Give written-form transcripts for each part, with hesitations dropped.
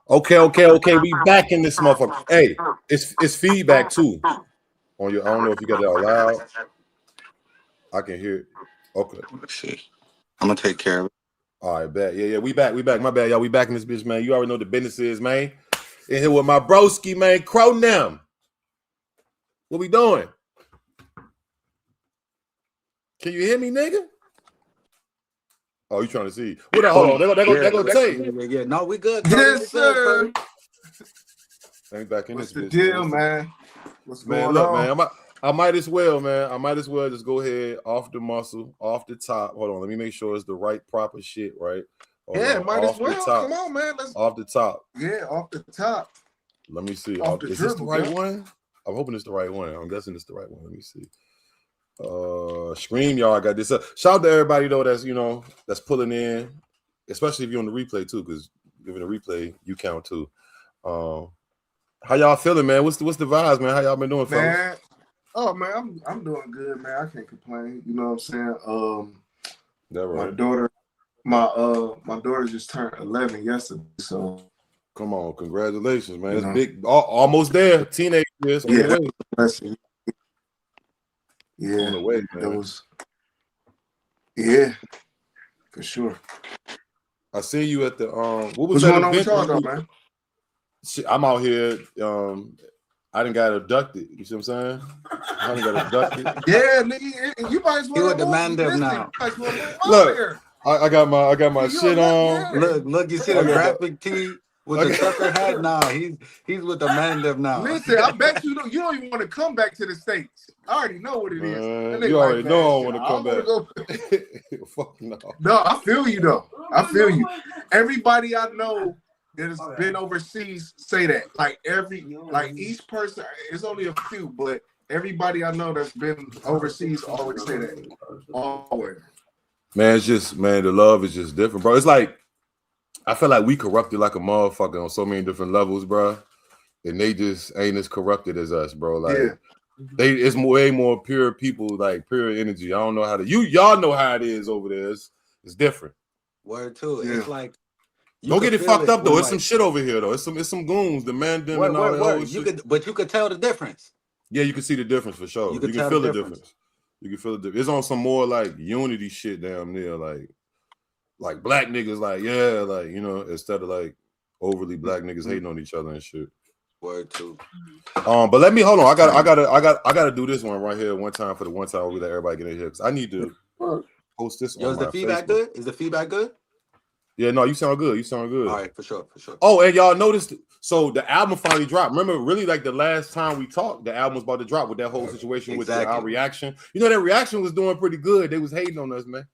Okay. We back in this motherfucker. Hey, it's feedback too. On your, I don't know if you got it out loud. I can hear it. Okay. Let's see. I'm gonna take care of it. All right, bet. Yeah. We back. My bad, y'all. We back in this bitch, man. You already know what the business is, man. In here with my broski, man. Crow them. What we doing? Can you hear me, nigga? Oh, you trying to see? What? Hold on. They gonna take. Yeah. No, we good. Yes, sir. Ain't back in What's this the bitch, deal, man? What's man, going look, on? man. I might as well, man. I might as well just go ahead off the muscle, off the top. Hold on, let me make sure it's the right proper shit, right? Yeah, might as well. Come on, man. Let's off the top. Yeah, off the top. Let me see. Is this the right one? I'm hoping it's the right one. I'm guessing it's the right one. Let me see. Scream, y'all got this up. Shout out to everybody though that's pulling in, especially if you're on the replay too, because giving a replay you count too. How y'all feeling, man? What's the vibes, man? How y'all been doing, man? Fellas? Oh man, I'm doing good, man. I can't complain. You know what I'm saying? That right. My daughter just turned 11 yesterday, so come on, congratulations, man. It's big, almost there. Teenage years. Yeah, on the way, man. That was for sure. I see you at the what What's was that going on event? with y'all though, man? I'm out here. I didn't got abducted. You see what I'm saying? I didn't got abducted. Yeah, nigga, you might as well. You at the man them now. Look, I got my shit on. Look, you see the graphic tee with the sucker hat. Nah, he's with the man them now. Listen, I bet you don't even want to come back to the States. I already know what it is. You already know I want to come back. Fuck no. No, I feel you though. I feel you. Everybody I know that has been overseas say that. Like each person, it's only a few, but everybody I know that's been overseas always say that. Always. Man, it's just, man, the love is just different, bro. It's like, I feel like we corrupted like a motherfucker on so many different levels, bro. And they just ain't as corrupted as us, bro. Like, it's way more pure people, like pure energy. I don't know how to, y'all know how it is over there. It's different. Word too. Yeah. It's like, don't get it fucked up though. It's some shit over here though. It's some goons, the man them and all that old shit. But you could tell the difference. Yeah, you can see the difference for sure. You can feel the difference. You can feel the difference. It's on some more like unity shit down there, like black niggas, instead of like overly black niggas hating on each other and shit. Word too. But let me hold on. I gotta do this one right here one time for the one time we let everybody get in here because I need to post this. Yo, is the feedback Facebook. Good? Is the feedback good? Yeah, no, you sound good. All right, for sure. Oh, and y'all noticed, so the album finally dropped. Remember, really, like the last time we talked, the album was about to drop with that whole situation with our reaction. You know, that reaction was doing pretty good. They was hating on us, man.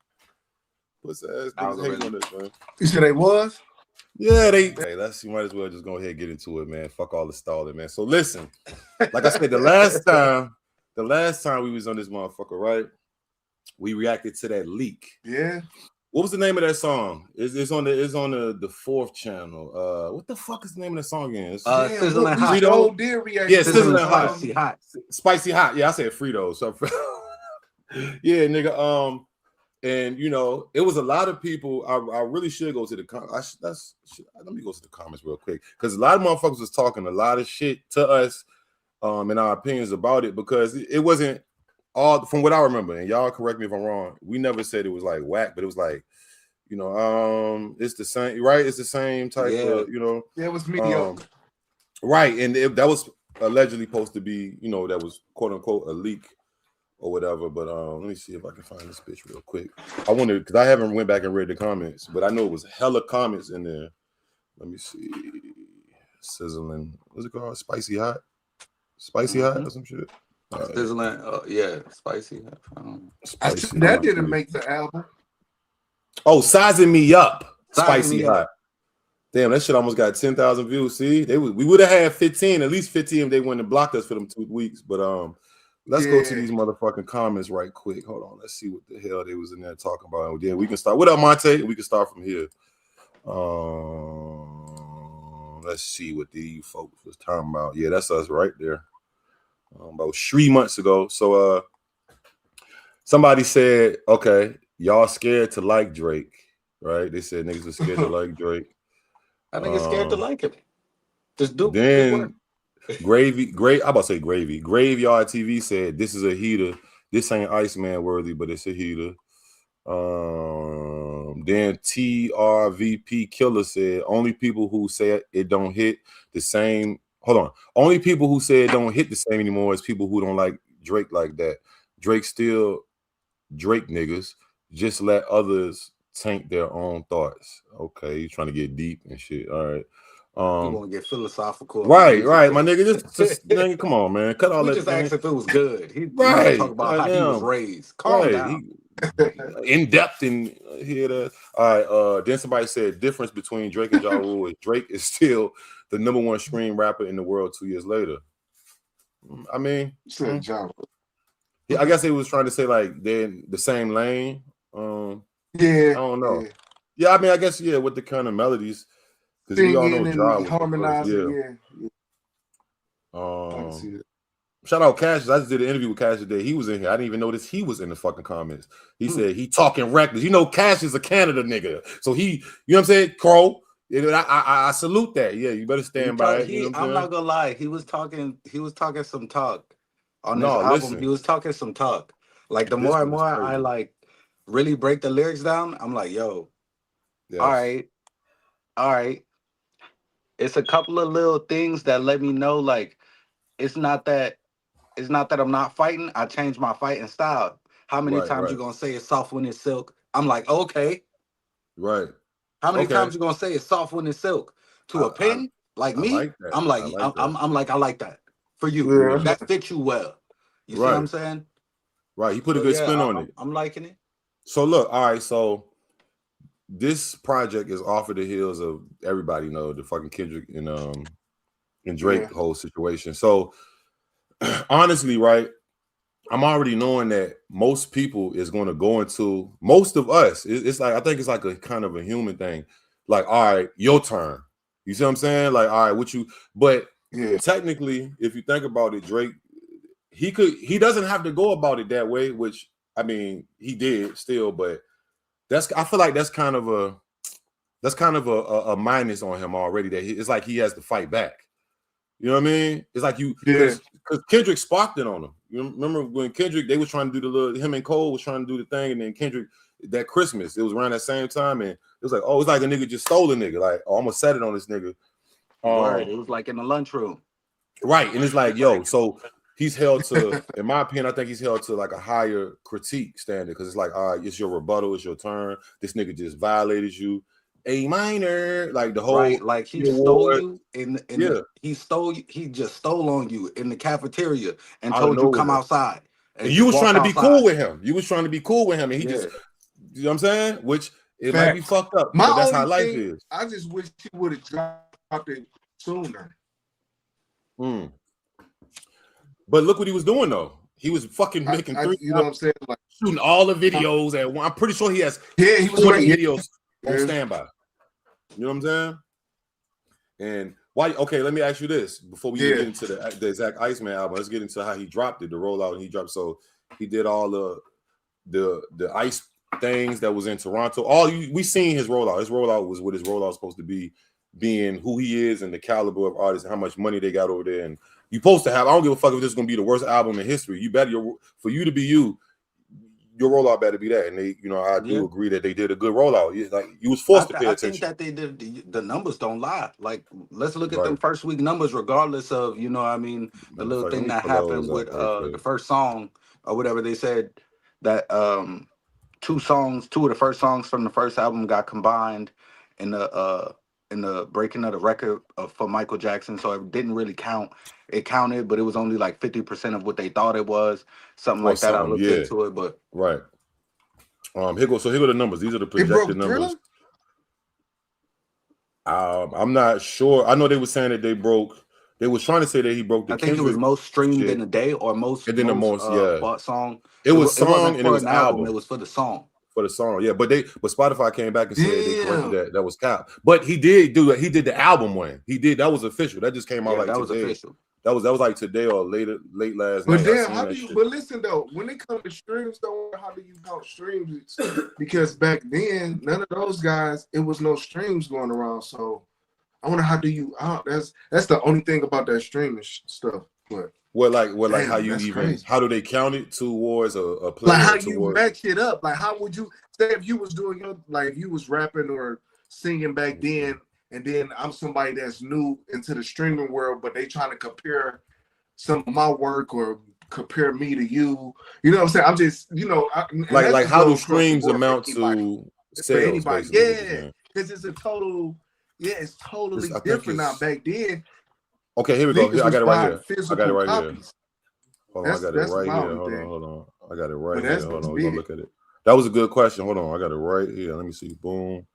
What's ass niggas hating on us, man? You said they was? Yeah, Hey, you might as well just go ahead and get into it, man. Fuck all the stalling, man. So listen, like I said, the last time we was on this motherfucker, right? We reacted to that leak. Yeah. What was the name of that song? It's on the fourth channel. What the fuck is the name of the song again? Sizzling Hot. Yeah, Sizzling Hot. Spicy Hot. Yeah, I said Frito. So yeah, nigga. And you know, it was a lot of people. I really should go to the comments. Let me go to the comments real quick because a lot of motherfuckers was talking a lot of shit to us, in our opinions about it because it wasn't. All from what I remember, and y'all correct me if I'm wrong, we never said it was like whack, but it was like, you know, it's the same, right? It's the same type of, you know. Yeah, it was mediocre. Right, and that was allegedly supposed to be, you know, that was quote unquote a leak or whatever. But let me see if I can find this bitch real quick. I wonder because I haven't went back and read the comments, but I know it was hella comments in there. Let me see, sizzling. What's it called? Spicy Hot or some shit. Sizzling, spicy. That didn't make the album. Oh, sizing me up, spicy hot. Damn, that shit almost got 10,000 views. See, we would have had 15, at least 15 if they wouldn't have blocked us for them 2 weeks. But let's go to these motherfucking comments right quick. Hold on, let's see what the hell they was in there talking about. And then we can start. What up, Monte? We can start from here. Let's see what these folks was talking about. Yeah, that's us right there. About 3 months ago. So somebody said, okay, y'all scared to like Drake, right? They said niggas are scared to like Drake. I think it's scared to like it. Just do Then I'm about to say Gravy. Graveyard TV said this is a heater. This ain't IceMan worthy, but it's a heater. Then TRVP Killer said only people who say it don't hit the same. Hold on. Only people who say it don't hit the same anymore is people who don't like Drake like that. Drake still Drake niggas. Just let others taint their own thoughts. Okay, you trying to get deep and shit. All right. You want to get philosophical. Right, my nigga. Just nigga, come on, man. Cut all we that. Just asked if it was good. He talk about how he was raised. Calm down. In depth and hear that. All right. Then somebody said difference between Drake and Ja Rule is Drake is still the #1 stream rapper in the world 2 years later. I mean, yeah, I guess they was trying to say like they're in the same lane. Yeah, I don't know. Yeah, I mean, I guess with the kind of melodies. Because we all know Ja harmonizing. Shout out Cassius. I just did an interview with Cassius today. He was in here. I didn't even notice he was in the fucking comments. He said he talking reckless. You know, Cassius is a Canada nigga. So he, you know what I'm saying? Crow. I salute that. Yeah, you better stand by it. You know I'm not gonna lie. He was talking some talk on this album. Listen. He was talking some talk. Like the more and more I like really break the lyrics down, I'm like, yo, all right. It's a couple of little things that let me know like it's not that I'm not fighting. I changed my fighting style. How many times you gonna say it's soft when it's silk? I'm like, okay. Right. How many times you gonna say it's soft when it's silk? To a pin? Like me? Like that. I'm like, I like that. For you. Yeah. That fits you well. You see what I'm saying? Right. He put a good spin on it. I'm liking it. So look, all right, so this project is off of the heels of everybody know the fucking Kendrick and Drake whole situation. So honestly, right, I'm already knowing that most people is going to go into most of us. It's like I think it's like a kind of a human thing. Like, all right, your turn. You see what I'm saying? Like, all right, what you? But technically, if you think about it, Drake, he doesn't have to go about it that way. Which I mean, he did still, but I feel like that's kind of a minus on him already. That it's like he has to fight back. You know what I mean? It's like because Kendrick sparked it on him. You remember when Kendrick, they was trying to do him and Cole was trying to do the thing, and then Kendrick, that Christmas, it was around that same time, and it was like, oh, it's like a nigga just stole a nigga. Like, oh, I'm gonna set it on this nigga. Right. It was like in the lunchroom. Right. And it's like, yo, so he's held to, in my opinion, I think he's held to like a higher critique standard because it's like, all right, it's your rebuttal, it's your turn. This nigga just violated you. A minor, like the whole like he stole you he just stole on you in the cafeteria and told you come outside. And you was trying to be cool with him. You was trying to be cool with him, and he just, you know what I'm saying? Which it might be fucked up, but that's how life is. I just wish he would have dropped it sooner. But look what he was doing though. He was fucking making you know what I'm saying? Like shooting all the videos at one. I'm pretty sure he has he was 20 videos on standby. You know what I'm saying? And why? Okay, let me ask you this before we get into the exact IceMan album. Let's get into how he dropped it, the rollout, and he dropped. So he did all the ice things that was in Toronto. We seen his rollout. His rollout was what his rollout was supposed to be, being who he is and the caliber of artists and how much money they got over there. And you supposed to have. I don't give a fuck if this is gonna be the worst album in history. You better for you to be you. Your rollout better be that, and they, I do agree that they did a good rollout. Like you was forced to pay attention. I think that they did. The numbers don't lie. Like let's look at them first week numbers, regardless of the little thing that happened with the first song or whatever. They said that two of the first songs from the first album got combined in the breaking of the record for Michael Jackson, so it didn't really count. It counted, but it was only like 50% of what they thought it was. Something like that. I looked into it, but right. Here go the numbers. These are the projected numbers. I'm not sure. I know they were saying that they broke. They was trying to say that he broke the. I think it was most streamed in a day or most. And then the most bought song. It was song and it was album. It was for the song. For the song, yeah, but Spotify came back and said they corrected that was cap. But he did do it. He did the album one. He did that was official. That just came out like that today. Was official. That was like today or late last night. But damn, but listen though, when it comes to streams, though, how do you count streams? Because back then, none of those guys, it was no streams going around. So I wonder how do you? That's the only thing about that streaming stuff. But like how you even crazy. How do they count it towards a player? Like how you match it up? Like how would you say if you was doing your if you was rapping or singing back then, and then I'm somebody that's new into the streaming world, but they trying to compare some of my work or compare me to you. You know what I'm saying? I'm just like how do streams amount to sales? Yeah, because it's a total. Yeah, it's totally different now. Back then. Okay, here we go. Here, I got it right here. I got it right here. Hold on, I got it right here. Hold on. I got it right here. Hold on, we're gonna look at it. That was a good question. Hold on, I got it right here. Let me see. Boom.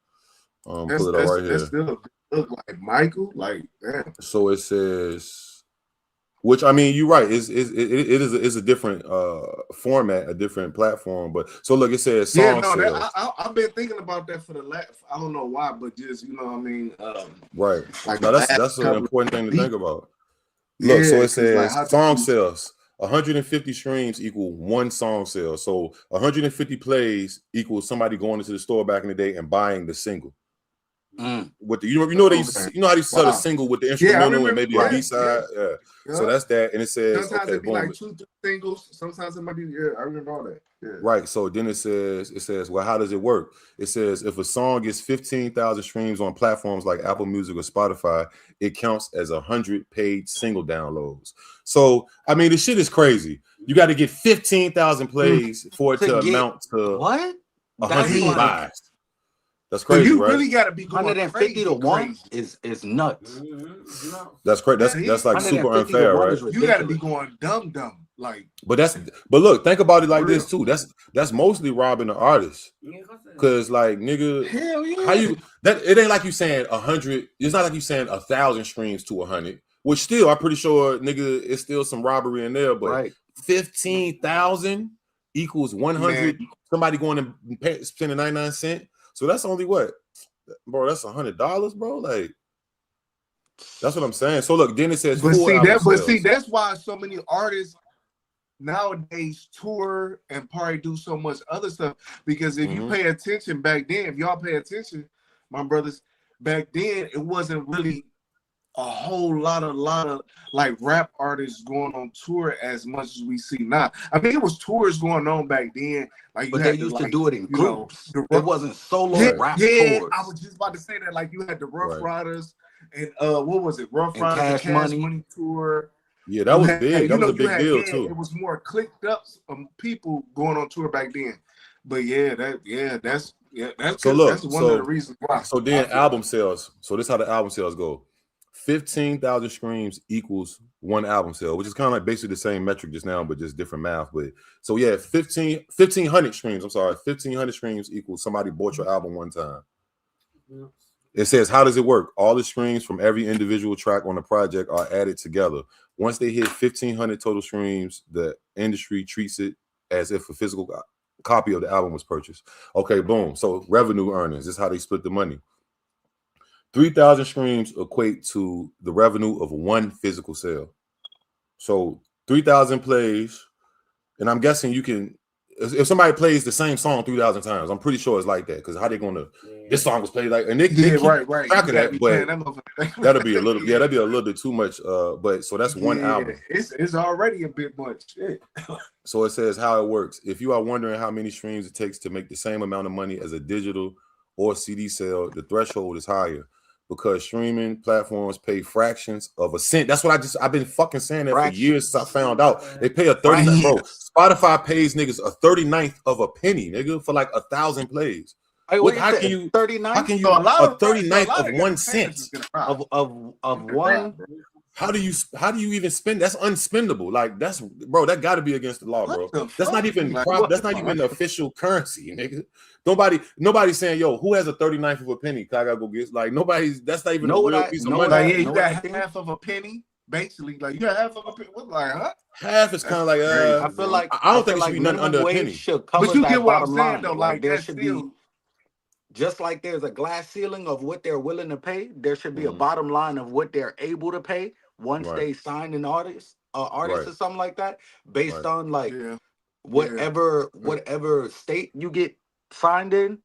Pull it up right here. That still look like Michael. Like, damn. So it says. Which I mean, you're right. It is a different format, a different platform. But so look, it says song sales. I've been thinking about that for the last. I don't know why, but just what I mean. Right. Like now that's an important thing to think about. Look, so it says like, song sales. 150 streams equal one song sale. So 150 plays equals somebody going into the store back in the day and buying the single. With the, you know how they sell a single with the instrumental and maybe a B side. Yeah. So that's that, and it says sometimes it be like 2 singles. Sometimes it might be. Yeah, I remember all that. Yeah. Right. So then it says, well, how does it work? It says if a song gets 15,000 streams on platforms like Apple Music or Spotify, it counts as 100 paid single downloads. So I mean, the shit is crazy. You got to get 15,000 plays for it to amount to what 100 buys. That's crazy, so you right? really got to be going 150 to 1 is nuts. That's crazy. That's like super unfair, right? You got to be going dumb, like. But look, think about it like this too. That's mostly robbing the artist, because like nigga, hell yeah. How you that it ain't like you saying 100. It's not like you saying 1,000 streams to 100, which still I'm pretty sure nigga it's still some robbery in there. But 15,000 equals 100. Man. Somebody going to spending 99 cents. So that's only what, bro? That's $100, bro. Like, that's what I'm saying. So look, then it says, but see, that's why so many artists nowadays tour and probably do so much other stuff. Because if you pay attention back then, if y'all pay attention, my brothers, back then it wasn't really a whole lot of like rap artists going on tour as much as we see now. I mean, it was tours going on back then. Like, but they used to do it in groups. It wasn't solo rap tours. I was just about to say that. Like, you had the Rough Riders and what was it? Rough Riders, Cash Money tour. Yeah, that was big. That was a big deal too. It was more clicked up people going on tour back then. But that's so look, that's one of the reasons why. So then album sales. So this is how the album sales go. 15,000 streams equals one album sale, which is kind of like basically the same metric just now, but just different math. But so yeah, 1,500 streams. I'm sorry, 1,500 streams equals somebody bought your album one time. It says, how does it work? All the streams from every individual track on the project are added together. Once they hit 1,500 total streams, the industry treats it as if a physical copy of the album was purchased. Okay, boom. So revenue earnings, this is how they split the money. 3,000 streams equate to the revenue of one physical sale. So 3,000 plays, and I'm guessing you can, if somebody plays the same song 3,000 times, I'm pretty sure it's like that. Because how they gonna? This song was played like, and they keep right. Tracking that, but that'll be a little, that'd be a little bit too much. But so that's one album. It's already a bit much. So it says how it works. If you are wondering how many streams it takes to make the same amount of money as a digital or CD sale, the threshold is higher. Because streaming platforms pay fractions of a cent. That's what I've been fucking saying that for years since I found out. They pay a 39th, bro. Spotify pays niggas a 39th of a penny, nigga, for like 1,000 plays. How can you 39? How can you a 39th of 1 cent of one? How do you even spend? That's unspendable. Like that's, bro, that got to be against the law, bro. That's not even that's not even the official currency, nigga. Nobody's saying, yo, who has a 39th of a penny? I gotta go get, like, nobody's, that's not even a real piece of money. Like, yeah, you got half of a penny, basically. Like, you got half of a penny. What's like, huh? Half is kind of like, I feel like I don't think it should be nothing under a penny. But you get what I'm saying, though. Like, there should be, just like there's a glass ceiling of what they're willing to pay, there should be a bottom line of what they're able to pay once they sign an artist or something like that, based on like whatever state you get signed in.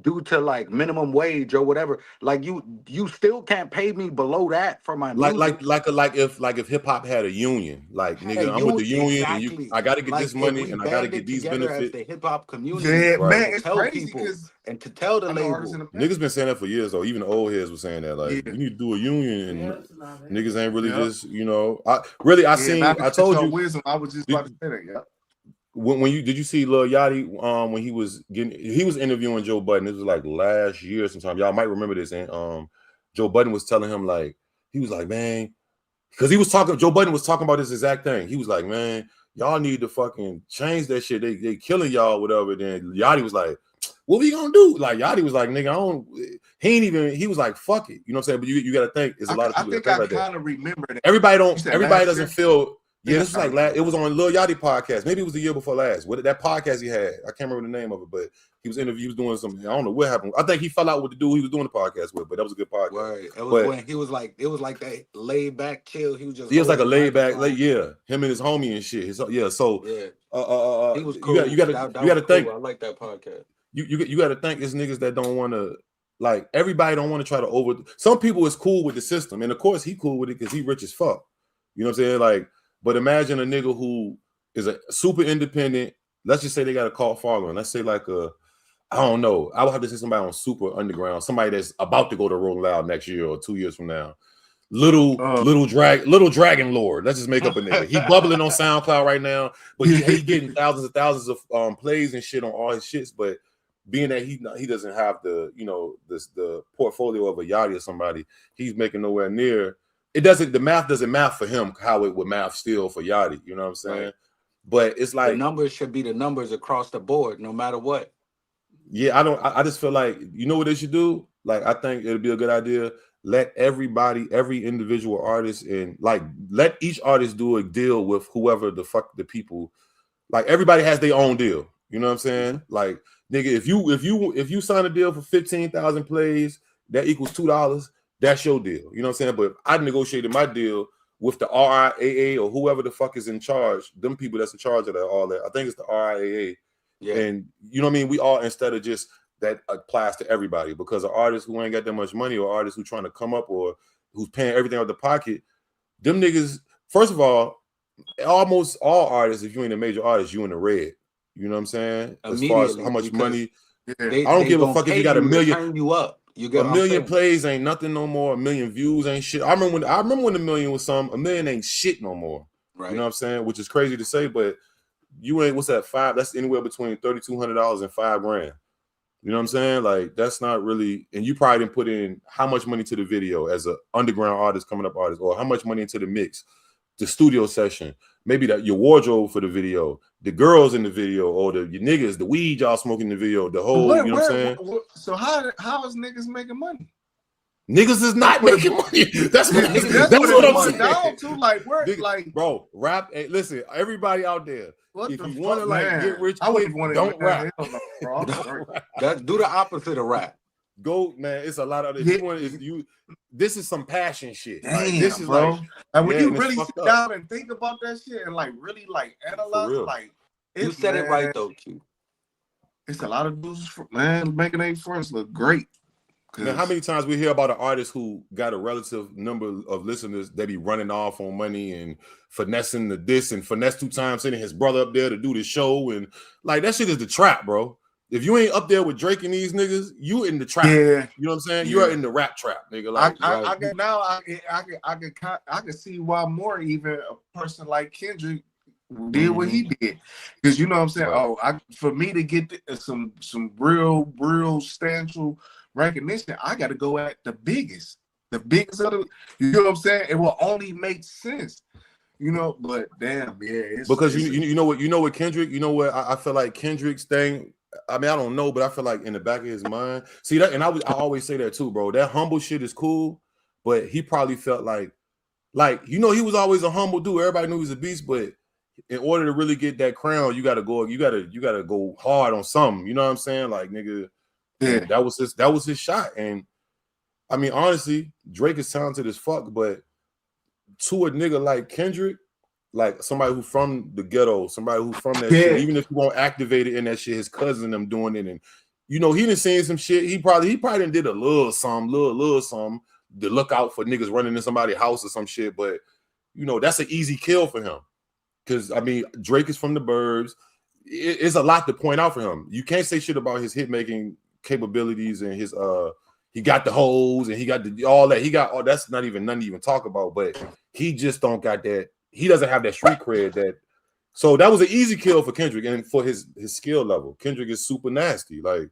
due to like minimum wage or whatever. Like you still can't pay me below that for my music. Like if hip hop had a union, like nigga, I'm with the union, exactly. and I got to get like this money, we and I got to get these together benefits. as the hip hop community. Yeah, right. man, it's tell crazy people and to tell the label. Niggas been saying that for years, though. Even the old heads were saying that, like, you need to do a union, and niggas ain't really just, you know. I told you. Wisdom, I was just about to say that. Yeah. When did you see Lil Yachty when he was interviewing Joe Budden? It was like last year sometime. Y'all might remember this. And Joe Budden was telling him, like, he was like, man, because Joe Budden was talking about this exact thing. He was like, man, y'all need to fucking change that shit. They killing y'all, whatever. Then Yachty was like, what we gonna do? Like, Yachty was like, nigga, he was like, fuck it. You know what I'm saying? But you gotta think, there's a lot of people that think like that. I kind of remember that. Everybody doesn't feel. Yeah, this was like last. It was on Lil Yachty podcast. Maybe it was the year before last. What that podcast he had? I can't remember the name of it, but he was doing something. I don't know what happened. I think he fell out with the dude he was doing the podcast with, but that was a good podcast. Right. It was when he was like, it was like that laid back chill. He was just. He was like a laid back, him and his homie and shit. So he was cool. You got to think. I like that podcast. You got to think it's niggas that don't want to. Like, everybody don't want to try to over. Some people is cool with the system, and of course he cool with it because he rich as fuck. You know what I'm saying? Like. But imagine a nigga who is a super independent. Let's just say they got a cult following. Let's say like I don't know. I would have to say somebody on super underground, somebody that's about to go to Rolling Loud next year or 2 years from now. Little Dragon Lord. Let's just make up a nigga. He bubbling on SoundCloud right now, but he getting thousands and thousands of plays and shit on all his shits. But being that he doesn't have the the portfolio of a Yachty or somebody, he's making nowhere near. The math doesn't math for him how it would math still for Yachty, you know what I'm saying? Right. But it's like the numbers should be the numbers across the board, no matter what. Yeah, I just feel like, you know what they should do? Like, I think it'd be a good idea. Let every individual artist, and like let each artist do a deal with whoever the fuck the people. Like, everybody has their own deal. You know what I'm saying? Like, nigga, if you sign a deal for 15,000 plays, that equals $2. That's your deal. You know what I'm saying? But I negotiated my deal with the RIAA or whoever the fuck is in charge, them people that's in charge of all that. I think it's the RIAA. Yeah. And you know what I mean? We all, instead of just that applies to everybody, because an artist who ain't got that much money or artist who's trying to come up or who's paying everything out of the pocket, them niggas, first of all, almost all artists, if you ain't a major artist, you in the red. You know what I'm saying? As far as how much money. I don't give a fuck if you got a million. Turn you up. You get a million plays ain't nothing no more. A million views ain't shit. I remember when a million was some. A million ain't shit no more. Right. You know what I'm saying? Which is crazy to say, but you ain't. What's that? $5? That's anywhere between $3,200 and $5,000. You know what I'm saying? Like, that's not really. And you probably didn't put in how much money to the video as an underground artist, coming up artist, or how much money into the mix, the studio session, maybe your wardrobe for the video, the girls in the video, or your niggas, the weed y'all smoking in the video, the whole, you know what I'm saying? So how is niggas making money? Niggas is not making money. That's what I'm saying. Down to, like, bro, rap. Hey, listen, everybody out there, if you want to like get rich quick, don't rap. Do the opposite of rap. Go, man. It's a lot of this. This is some passion shit. Damn, like, this is bro. Like when you really sit down and think about that shit and like really like analyze, like, you said it right though, Q. It's a lot of dudes, man, making their friends look great. Man, how many times we hear about an artist who got a relative number of listeners, they be running off on money and finessing the this and finesse 2 times, sending his brother up there to do the show, and like, that shit is the trap, bro. If you ain't up there with Drake and these niggas, you in the trap. Yeah. You know what I'm saying? You are in the rap trap, nigga. Like, I can see why more even a person like Kendrick did what he did, because you know what I'm saying. Right. For me to get some real substantial recognition, I got to go at the biggest of the. You know what I'm saying? It will only make sense. You know, but damn, yeah. Because you know what Kendrick. You know what I feel like Kendrick's thing. I mean, I don't know, but I feel like in the back of his mind, see that, and I always say that too, bro. That humble shit is cool, but he probably felt like he was always a humble dude. Everybody knew he was a beast, but in order to really get that crown, you gotta go hard on something. You know what I'm saying? Like, nigga, yeah, that was his shot. And I mean, honestly, Drake is talented as fuck, but to a nigga like Kendrick, like somebody who from the ghetto, somebody who from that shit, even if you won't activate it in that shit, his cousin them doing it, and you know, he done seen some shit. He probably done did a little something to look out for niggas running in somebody's house or some shit. But you know, that's an easy kill for him. Because I mean, Drake is from the burbs. It's a lot to point out for him. You can't say shit about his hit making capabilities and his he got the hoes and he got all that. He got all that's not even nothing to even talk about. But he just don't got that. He doesn't have that street cred that. So that was an easy kill for Kendrick and for his skill level. Kendrick is super nasty, like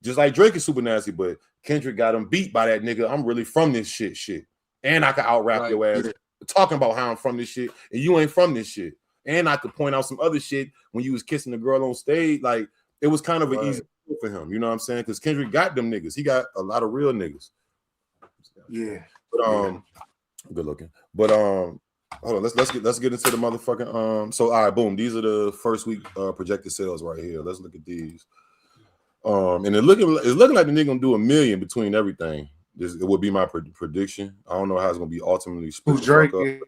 just like Drake is super nasty. But Kendrick got him beat by that nigga. I'm really from this shit, and I can out rap your ass talking about how I'm from this shit, and you ain't from this shit. And I could point out some other shit when you was kissing the girl on stage. Like, it was kind of an easy kill for him. You know what I'm saying? Because Kendrick got them niggas. He got a lot of real niggas. Yeah. But good looking. But hold on, let's get into the motherfucking so all right, boom. These are the first week projected sales right here. Let's look at these. And it's looking like the nigga gonna do $1 million between everything. It would be my prediction. I don't know how it's gonna be ultimately split. Drake?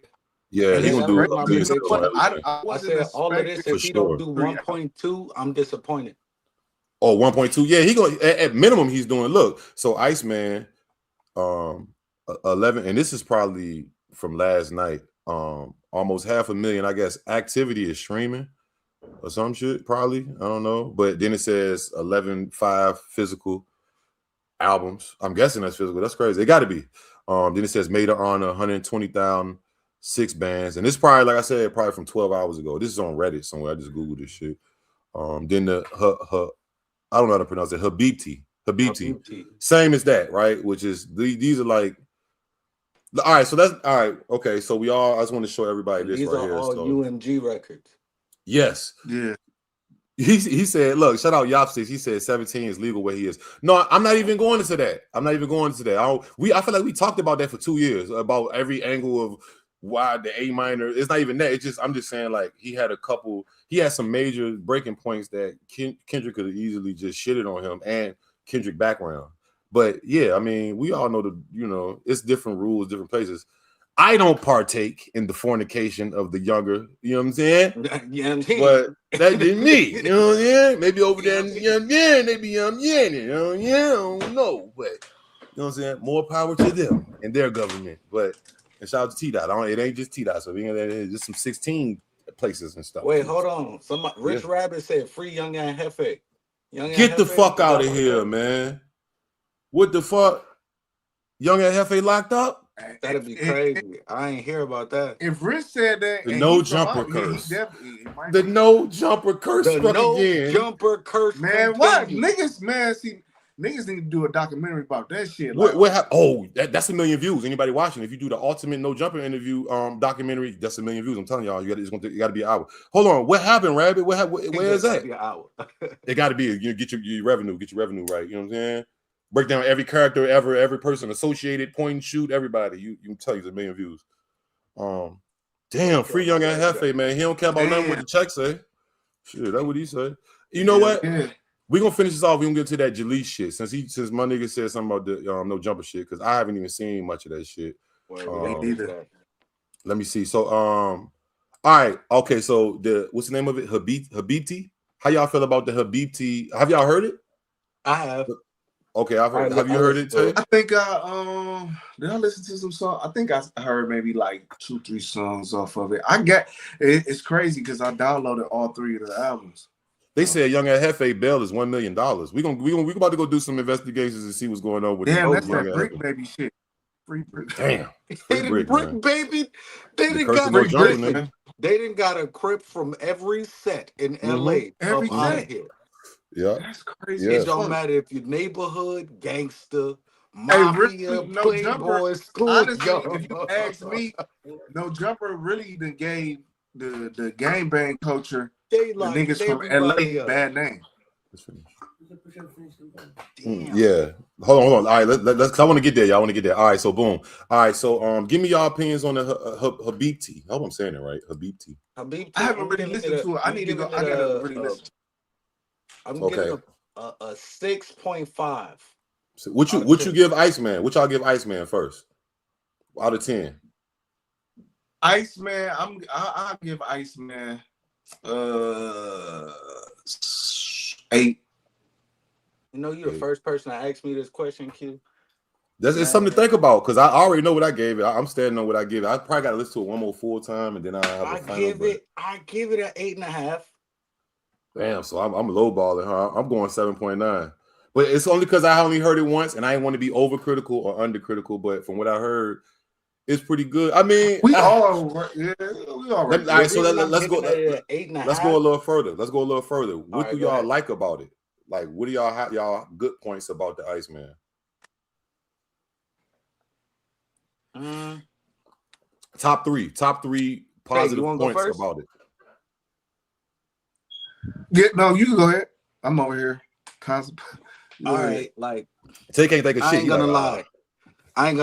Yeah, he's gonna do my prediction. I said all of this. If he don't do 1.2, I'm disappointed. Oh, 1.2. Yeah, he going at minimum. He's doing. Look, so IceMan, 11, and this is probably from last night. Almost 500,000. I guess activity is streaming or some shit. Probably, I don't know. But then it says 11.5 physical albums. I'm guessing that's physical. That's crazy. It got to be. Then it says made to honor 120,000. 6 bands, and this probably, like I said, probably from 12 hours ago. This is on Reddit somewhere. I just googled this shit. Then the I don't know how to pronounce it. Habibti. Same as that, right? Which is these are like, all right. So that's all right. Okay, so I just want to show everybody this these right are here. All UMG records. Yes. Yeah. He said, look, shout out Yopsticks. He said 17 is legal where he is. No, I'm not even going into that. I feel like we talked about that for 2 years about every angle of why the A minor. It's not even that. I'm just saying, like, he had some major breaking points that Kendrick could have easily just shitted on him and Kendrick background. But yeah, I mean, we all know it's different rules, different places. I don't partake in the fornication of the younger, you know what I'm saying? But that didn't me, you know what I'm saying? Maybe over there, they be I don't know, but you know what I'm saying? More power to them and their government. But and shout out to T-Dot. It ain't just T-Dot, so it's just some 16 places and stuff. Wait, hold on. Rich Rabbit said free Young and Hefe. Get the fuck out of here, man. What the fuck? Young and Hefe locked up? That'd be crazy. I ain't hear about that. If Rich said that, the no jumper curse. The no jumper curse struck again. Jumper curse. Man, what niggas? Man, see, niggas need to do a documentary about that shit. That's 1 million views. Anybody watching? If you do the ultimate no jumper interview documentary, that's 1 million views. I'm telling y'all, you got to be an hour. Hold on, what happened, Rabbit? Where is that? It got to be. You get your revenue, right. You know what I'm saying? Break down every character ever, every person associated, point and shoot, everybody. You can tell you 1 million views. Damn, free Young and Hefe, man. He don't care about nothing what the check say. Shit, that's what he say. You know what? Yeah. We're gonna finish this off. We're gonna get to that Jaleec shit. Since my nigga said something about the no jumper shit, because I haven't even seen much of that shit. Let me see. So all right, okay. So what's the name of it? Habibti? How y'all feel about the Habibti? Have y'all heard it? I have. Okay, I've heard. Have you heard it too? I think did I listen to some songs? I think I heard maybe like 2-3 songs off of it. It's crazy because I downloaded all 3 of the albums. They said Young and Hefe bail is $1 million. We about to go do some investigations and see what's going on with that's that Brick Baby shit. Free Brick. Damn. Brick Baby. They didn't got a crip from every set in LA. Every set. Here. Yeah, that's crazy. It don't matter if you're neighborhood, gangster, mafia, playboy, school. Honestly, if you ask me, No Jumper really gave the gangbang culture the niggas from LA bad name. Yeah. Hold on. All right, let's. I want to get there. Y'all want to get there. All right. So boom. All right. So give me y'all opinions on the Habibti. I hope I'm saying it right. Habibti. I haven't really listened to it. I need to go. I gotta really listen. I'm giving a 6.5. So what you give IceMan? What y'all give IceMan first? Out of 10. IceMan, I'll give IceMan 8. You know, you're the first person to ask me this question, Q. It's something to think about because I already know what I gave it. I'm standing on what I gave it. I probably got to listen to it one more full time, and then I have a final. I give it an 8.5. Damn, so I'm lowballing, huh? I'm going 7.9, but it's only because I only heard it once, and I didn't want to be overcritical or undercritical. But from what I heard, it's pretty good. I mean, we all right. All right, so let's go. Let's go a little further. What do y'all like about it? Like, what do y'all have y'all good points about the IceMan? Top three positive points about it. Yeah, no, you can go ahead. I'm over here. All right, like Tay can't think of shit. I ain't gonna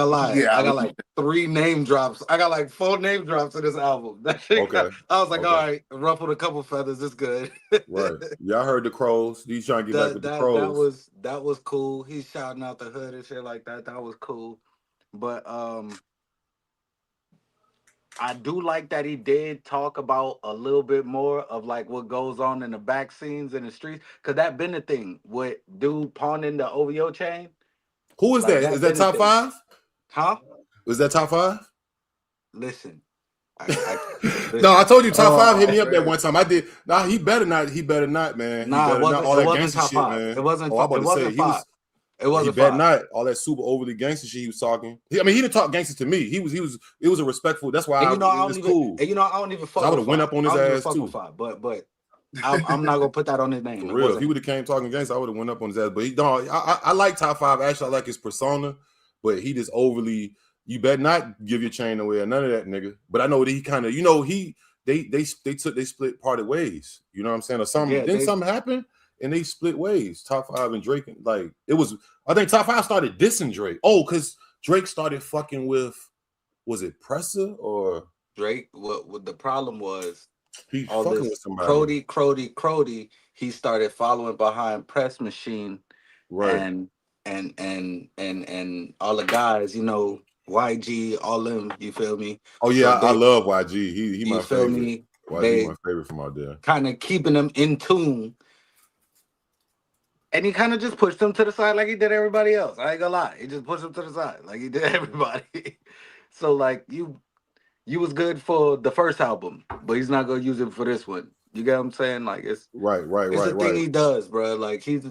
lie. Yeah, I got like 3 name drops. I got like 4 name drops of this album. Okay. I was like, all right, ruffled a couple feathers. It's good. Right. Y'all heard the Crows. He's trying to get back with the Crows. That was cool. He's shouting out the hood and shit like that. That was cool. But I do like that he did talk about a little bit more of like what goes on in the back scenes in the streets. Cause that been the thing with dude pawning the OVO chain. Who is that? Is that top 5? Huh? Was that top 5? Listen. No, I told you top 5 hit me up that one time. I did. Nah, he better not, man. Nah, it wasn't top shit, 5. Man. It wasn't. Oh, It wasn't 5. It wasn't. He better not. All that super overly gangster shit he was talking. He didn't talk gangster to me. It was a respectful. That's why it was cool. And I don't even fuck. I would have went up on his ass too. But I'm not gonna put that on his name. For real, if he would have came talking gangster, I would have went up on his ass. But I like top 5. Actually, I like his persona, but he just overly. You better not give your chain away or none of that, nigga. But I know that he kind of, they split parted ways. You know what I'm saying? Or something. Yeah, something happened and they split ways. Top 5 and Drake, like it was. I think top 5 started dissing Drake. Oh, because Drake started fucking with, was it Presser or Drake? What the problem was? He fucking with somebody. Crody. He started following behind Press Machine, right? And all the guys, YG, all them. You feel me? Oh yeah, I love YG. He my favorite. Me? YG my favorite from out there. Kind of keeping them in tune. And he kind of just pushed them to the side like he did everybody else. I ain't gonna lie. He just pushed them to the side like he did everybody. So like you was good for the first album, but he's not gonna use it for this one. You get what I'm saying? Like it's right. It's the thing he does, bro. Like he's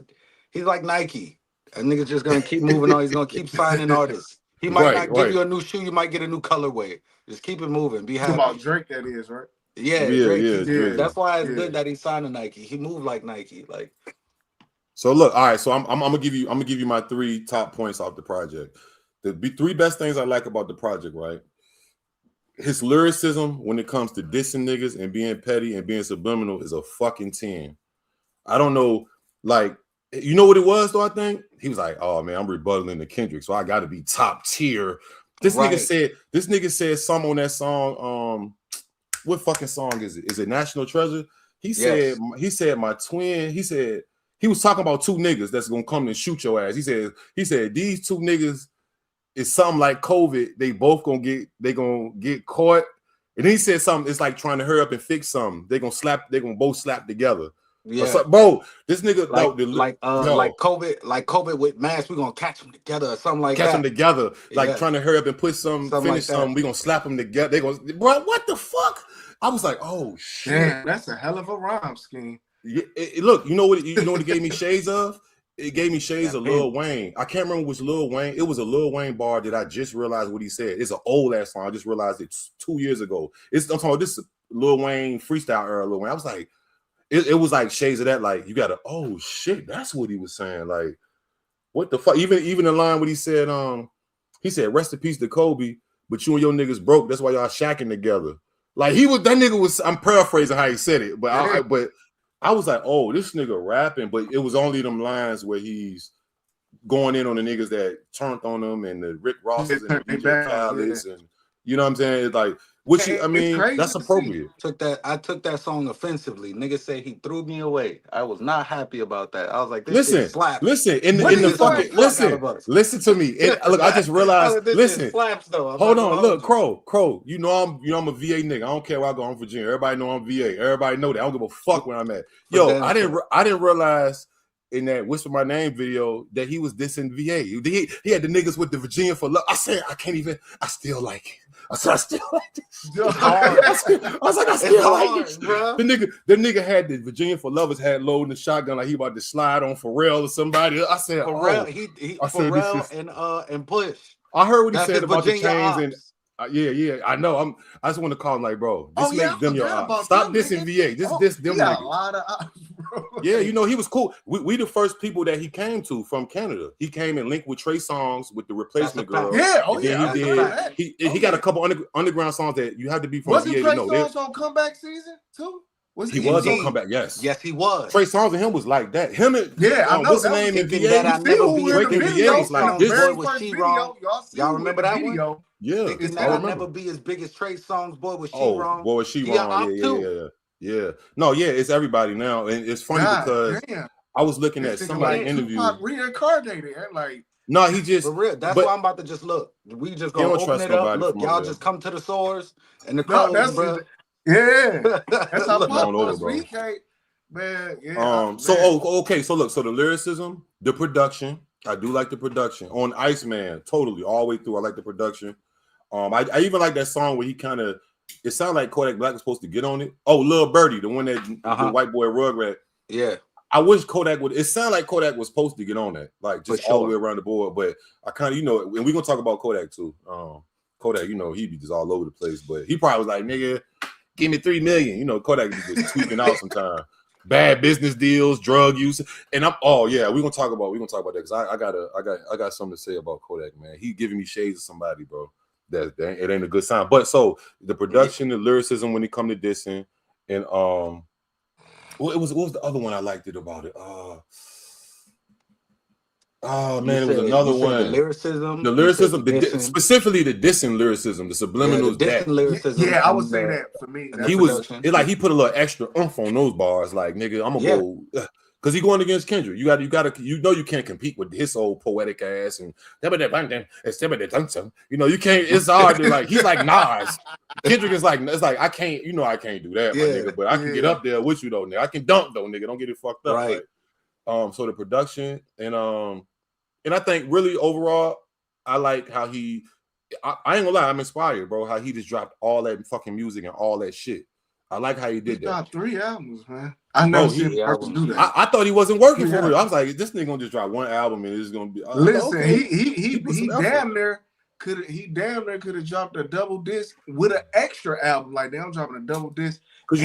like Nike. A nigga's just gonna keep moving on. He's gonna keep signing artists. He might not give you a new shoe. You might get a new colorway. Just keep it moving. Be happy. About Drake, that is right. Yeah, Drake. That's why it's good that he signed a Nike. He moved like Nike. Like. So look, all right. So I'm gonna give you my 3 top points off the project. The 3 best things I like about the project, right? His lyricism when it comes to dissing niggas and being petty and being subliminal is a fucking 10. I don't know, like, you know what it was though? I think he was like, "Oh man, I'm rebuttaling the Kendrick, so I got to be top tier." This nigga said something on that song. What fucking song is it? Is it National Treasure? He said my twin. He said he was talking about 2 niggas that's gonna come and shoot your ass. He said these 2 niggas is something like COVID. They both gonna get caught. And he said something. It's like trying to hurry up and fix something. They gonna both slap together. Yeah, bro. This nigga like COVID with masks. We gonna catch them together or something like that. Catch them together, like trying to hurry up and put finish something. We gonna slap them together. They gonna, bro. What the fuck? I was like, oh shit, damn, that's a hell of a rhyme scheme. Look, you know what it gave me shades of? It gave me shades of Lil Wayne. I can't remember which Lil Wayne. It was a Lil Wayne bar that I just realized what he said. It's an old ass song. I just realized it 2 years ago. I'm talking about this Lil Wayne freestyle era. Lil Wayne. I was like, it was like shades of that. Like you gotta, oh shit, that's what he was saying. Like, what the fuck? Even the line when he said rest in peace to Kobe, but you and your niggas broke. That's why y'all shacking together. Like that nigga was. I'm paraphrasing how he said it, but I was like, oh, this nigga rapping, but it was only them lines where he's going in on the niggas that turned on them and the Rick Rosses and the DJ Khaled's and you know what I'm saying? It's like, that's appropriate. I took that song offensively. Nigga said he threw me away. I was not happy about that. I was like, this shit slaps. Listen to me. Look, I just realized. Listen, slaps though. Hold on. Look, Crow. You know I'm a VA nigga. I don't care where I go. I'm Virginia. Everybody know I'm VA. Everybody know that. I don't give a fuck where I'm at. Yo, I didn't realize in that Whisper My Name video that he was dissing VA. He had the niggas with the Virginia for love. I said, I can't even, I still like it. I said, I still like this. I was like, I still like it. The nigga had the Virginia for Lovers had loading the shotgun like he about to slide on Pharrell or somebody. I said, Pharrell and Push. I heard what he said about Virginia the chains ops. And yeah, I know. I just want to call him like, bro, this makes them your ops. Stop dissing VA. This them niggas. A lot of ops, bro. Yeah, you know, he was cool. We the first people that he came to from Canada. He came and linked with Trey Songz with the Replacement Girl. Yeah, he got a couple underground songs that you have to be from Wasn't VA Trey to know. Songz on Comeback Season too? He was on Comeback, yes. Yes, he was. Trey Songz and him was like that. Him and I know what's the name in VA? That I never be breaking VA was like this. Y'all remember that one? Yeah, Thinking that I'll never be as big as Trey Songz. Boy, was she wrong? Boy, was she wrong? Yeah. No, it's everybody now, and it's funny because I was looking at somebody interview. Reincarnated, like. No, he just for real. That's why I'm about to just look. We just gonna open it up. Look, y'all just come to the source and the colors, bro. Yeah, that's how Pop we can't, man. Yeah. Okay. So look, so the lyricism, the production, I do like the production on IceMan. Totally, all the way through. I like the production. I even like that song where he kind of. It sounded like Kodak Black was supposed to get on it. Oh, Lil Birdie, the one that the white boy Rugrat. Yeah. I wish Kodak would. It sounded like Kodak was supposed to get on that, like just all the way around the board. But I kind of, and we're gonna talk about Kodak too. Kodak, he be just all over the place, but he probably was like, nigga, give me $3 million. Kodak be just tweaking out sometimes. Bad business deals, drug use, and we're gonna talk about that because I got something to say about Kodak, man. He giving me shades of somebody, bro. That it ain't a good sign. But so the production, the lyricism when it come to dissing, and what was the other one I liked it about it? Man, it was another one. The lyricism, specifically the dissing lyricism, the subliminals. Lyricism. Yeah, I would say that for me. He was he put a little extra oomph on those bars. Like, nigga, I'm gonna go because he going against Kendrick. You gotta, you can't compete with his old poetic ass and you can't. It's hard to like. He's like Nas. Kendrick is like, it's like I can't. I can't do that, my nigga. But I can get up there with you though, nigga. I can dunk though, nigga. Don't get it fucked up. Right. Like, so the production and I think really overall, I like how he. I ain't gonna lie, I'm inspired, bro. How he just dropped all that fucking music and all that shit. I like how he did that. Dropped 3 albums, man. I never seen a person do that. I thought he wasn't working for real. I was like, this nigga gonna just drop one album and it's gonna be. Listen, he damn near could have dropped a double disc with an extra album. Like, I'm dropping a double disc. Because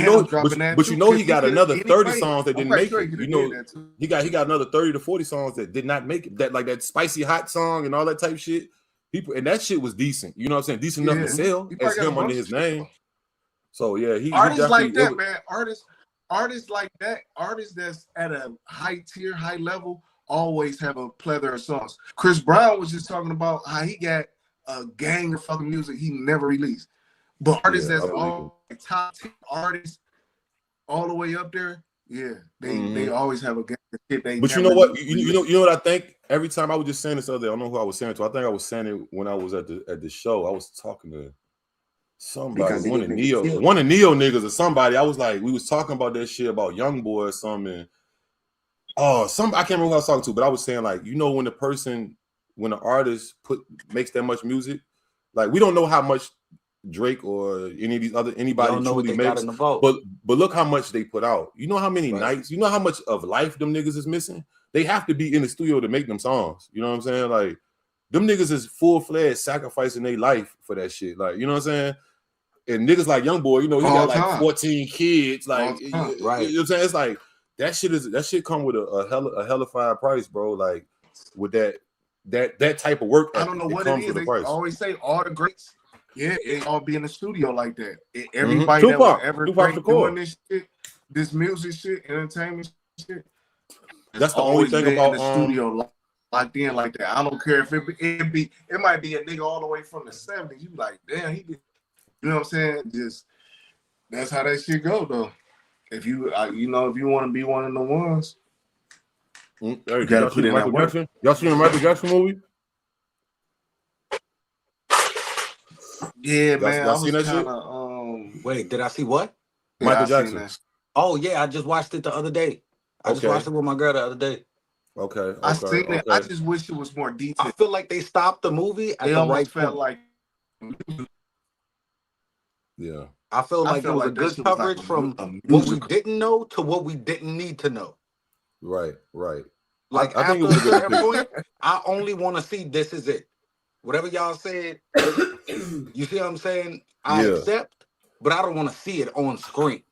he got another 30 songs that didn't make it. He got another 30 to 40 songs that did not make it. That like that Spicy Hot song and all that type of shit. And that shit was decent. You know what I'm saying? Decent enough to sell as him under his name. So yeah, artists like that, man. Artists like that, artists that's at a high tier, high level, always have a plethora of songs. Chris Brown was just talking about how he got a gang of fucking music he never released. But artists that's all top 10 artists all the way up there, they always have a gang of shit. But you know what? You know what I think? Every time I was just saying this other day, I don't know who I was saying to. I think I was saying it when I was at the show. I was talking to somebody, one of Neo niggas or somebody. I was like, we was talking about that shit about Young Boy or something. I can't remember who I was talking to, but I was saying like, when the artist makes that much music, like we don't know how much Drake or anybody truly makes, but look how much they put out. You know how many nights, you know how much of life them niggas is missing? They have to be in the studio to make them songs. You know what I'm saying? Like, them niggas is full-fledged sacrificing their life for that shit. Like, you know what I'm saying? And niggas like Young Boy, he got like 14 kids. Like, you know what I'm saying? It's like that shit come with a hellified price, bro. Like with that type of work. I don't know what it is. They always say all the greats, it all be in the studio like that. Everybody that was ever doing this shit, this music shit, entertainment shit. That's the only thing about the studio locked in like that. I don't care if it might be a nigga all the way from the 70s. You be like, damn, he did. You know what I'm saying? Just that's how that shit go though. If you if you want to be one of the ones, you gotta put in that work. Y'all seen the Michael Jackson movie? Yeah, man. Y'all seen that shit? Wait, did I see what? Michael Jackson. Oh yeah, I just watched it the other day. I just watched it with my girl the other day. Okay. I seen it. I just wish it was more detailed. I feel like they stopped the movie at the right felt point. Like. Yeah. I feel like it was a good coverage from what we didn't know to what we didn't need to know. Right. Like I think after a certain point, I only want to see this is it. Whatever y'all said, you see what I'm saying? I accept, but I don't want to see it on screen.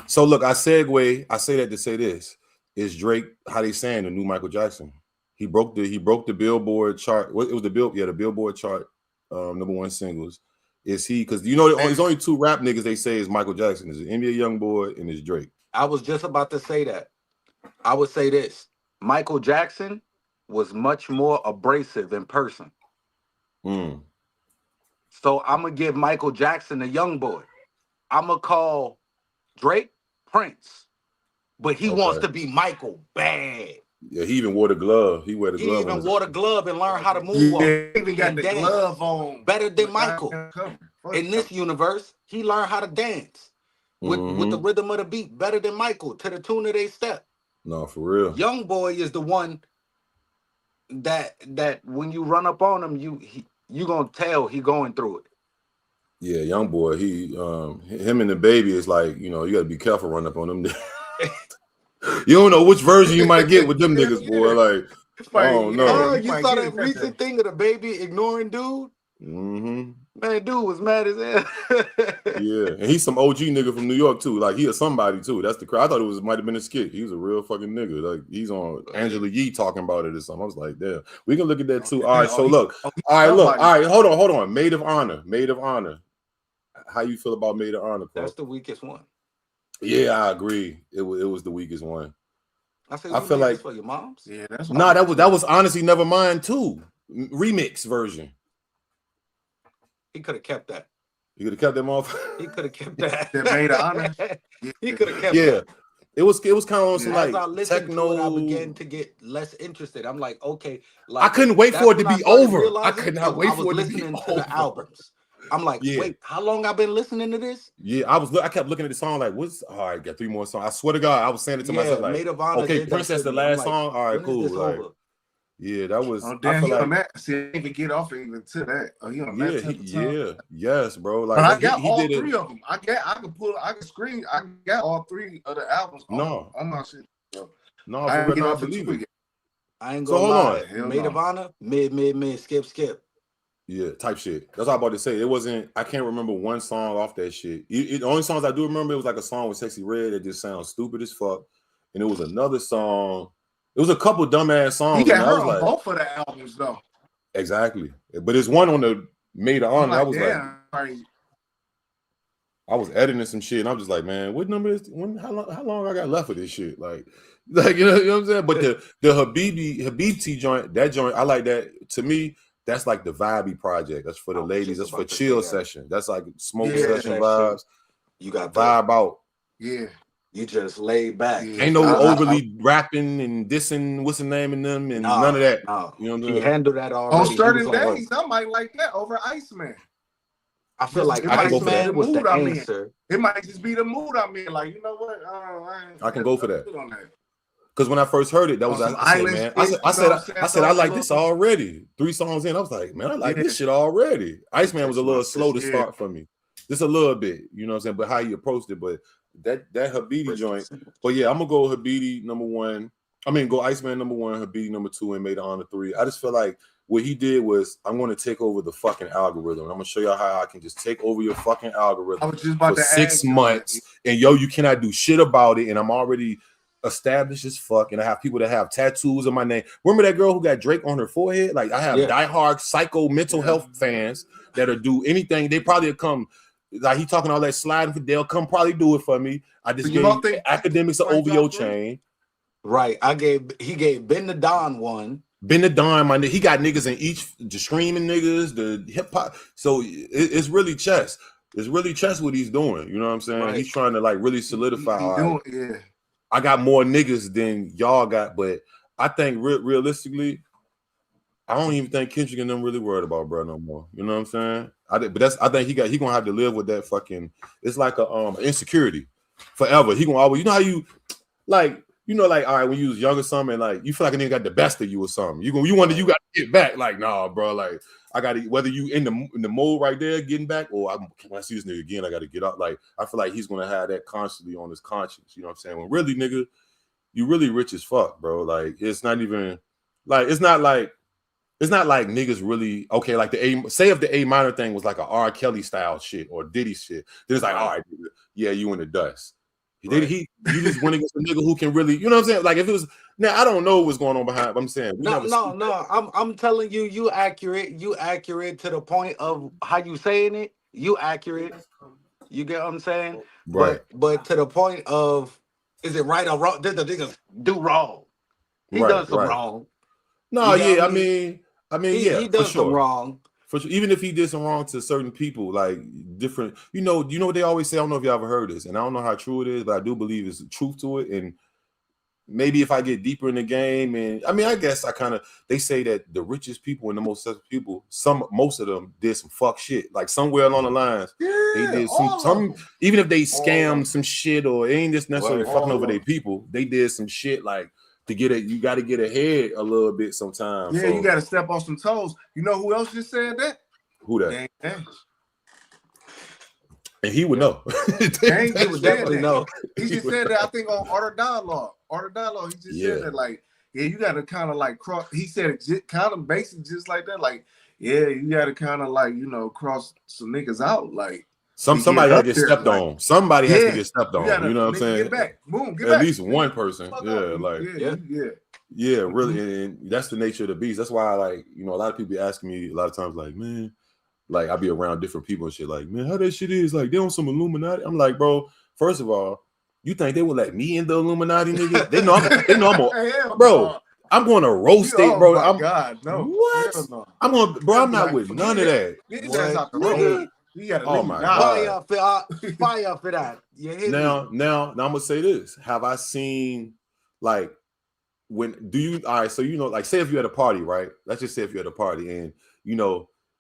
So look, I say that to say this. Is Drake, how they saying, the new Michael Jackson? He broke the Billboard chart. It was the Billboard chart, #1 singles. Is he, because there's only two rap niggas they say is Michael Jackson. Is NBA Youngboy and is Drake. I was just about to say that. I would say this. Michael Jackson was much more abrasive in person. So I'm going to give Michael Jackson a young boy. I'm going to call Drake Prince. But he wants to be Michael bad. Yeah, he even wore the glove. He wore the glove and learned how to move. He even got the glove on. Better than Michael. In this universe, he learned how to dance with the rhythm of the beat better than Michael to the tune of their step. No, for real. Young boy is the one that when you run up on him, you gonna tell he going through it. Yeah, young boy. Him and the baby is like, you got to be careful running up on them. You don't know which version you might get with them niggas, boy. Like, I don't know. You saw that recent thing of the baby ignoring dude? Man, dude was mad as hell. Yeah, and he's some OG nigga from New York too. Like, he is somebody too. That's the crowd. I thought might have been a skit. He was a real fucking nigga. Like, he's on Angela Yee talking about it or something. I was like, damn. We can look at that too. All right, so look. All right, hold on. Maid of Honor. How you feel about Maid of Honor, bro? That's the weakest one. Yeah, I agree. It was the weakest one. I feel like for your moms. Yeah, that's that was honestly Nevermind too. Remix version. He could have kept that. You could have kept them off. He could have kept that. That Maid of Honor. He could have kept that. It was kind of on some As I like techno. To it, I began to get less interested. I'm like, okay, I couldn't wait for it to be over. I could not wait for it to be over. The albums. I'm like, wait, how long I've been listening to this? Yeah, I kept looking at the song like, all right, got 3 more songs. I swear to God, I was saying it to myself like, Maid of Honor, okay, Princess, the last song. All right, cool. Like, yeah, that was. Oh, damn, he on that. See, I didn't even get off even to that. Oh, he on that. Yes, bro. Like, but I got all 3 of them. I can screen. I got all 3 of the albums. No, I'm not shit. No, I believe it. I ain't gonna lie. Maid of Honor, mid, skip. Yeah, type shit. That's what I'm about to say. It wasn't. I can't remember one song off that shit. The only songs I do remember, it was like a song with Sexy Red that just sounds stupid as fuck, and it was another song. It was a couple dumbass songs. He got her on both of the albums though. Exactly, but it's one on the Maid of Honor. I was like, I was editing some shit, and I'm just like, man, what number is? How long I got left of this shit? Like you know what I'm saying? But the Habibti joint, that joint, I like that. To me, that's like the vibey project. That's for the ladies. That's for chill session. That's like smoke session vibes. You got vibe out. Yeah. You just laid back. Yeah. Ain't no overly rapping and dissing what's the name in them and none of that. No. You know what I'm saying? He handled that already. On certain days, I might like that over IceMan. I feel like IceMan was the answer. It might just be the mood I'm in. Like, you know what? I can go for that. Because when I first heard it, that was I said I like this already. 3 songs in, I was like, man, I like this shit already. IceMan was a little slow to start for me, just a little bit. You know what I'm saying? But how you approached it, but that Habibti joint. But yeah, I'm gonna go Habibti #1. I mean, go IceMan #1, Habibti #2, and Maid of Honor 3. I just feel like what he did was, I'm going to take over the fucking algorithm. I'm going to show y'all how I can just take over your fucking algorithm for 6 months. And you cannot do shit about it. And I'm already established as fuck. And I have people that have tattoos of my name. Remember that girl who got Drake on her forehead? Like, I have diehard psycho mental health fans that'll do anything. They probably come, like he talking all that sliding, they'll come probably do it for me. I just gave Academics of OVO chain. Right. He gave Ben the Don one. Ben the Don, my nigga, he got niggas in each, the screaming niggas, the hip hop. So it's really chess. It's really chess what he's doing. You know what I'm saying? Right. He's trying to like really solidify. I got more niggas than y'all got, but I think realistically, I don't even think Kendrick and them really worried about bro no more. You know what I'm saying? I think he gonna have to live with that fucking. It's like a insecurity forever. He gonna always, you know how you like. you know, like, all right, when you was younger, something, and like you feel like a nigga got the best of you or something. You got to get back. Like, nah, bro. Like, I got to, whether you in the mode right there, getting back, or when I see this nigga again, I got to get out. Like, I feel like he's gonna have that constantly on his conscience. You know what I'm saying? When really, nigga, you really rich as fuck, bro. Like, it's not even like it's not like niggas really okay. Like say if the A minor thing was like a R. Kelly style shit or Diddy shit, then it's like, all right, nigga, yeah, you in the dust. Right. You just went against a nigga who can really, you know what I'm saying? Like if it was now, I don't know what's going on behind. But I'm saying no. I'm telling you, you accurate to the point of how you saying it. You accurate. You get what I'm saying? Right. But to the point of is it right or wrong? Did the niggas do wrong? He does some wrong. No, yeah, I mean, yeah, he does some wrong. For sure. Even if he did some wrong to certain people, like different, you know what they always say. I don't know if you ever heard this, and I don't know how true it is, but I do believe there's truth to it. And maybe if I get deeper in the game, and I mean, I guess they say that the richest people and the most successful people, most of them did some fuck shit. Like somewhere along the lines, they did some even if they scammed some shit or it ain't just necessarily fucking over their people, they did some shit like. To get it, you got to get ahead a little bit sometimes. Yeah, so, you got to step on some toes. You know who else just said that? Who that? Dang. And he would know. He would definitely know. He just said that, I think, on Art of Dialogue. He just said that, like, yeah, you got to kind of like cross. He said it kind of basically just like that. Like, yeah, you got to kind of like, cross some niggas out. Like, somebody got to get stepped on. Somebody has to get stepped on. You know what I'm saying? Get back. Boom. Get At back. least one person. Yeah, really. And that's the nature of the beast. That's why, like, a lot of people be asking me a lot of times, like, man, like I be around different people and shit. Like, man, how that shit is? Like, they on some Illuminati. I'm like, bro. First of all, you think they would let me in the Illuminati, nigga? They know I'm bro. I'm going to roast it, bro. Oh my God, no. What? No. I'm not with none of that. That's out the road. You gotta oh my God. Fire for that. Now I'm gonna say this. Have I seen like all right, so like say if you're at a party, right? Let's just say if you're at a party and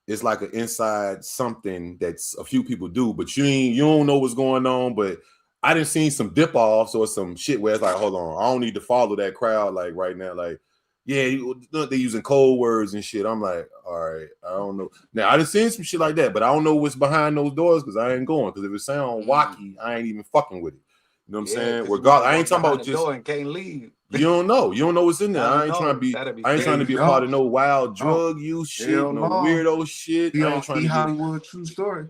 it's like an inside something that's a few people do, but you don't know what's going on, but I done seen some dip offs or some shit where it's like, hold on, I don't need to follow that crowd like right now, like yeah, they're using code words and shit. I'm like, all right, I don't know. Now, I done seen some shit like that, but I don't know what's behind those doors because I ain't going. Because if it sound wacky, I ain't even fucking with it. You know what I'm saying? Regardless, I ain't talking about just and can't leave. You don't know. You don't know what's in there. I ain't trying to be a part of no wild drug use shit, no weirdo shit. I ain't trying to Hollywood true story.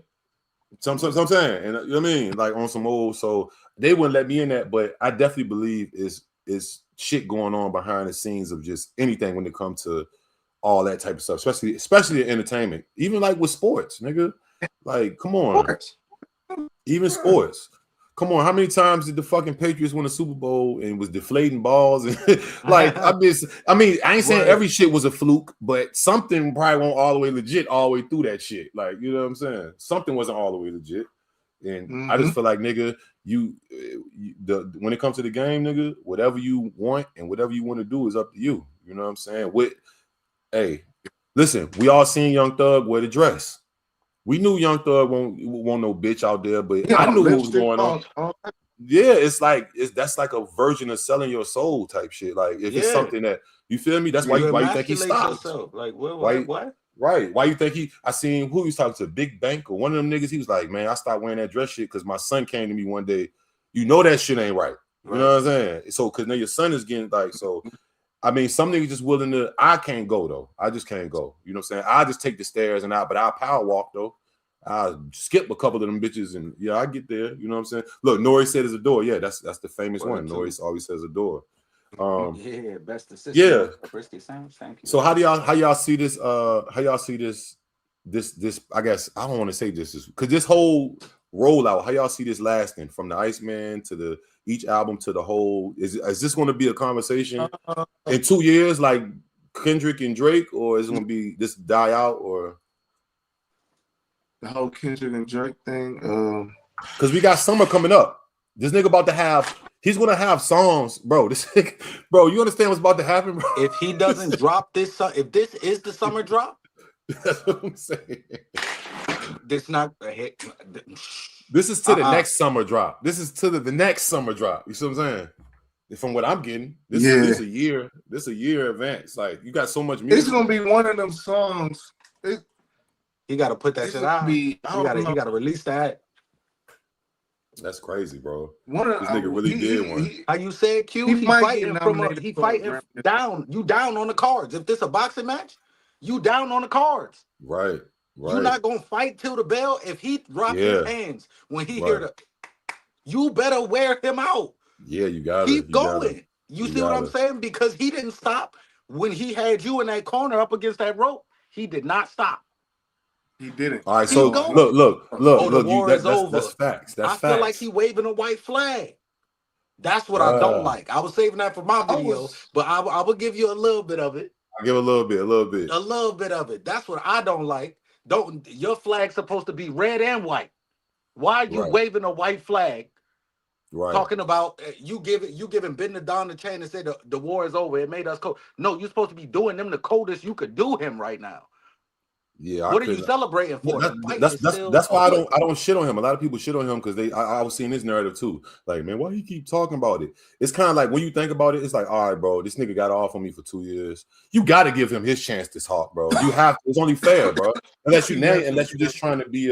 I'm saying, and you know what I mean, like on some old. So they wouldn't let me in that, but I definitely believe is shit going on behind the scenes of just anything when it comes to all that type of stuff, especially in entertainment, even like with sports, nigga. Like, come on, even sports. Come on, how many times did the fucking Patriots win a Super Bowl and was deflating balls and like I ain't saying every shit was a fluke, but something probably won't all the way legit all the way through that shit. Like, you know what I'm saying? Something wasn't all the way legit. And I just feel like, nigga, when it comes to the game, nigga, whatever you want and whatever you want to do is up to you. You know what I'm saying? Hey, listen, we all seen Young Thug wear the dress. We knew Young Thug won't no bitch out there, but I knew what was going on. Yeah, that's like a version of selling your soul type shit. Like if it's something that you feel me, that's why you think he stopped. Yourself. Like what? Right. Why you think I seen who he was talking to, Big Bank or one of them niggas. He was like, man, I stopped wearing that dress shit because my son came to me one day. You know that shit ain't right. You know what I'm saying? So because now your son is getting like, so I mean, some niggas just willing to, I can't go though. I just can't go. You know what I'm saying? I just take the stairs and but I'll power walk though. I'll skip a couple of them bitches and yeah, I get there. You know what I'm saying? Look, Nori said it's a door. Yeah, that's the famous one. Nori always says a door. Best assistant. Yeah. Thank you. So how y'all see this? How y'all see this? I guess I don't want to say this because this whole rollout. How y'all see this lasting from the IceMan to each album to the whole? Is this going to be a conversation in 2 years like Kendrick and Drake, or is it going to be this die out or the whole Kendrick and Drake thing? Because we got summer coming up. This nigga about to have. He's gonna have songs, bro. Bro, you understand what's about to happen, bro? If he doesn't drop this, if this is the summer drop, that's what I'm saying. This not a hit. This is to the next summer drop. This is to the next summer drop. You see what I'm saying? From what I'm getting, this is a year advance. Like you got so much music. It's gonna be one of them songs. He got to put that shit out. He got to release that. That's crazy, bro. This nigga really did one. How you said, Q? He fighting down. You down on the cards. If this a boxing match, you down on the cards. Right. You're not gonna fight till the bell. If he drop his hands when he hear the, you better wear him out. Yeah, you got to keep going. You see what I'm saying? Because he didn't stop when he had you in that corner up against that rope. He did not stop. He didn't. All right, so look. The war is over. That's facts. I feel like he waving a white flag. That's what I don't like. I was saving that for my video, but I will give you a little bit of it. I'll give a little bit. A little bit of it. That's what I don't like. Your flag's supposed to be red and white. Why are you waving a white flag? Right. Talking about you giving Ben the Don the chain and say the war is over. It made us cold. No, you're supposed to be doing them the coldest you could do him right now. Yeah, what are you celebrating for? That's why I don't shit on him. A lot of people shit on him because I was seeing his narrative too. Like, man, why you keep talking about it? It's kind of like when you think about it, it's like, all right, bro, this nigga got off on me for 2 years. You got to give him his chance to talk, bro. You have to. It's only fair, bro. Unless you're just trying to be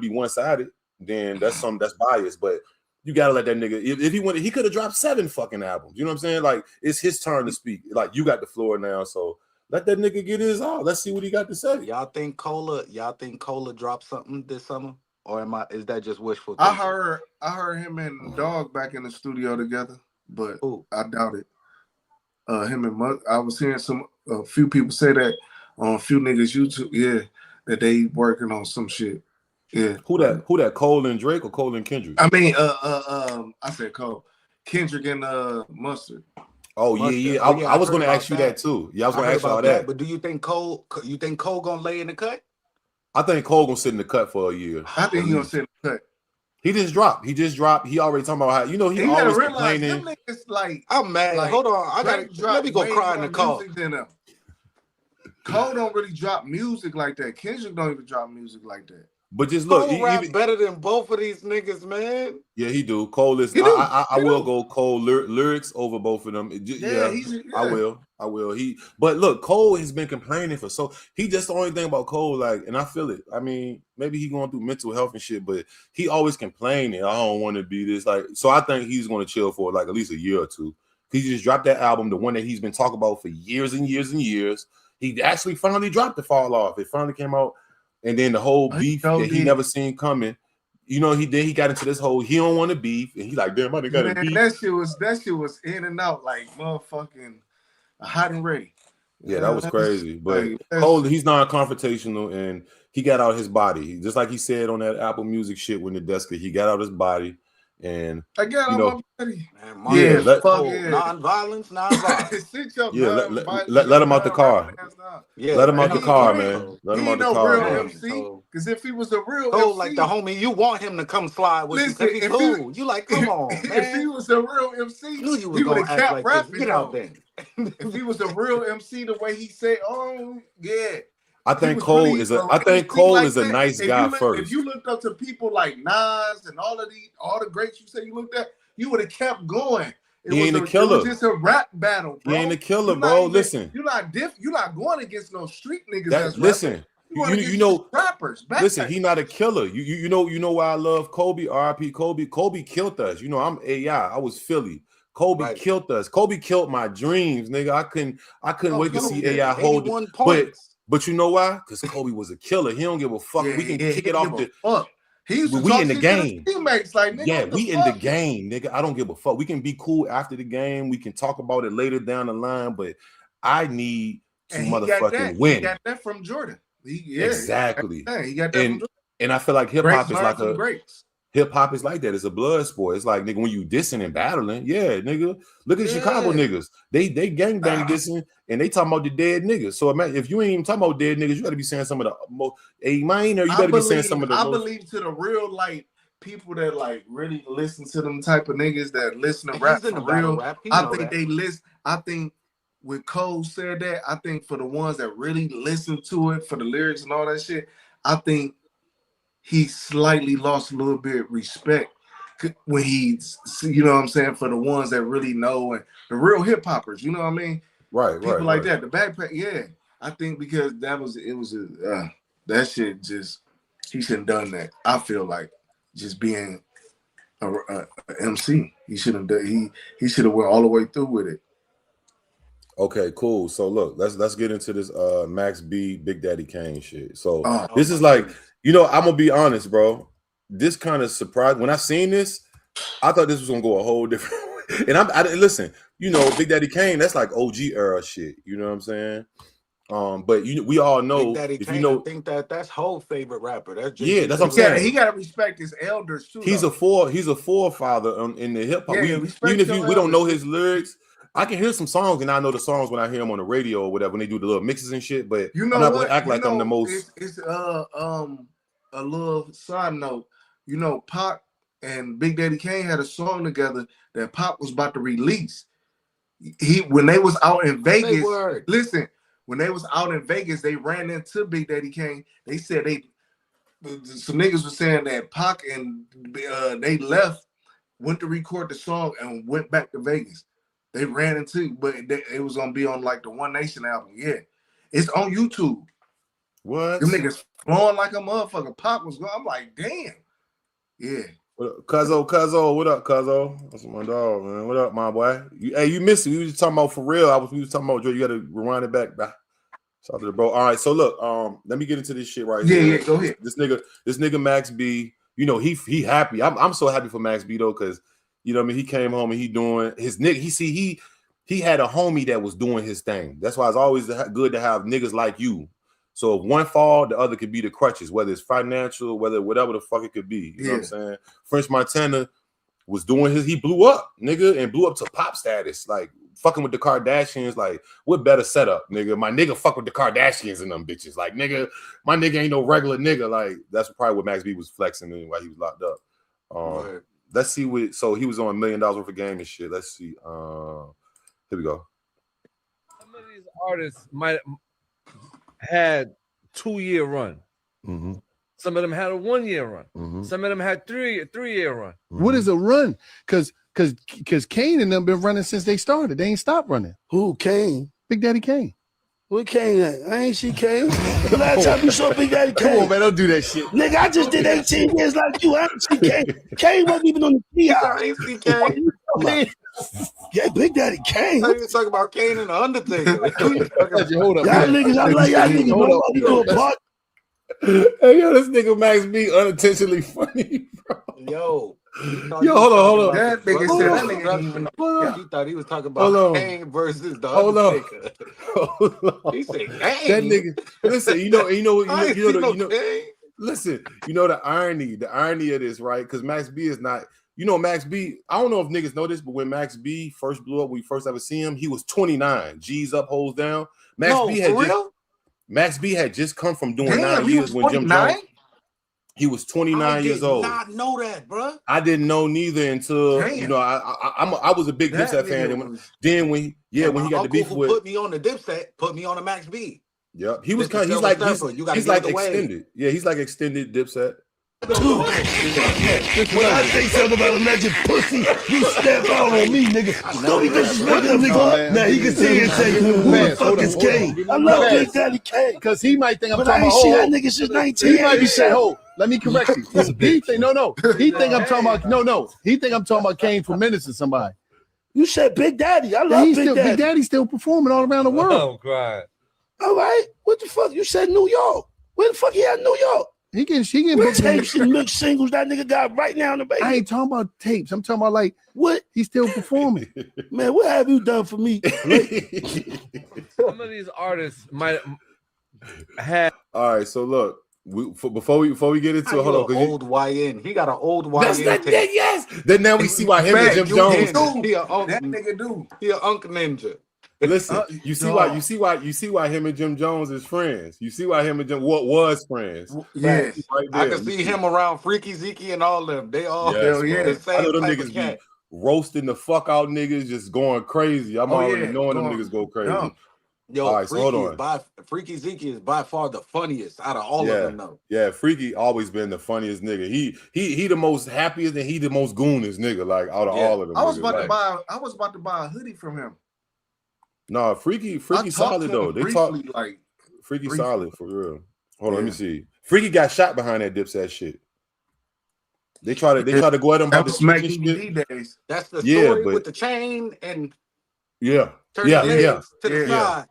one-sided, then that's biased. But you gotta let that nigga. If he wanted, he could have dropped 7 fucking albums. You know what I'm saying? Like, it's his turn to speak. Like, you got the floor now, so. Let that nigga get his all. Let's see what he got to say. Y'all think Cola dropped something this summer? Or is that just wishful thinking? I heard him and Dog back in the studio together, but I doubt it. Him and I was hearing a few people say that on a few niggas YouTube, that they working on some shit. Yeah. Who that? Cole and Drake or Cole and Kendrick? I mean, I said Cole. Kendrick and Mustard. Oh yeah. I was going to ask you that too. Yeah, I was going to ask you all that. But do you think Cole gonna lay in the cut? I think Cole gonna sit in the cut for a year. I think he gonna sit in the cut. He just dropped. He already talking about how he always complaining. Them niggas like I'm mad. Like, hold on, let me go cry in the car. Cole don't really drop music like that. Kendrick don't even drop music like that. But just look, Cole rap better than both of these niggas, man. Yeah, he do. Cole is. I will go Cole lyrics over both of them. I will. But look, Cole has been complaining he just the only thing about Cole, like, and I feel it. I mean, maybe he going through mental health and shit, but he always complaining. I don't want to be this, like. So I think he's going to chill for like at least a year or two. He just dropped that album, the one that he's been talking about for years and years and years. He actually finally dropped the Fall Off. It finally came out. And then the whole beef that he never seen coming, he got into this whole he don't want to beef, and he like, damn, I done got a beef. That shit was in and out like motherfucking hot and ready. Yeah, that was crazy. But Cole, he's non-confrontational, and he got out his body. Just like he said on that Apple Music shit when the desk, he got out his body. And I got on my body. Non-violence. Let him out the car. Let him out the car, man. Let him out the car. Because if he was a real MC, like the homie, you want him to come slide with you. He's cool. You like, come on, man. If he was a real MC, he would have kept rapping. Get out there. If he was a real MC, the way he said, "Oh yeah." I think Cole is a nice guy first. If you looked up to people like Nas and all the greats you say you looked at, you would have kept going. He ain't a killer. It was just a rap battle, bro. He ain't a killer, bro. Listen, you're not going against no street niggas. Listen, you know rappers. Listen, he not a killer. You know why I love Kobe. R.I.P. Kobe. Kobe killed us. You know I'm AI. I was Philly. Kobe killed us. Kobe killed my dreams, nigga. I couldn't wait to see AI hold it. But you know why? Because Kobe was a killer. He don't give a fuck. We can kick it off the fuck. We in the game. Teammates, like, nigga, we in the game, nigga. I don't give a fuck. We can be cool after the game. We can talk about it later down the line. But I need to motherfucking win. He got that from Jordan. Exactly. He got that from Jordan. And I feel like hip hop is like that. It's a blood sport. It's like, nigga, when you dissing and battling, nigga. Look at Chicago niggas. They gangbang dissing and they talking about the dead niggas. So imagine if you ain't even talking about dead niggas, you got to be saying some of the most minor. You got to be saying some of the. I believe to the real like people that like really listen to them type of niggas that listen to rap for real. I think they listen. I think when Cole said that, I think for the ones that really listen to it for the lyrics and all that shit, I think he slightly lost a little bit of respect when he's, you know what I'm saying, for the ones that really know and the real hip hoppers, you know what I mean? Right, people like that. The backpack, yeah. I think because that shit just he shouldn't done that. I feel like just being a MC, he shouldn't done. He should have went all the way through with it. Okay, cool. So look, let's get into this Max B, Big Daddy Kane shit. So this is like, you know, I'm gonna be honest, bro. This kind of surprised when I seen this. I thought this was gonna go a whole different way. And I listen, you know, Big Daddy Kane, that's like OG era shit. You know what I'm saying? But we all know, Big Daddy if Kane, you know, I think that's whole favorite rapper. That's yeah, that's what I'm saying. He gotta respect his elders too. He's a forefather in the hip hop. Yeah, even if we don't know his lyrics, I can hear some songs, and I know the songs when I hear them on the radio or whatever when they do the little mixes and shit. But you know, I'm not gonna act like I'm the most. It's a little side note. You know, Pac and Big Daddy Kane had a song together that Pac was about to release. When they was out in Vegas, listen, when they was out in Vegas, they ran into Big Daddy Kane. They said some niggas were saying that Pac and they left, went to record the song and went back to Vegas. They ran into, but it was gonna be on like the One Nation album. Yeah, it's on YouTube. What? Them niggas flowing like a motherfucker. Pac was going. I'm like, damn. Yeah. Cuzzo, what up, Cuzzo? That's my dog, man. What up, my boy? You missed it. We was talking about for real. We was talking about Joe. You got to rewind it back. Shout out to the bro. All right, so look, let me get into this shit right here. Yeah, go ahead. This nigga Max B. You know he happy. I'm so happy for Max B though, because you know what I mean. He came home and he doing his nigga. He had a homie that was doing his thing. That's why it's always good to have niggas like you. So if one fall, the other could be the crutches, whether it's financial, whatever the fuck it could be. You know what I'm saying? French Montana was doing he blew up, nigga, and blew up to pop status. Like fucking with the Kardashians, like what better setup, nigga? My nigga fuck with the Kardashians and them bitches. Like, nigga, my nigga ain't no regular nigga. Like, that's probably what Max B was flexing in while he was locked up. Right. Let's see so he was on $1 million worth of game and shit. Let's see. Here we go. Some of these artists might had 2-year run. Mm-hmm. Some of them had a 1-year run. Mm-hmm. Some of them had 3-year run. Mm-hmm. What is a run? Because Kane and them been running since they started. They ain't stopped running. Who? Kane? Big Daddy Kane. Where Kane at? I ain't see Kane. The last time you saw Big Daddy Kane. Come on, man, don't do that shit. Nigga, I just did 18 years like you. I ain't see Kane. Kane wasn't even on the TI. I ain't see Kane. Yeah, Big Daddy Kane. I even talk about Kane and the Undertaker. Hold up, y'all niggas, I like y'all niggas. Nobody do a part. Hey, yo, this nigga Max B unintentionally funny, bro. Yo, hold on. That nigga said that nigga didn't even know. He thought he was talking about Kane versus the Undertaker. Hold on. He said, Kane. That nigga. Listen, you know. Listen, you know the irony of this, right? Because Max B is not. You know, Max B, I don't know if niggas know this, but when Max B first blew up, we first ever see him, he was 29. G's up, holes down. Max B had just come from doing 9 years when Jim Jones. He was 29 years old. I did not know that, bro. I didn't know neither until you know I was a big Dipset fan. And then when he got the beef with, put me on the Dipset, put me on the Max B. Yep, he was kind. He's like extended. Yeah, he's like extended Dipset. When I say something about a legend pussy, you step out on me, nigga. Don't be disrespecting him, nigga. Now he can see it and say, who the fuck is Kane? I love Big Daddy Kane. Because he might think I'm talking about, I ain't seen that nigga since 19. He might be saying, let me correct you. He think, no. He think I'm talking about, He think I'm talking about Kane for minutes to somebody. You said Big Daddy. I love Big Daddy. Big Daddy's still performing all around the world. Oh, God. All right. What the fuck? You said New York. Where the fuck he at in New York? He can what tapes and mixed singles that nigga got right now in the baby? I ain't talking about tapes. I'm talking about like what he's still performing. Man, what have you done for me? Some of these artists might have. All right, so look, before we get into old YN. He got an old YN. Yes. Then now we see why him and Jim Jones. That nigga do. He an Unc Ninja. Listen, you see why him and Jim Jones is friends. You see why him and Jim was friends. Yeah, right I can see him around Freaky Zeke and all them. They all the same. I know them niggas be roasting the fuck out niggas, just going crazy. I'm already knowing them niggas go crazy. Yo, all right, so hold on. Freaky Zeke is by far the funniest out of all of them, though. Yeah, Freaky always been the funniest nigga. He the most happiest and he the most goonest nigga, like out of all of them. I was about to buy a hoodie from him. No, Freaky solid though. They talk like Freaky solid for real. Hold on, let me see. Freaky got shot behind that Dipset shit. They try to go at him about the smack days. That's the story with the chain and to the side.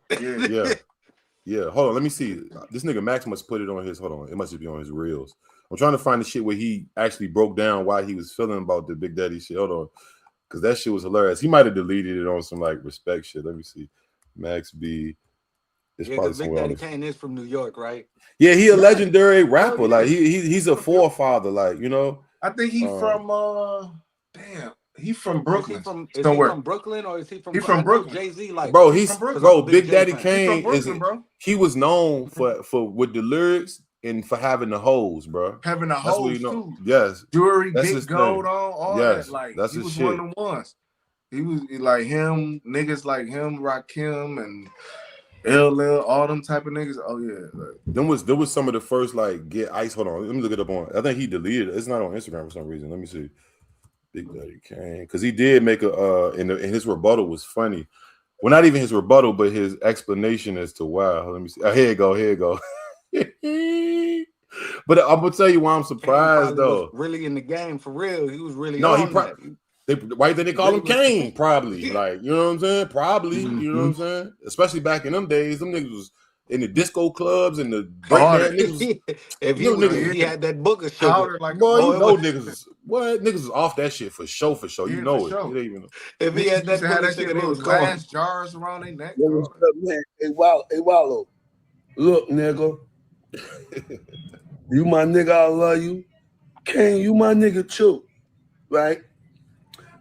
Yeah. Hold on, let me see. This nigga Max must put it on his. Hold on, it must just be on his reels. I'm trying to find the shit where he actually broke down why he was feeling about the Big Daddy shit. Hold on, because that shit was hilarious. He might have deleted it on some like respect shit. Let me see. Max B. Because Big Daddy Kane is from New York, right? Yeah, he a legendary rapper. Like he's a forefather. Like you know. I think he's from he's from Brooklyn. Is he from Brooklyn or is he from? He's from Brooklyn. Jay-Z, like bro, Big Daddy Kane Brooklyn, he was known for with the lyrics and for having the hoes, bro. Having the hoes too. Yes, jewelry, big gold on, all that. Like that's he was shit. one of the ones. He was like him, niggas like him, Rakim and LL, all them type of niggas. Oh yeah, like, there was some of the first like get ice. Hold on, let me look it up on. I think he deleted it. It's not on Instagram for some reason. Let me see. Big Daddy Kane, because he did make a and his rebuttal was funny. Well, not even his rebuttal, but his explanation as to why. Let me see. Here you go. But I'm gonna tell you why I'm surprised though. Really in the game for real. He was really why did they call him Kane? Probably, like you know what I'm saying. Probably, you know what I'm saying. Especially back in them days, them niggas was in the disco clubs and the breakdown niggas. If he had that book of sugar, like boy, you know niggas. What niggas was off that shit for sure. You know it. You even know. If he had that book of sugar, they was glass jars around their neck. Man, hey Wallow, look, nigga, you my nigga, I love you. Kane, you my nigga too, right?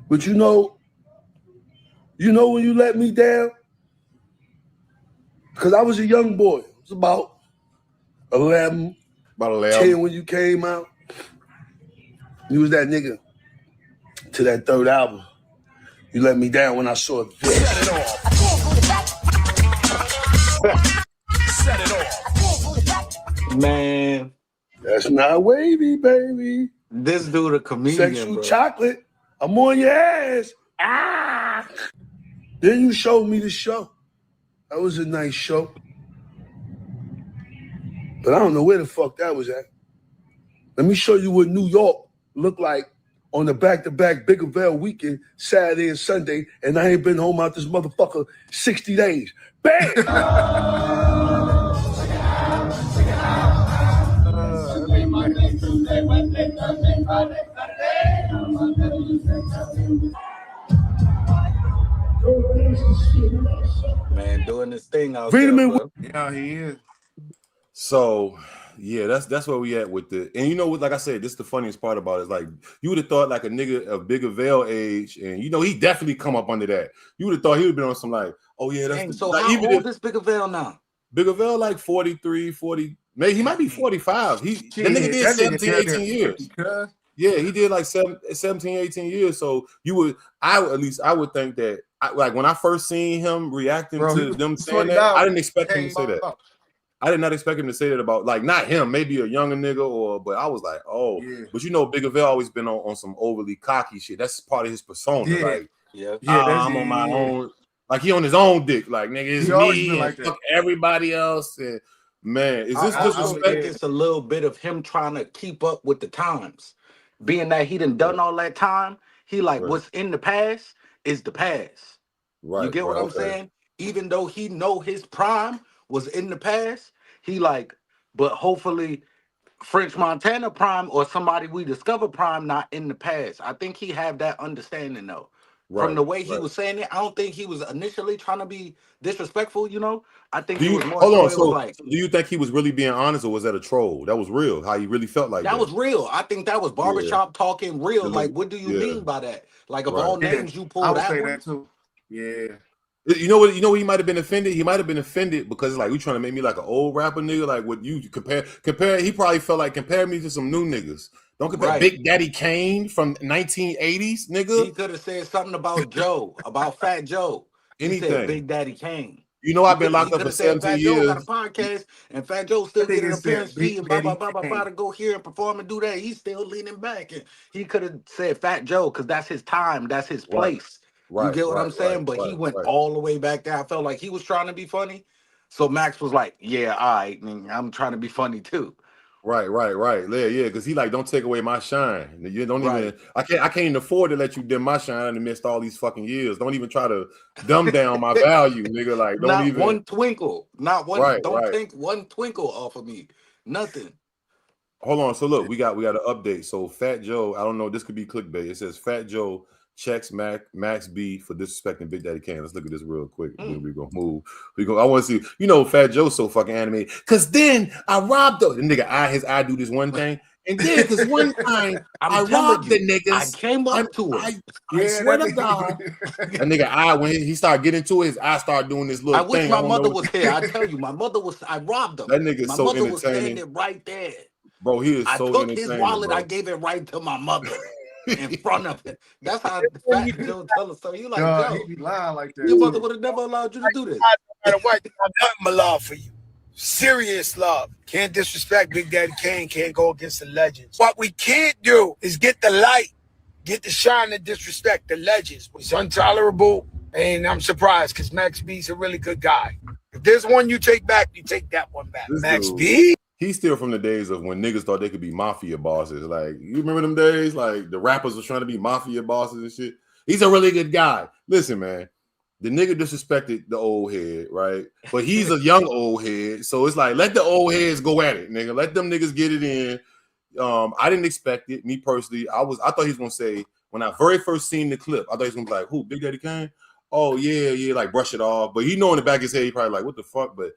But you know when you let me down? Because I was a young boy. I was about 11, 10 when you came out. You was that nigga to that third album. You let me down when I saw this. Set it off. Man. That's not wavy, baby. This dude a comedian, Sexual bro. chocolate. I'm on your ass. Ah. Then you showed me the show. That was a nice show. But I don't know where the fuck that was at. Let me show you what New York looked like on the back-to-back Big Avail weekend, Saturday and Sunday, and I ain't been home out this motherfucker 60 days. Bam! Man, doing this thing out there, bro. Yeah, he is. So, yeah, that's where we at with the. And you know what? Like I said, this is the funniest part about it. Is like you would have thought like a nigga of Big Avail age, and you know he definitely come up under that. You would have thought he would have been on some like, oh yeah, that's. So like, how old is Big Avail now? Big Avail like 43, 40. Maybe he might be 45. The nigga did 17, 18 years. Yeah, he did like 17, 18 years. So I would think that like when I first seen him reacting to them saying that, I didn't expect him to say that. I did not expect him to say that about like not him, maybe a younger nigga but I was like, oh, yeah. But you know, Big Avail always been on some overly cocky shit. That's part of his persona. Yeah. Like, I'm on my own. Like he on his own dick. Like nigga, it's me and like fuck everybody else. And man, is this disrespect? I think it's a little bit of him trying to keep up with the times. Being that he done all that time, he like what's in the past is the past. Right. You get what I'm saying? Even though he know his prime was in the past, he like, but hopefully French Montana prime or somebody we discover prime not in the past. I think he have that understanding though. From the way he was saying it, I don't think he was initially trying to be disrespectful, you know? I think he was more so do you think he was really being honest or was that a troll? That was real, how he really felt like that. That was real. I think that was barbershop talking real. Like, what do you mean by that? Like, of all names you pulled I would say that too. Yeah. You know what he might have been offended? He might have been offended because like you trying to make me like an old rapper nigga. Like what you compare, he probably felt like compare me to some new niggas. Don't compare Big Daddy Kane from 1980s, nigga. He could have said something about Joe, about Fat Joe. Anything. He said Big Daddy Kane. You know, I've been locked up for 17 Fat years. Joe got a podcast, and Fat Joe still getting an appearance fee and blah, blah, blah, blah, blah, to go here and perform and do that. He's still leaning back. And he could have said Fat Joe because that's his time. That's his place. You get what I'm saying? But he went all the way back there. I felt like he was trying to be funny. So Max was like, yeah, all right, I'm trying to be funny too. Right. Yeah, because he like, don't take away my shine. You don't even. I can't even afford to let you dim my shine amidst all these fucking years. Don't even try to dumb down my value, nigga. Like, don't not even one twinkle. Not one. Don't take one twinkle off of me. Nothing. Hold on. So look, we got an update. So Fat Joe, I don't know. This could be clickbait. It says Fat Joe checks Max B for disrespecting Big Daddy Kane. Let's look at this real quick. Then we're gonna move. I want to see, Fat Joe's so fucking animated. Cause then I robbed the nigga. His eye do this one thing. And then cause one time I robbed the niggas. I came up to him. I swear to God. That nigga when he started getting to it, his eye started doing this little thing. I wish my mother was here. I tell you, my mother was, I robbed him. That nigga's so entertaining. My mother was standing right there. Bro, he is so entertaining. I took his wallet, bro. I gave it right to my mother. In front of it. That's how Fat Joe tell us. So you like, Joe, he be lying like that. Your mother would have never allowed you to do this. I got nothing but love for you. Serious love. Can't disrespect Big Daddy Kane. Can't go against the legends. What we can't do is get the light, get the shine, and disrespect the legends. It's intolerable, and I'm surprised because Max B's a really good guy. If there's one you take back, you take that one back. This Max dude, B. He's still from the days of when niggas thought they could be mafia bosses. Like, you remember them days? Like, the rappers was trying to be mafia bosses and shit. He's a really good guy. Listen, man, the nigga disrespected the old head, right? But he's a young old head. So it's like, let the old heads go at it, nigga. Let them niggas get it in. I didn't expect it. Me personally, I thought he was going to say, when I very first seen the clip, I thought he was going to be like, who, Big Daddy Kane? Oh, yeah, like brush it off. But in the back of his head, he probably like, what the fuck? But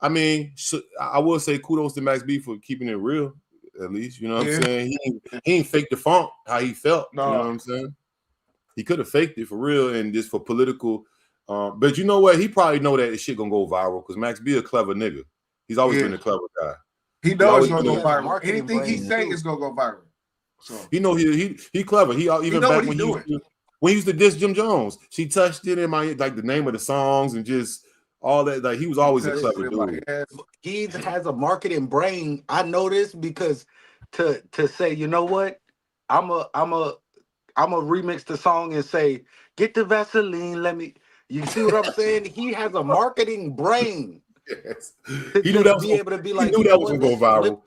I mean, I will say kudos to Max B for keeping it real, at least. You know what I'm saying? He ain't faked the funk how he felt. No. You know what I'm saying? He could have faked it for real and just for political. But you know what? He probably know that this shit gonna go viral because Max B a clever nigga. He's always been a clever guy. He knows it's gonna go viral. Anything he say is gonna go viral. So he know he clever. He even back when he used to diss Jim Jones, she touched it in my like the name of the songs and just. All that, like he was always a clever dude. He has a marketing brain. I know this because to say, you know what, I'm a remix the song and say, get the Vaseline, let me. You see what I'm saying? He has a marketing brain. Yes. He knew that was gonna go viral.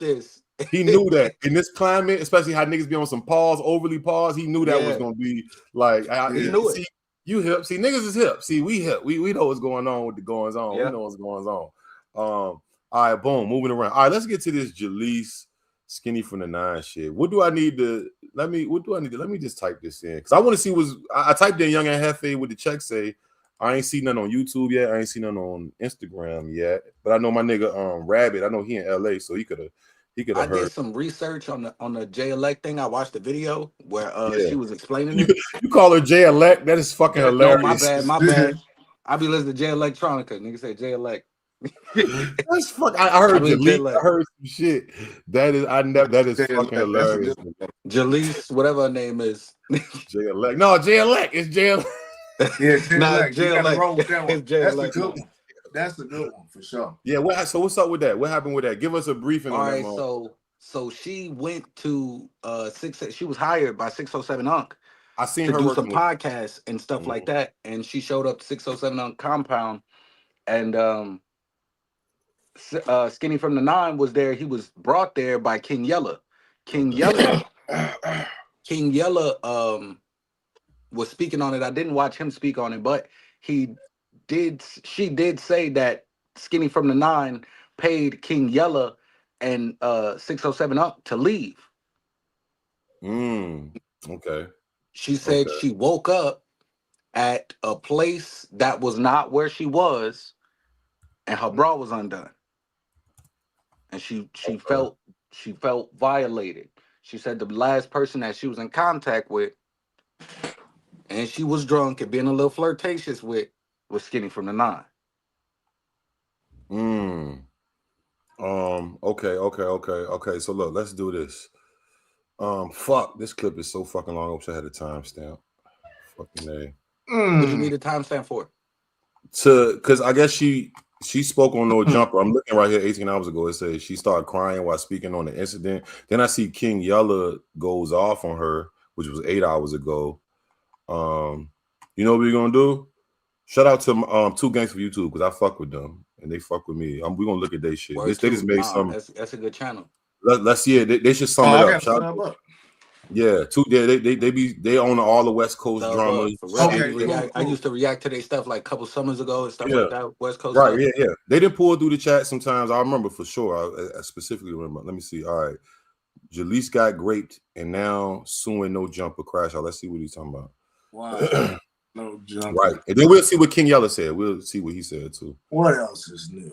He knew that in this climate, especially how niggas be on some pause, overly pause. He knew that was gonna be like. He knew it. You hip. See, niggas is hip. See, we hip. We know what's going on with the goings on. Yeah. We know what's going on. All right, boom, moving around. All right, let's get to this Jaleec Skinnyfrmthe9 shit. What do I need to let me just type this in because I want to see I typed in Young and Hefe with the check say. I ain't seen none on YouTube yet. I ain't seen none on Instagram yet. But I know my nigga Rabbit. I know he in LA, so he could have I did some research on the Jaleec thing. I watched the video where she was explaining it. You call her Jaleec? That is fucking hilarious. No, my bad. I be listening to Jaleectronica. Nigga say Jaleec. That's fuck. I heard Jaleec. I heard some shit. That is fucking hilarious. Jaleec, whatever her name is. Jaleec. No, Jaleec. It's Jaleec. Yeah, Jaleec. Jaleec. That's the good one for sure. Yeah. So what's up with that? What happened with that? Give us a briefing. All right. So she went to she was hired by 607 Unc. I seen to her do some podcasts and stuff like that, and she showed up to 607 Unc compound, and Skinnyfrmthe9 was there. He was brought there by King Yella. King Yella was speaking on it. I didn't watch him speak on it, but she did say that Skinnyfrmthe9 paid King Yella and 607 Up to leave. Okay. She said she woke up at a place that was not where she was, and her bra was undone. And she felt violated. She said the last person that she was in contact with, and she was drunk and being a little flirtatious with, was Skinnyfrmthe9. Okay. So look, let's do this. Fuck, this clip is so fucking long. I wish I had a timestamp. Fucking A. What do you need a timestamp for? because I guess she spoke on No Jumper. I'm looking right here 18 hours ago. It says she started crying while speaking on the incident. Then I see King Yella goes off on her, which was 8 hours ago. You know what we're gonna do? Shout out to Two Gangs for YouTube because I fuck with them and they fuck with me. We're gonna look at their shit. They just made some. That's a good channel. Let's see it. They should sum it up. Shout out. Yeah, they own all the West Coast dramas. I used to react to their stuff like a couple summers ago and stuff like that. West Coast, right? Stuff. Yeah. They didn't pull through the chat sometimes. I remember for sure. I specifically remember. Let me see. All right, Jaleec got graped and now suing No Jumper crash out. Let's see what he's talking about. Wow, No Jumper. Right, and then we'll see what King Yella said. We'll see what he said too. What else is new?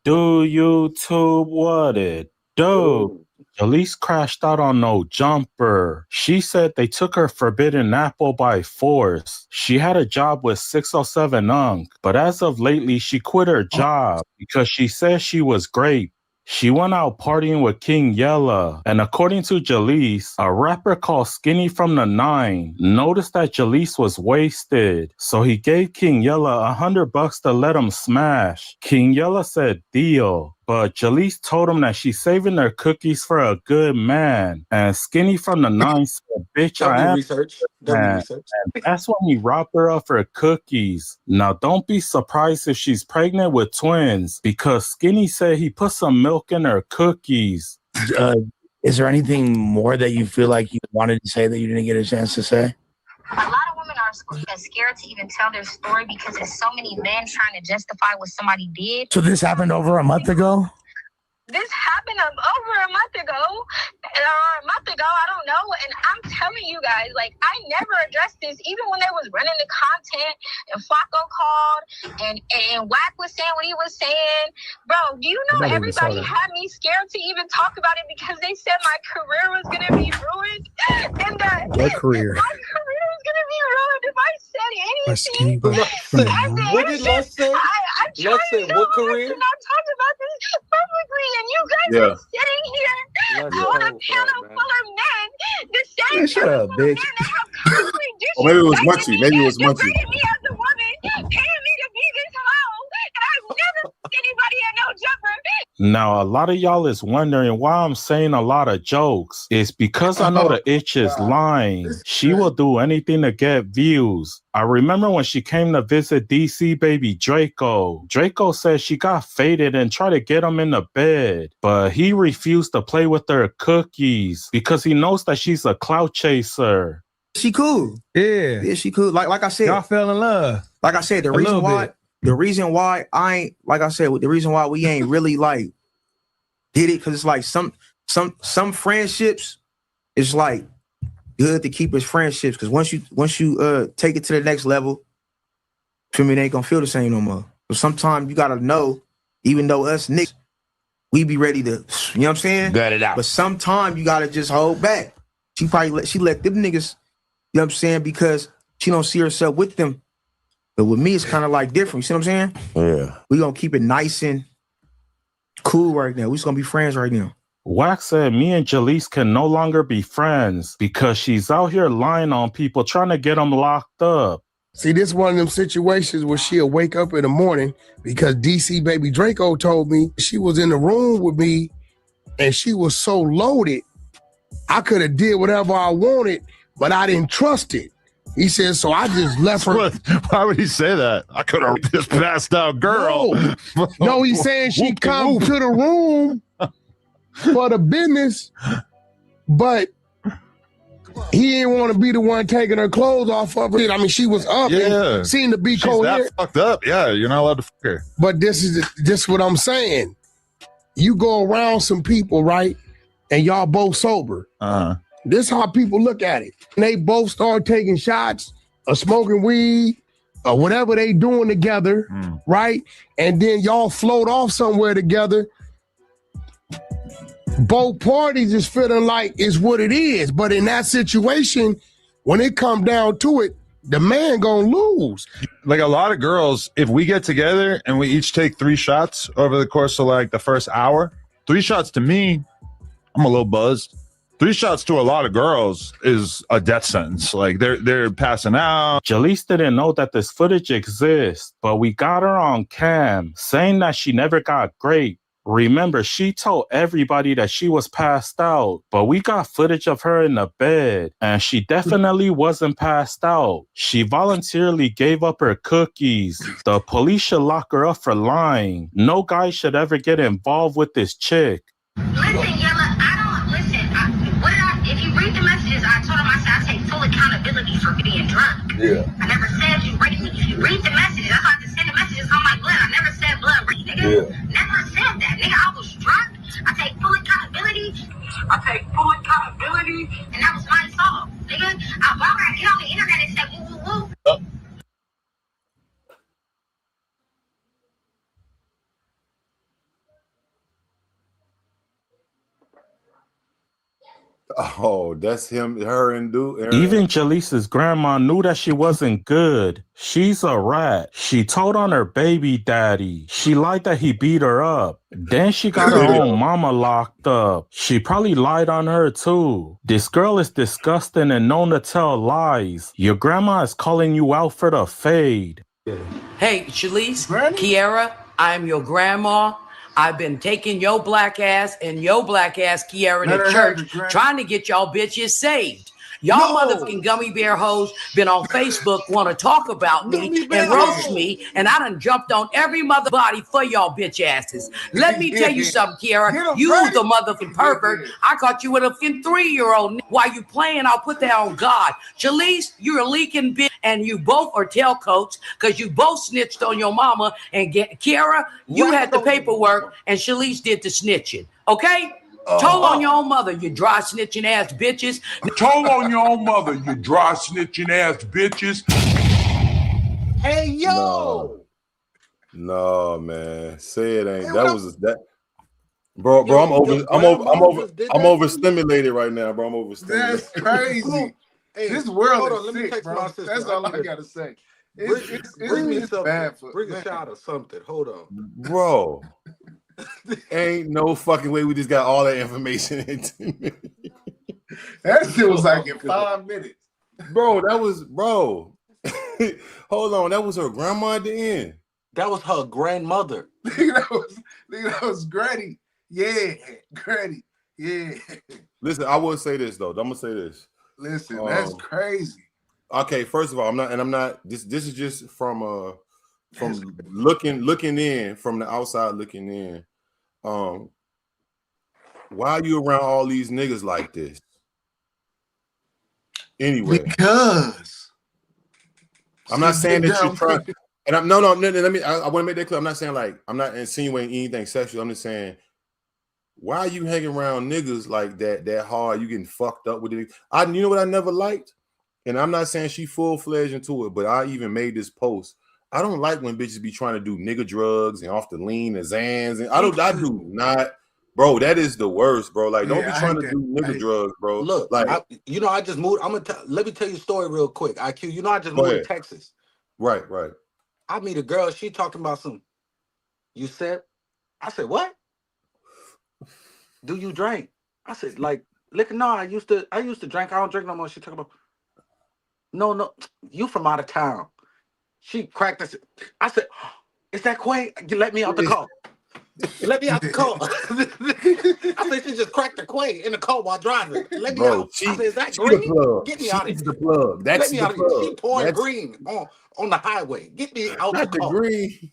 Do YouTube what it do? Jaleec crashed out on No Jumper. She said they took her forbidden apple by force. She had a job with 607 Unk, but as of lately, she quit her job because she said she was great. She went out partying with King Yella, and according to Jaleec, a rapper called Skinnyfrmthe9 noticed that Jaleec was wasted, so he gave King Yella $100 to let him smash. King Yella said deal, but Jaleec told him that she's saving her cookies for a good man, and Skinnyfrmthe9 said, bitch, I am research. And that's when he robbed her of her cookies. Now, don't be surprised if she's pregnant with twins, because Skinny said he put some milk in her cookies. Is there anything more that you feel like you wanted to say that you didn't get a chance to say? A lot of women are scared to even tell their story because there's so many men trying to justify what somebody did. So this happened over a month ago? This happened over a month ago, I don't know. And I'm telling you guys, like, I never addressed this, even when they was running the content and Flacco called and Wack was saying what he was saying. Bro, do you know everybody had me scared to even talk about it because they said my career was going to be ruined? And that what career? My career was going to be ruined if I said anything. What did Les say? Les said what career? I'm not talking about this publicly, and you guys are sitting here on a panel full of men. The same shut up, bitch. Or maybe it was Munchie. Maybe it was Munchie. Me as a woman, paying me to be this hoe, and I've never seen anybody at No Jumper. Now, a lot of y'all is wondering why I'm saying a lot of jokes. It's because I know the itch is lying. She will do anything to get views. I remember when she came to visit DC baby Draco. Draco said she got faded and tried to get him in the bed, but he refused to play with her cookies because he knows that she's a clout chaser. She cool. Yeah, she cool. Like I said, y'all fell in love. Like I said, the reason why I ain't, like I said, the reason why we ain't really like did it, because it's like some friendships is like good to keep as friendships, because once you take it to the next level, for me, they ain't gonna feel the same no more. But sometimes you gotta know, even though us niggas, we be ready to, you know what I'm saying? Gut it out. But sometimes you gotta just hold back. She let them niggas, you know what I'm saying, because she don't see herself with them. But with me, it's kind of like different. You see what I'm saying? Yeah. We gonna keep it nice and cool right now. We just gonna be friends right now. Wack said me and Jaleec can no longer be friends because she's out here lying on people, trying to get them locked up. See, this is one of them situations where she'll wake up in the morning because DC baby Draco told me she was in the room with me and she was so loaded, I could have did whatever I wanted, but I didn't trust it. He said, so I just left her. Why would he say that? I could have just passed out girl. No, he's saying she come to the room for the business, but he didn't want to be the one taking her clothes off of her. I mean, she was up and seemed to be coherent. That fucked up. Yeah, you're not allowed to fuck her. But this is what I'm saying. You go around some people, right? And y'all both sober. Uh-huh. This is how people look at it. And they both start taking shots or smoking weed or whatever they doing together, right? And then y'all float off somewhere together. Both parties is feeling like it's what it is. But in that situation, when it come down to it, the man gonna lose. Like a lot of girls, if we get together and we each take 3 shots over the course of like the first hour, 3 shots to me, I'm a little buzzed. 3 shots to a lot of girls is a death sentence. Like they're passing out. Jaleec didn't know that this footage exists, but we got her on cam saying that she never got raped. Remember, she told everybody that she was passed out, but we got footage of her in the bed, and she definitely wasn't passed out. She voluntarily gave up her cookies. The police should lock her up for lying. No guy should ever get involved with this chick. Listen, Yella, if you read the messages, I told him, I said, I take full accountability for being drunk. Yeah. I never said you raped me. If you read the messages, I thought to send the messages on my blood. I never said blood rape, nigga. Yeah. Never said that, nigga. I was drunk. I take full accountability. And that was my fault, nigga. Why would I get on the internet and say, woo, woo, woo? Oh, that's him, her, and dude. Even Jaleec's grandma knew that she wasn't good. She's a rat. She told on her baby daddy. She lied that he beat her up. Then she got her own mama locked up. She probably lied on her too. This girl is disgusting and known to tell lies. Your grandma is calling you out for the fade. Hey, Jaleec, Kiara, I'm your grandma. I've been taking your black ass and your black ass Kiara to church trying to get y'all bitches saved. Y'all motherfucking gummy bear hoes been on Facebook, want to talk about me and roast me, and I done jumped on every mother body for y'all bitch asses. Let me tell you something, Kiara. You the motherfucking pervert. I caught you with a 3-year-old. While you playing, I'll put that on God. Jaleec, you're a leaking bitch, and you both are tailcoats because you both snitched on your mama. And Kiara, you had the paperwork, and Jaleec did the snitching. Okay? Told on your own mother, you dry snitching ass bitches. Told on your own mother, you dry snitching ass bitches. Hey, yo. No, man. Say it ain't. That was that. Bro, I'm overstimulated right now, bro. I'm overstimulated. That's crazy. Hey, this world is sick, bro. That's all I gotta say. Bring me something. Bad Bring a shot or something. Hold on, bro. Ain't no fucking way we just got all that information into me. That shit was like in 5 minutes. Bro, that was hold on, that was her grandma at the end. That was her grandmother. that was Granny. Yeah, Granny. Yeah. Listen, I will say this though. I'm gonna say this. Listen, that's crazy. Okay, first of all, I'm not this is just from looking in, from the outside looking in. Why are you around all these niggas like this? Anyway, because I'm not saying that you're trying, and I'm no. Let me. I want to make that clear. I'm not saying like I'm not insinuating anything sexual. I'm just saying, why are you hanging around niggas like that hard? You getting fucked up with it. You know what I never liked, and I'm not saying she full-fledged into it, but I even made this post. I don't like when bitches be trying to do nigga drugs and off the lean and Zans, and I do not, bro. That is the worst, bro. Like, don't be trying to do nigga drugs, bro. Look, like, I just moved. Let me tell you a story real quick. IQ, I just moved to Texas. Right. I meet a girl. She talking about some. You said, I said, what? Do you drink? I said, like, liquor. No, I used to drink. I don't drink no more. She talking about. No, you from out of town. She cracked us. I said, is that Quay? You let me out the car. Let me out the car. I said, she just cracked the Quay in the car while driving. Let me out. I said, is that green? Get me out of here. The plug. That's the plug. She pouring green on the highway. Get me out the car. Green.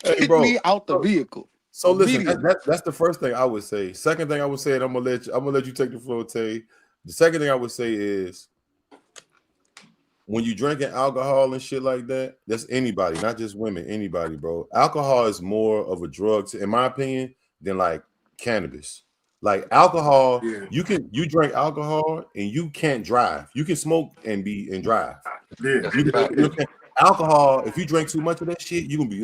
Get me out the vehicle. So listen, that's the first thing I would say. Second thing I would say, and I'm gonna let you take the floor, Tay. The second thing I would say is, when you drinking alcohol and shit like that, that's anybody, not just women, anybody, bro. Alcohol is more of a drug, in my opinion, than like cannabis. Like alcohol, you drink alcohol and you can't drive. You can smoke and drive. Yeah. Alcohol, if you drink too much of that shit, you gonna be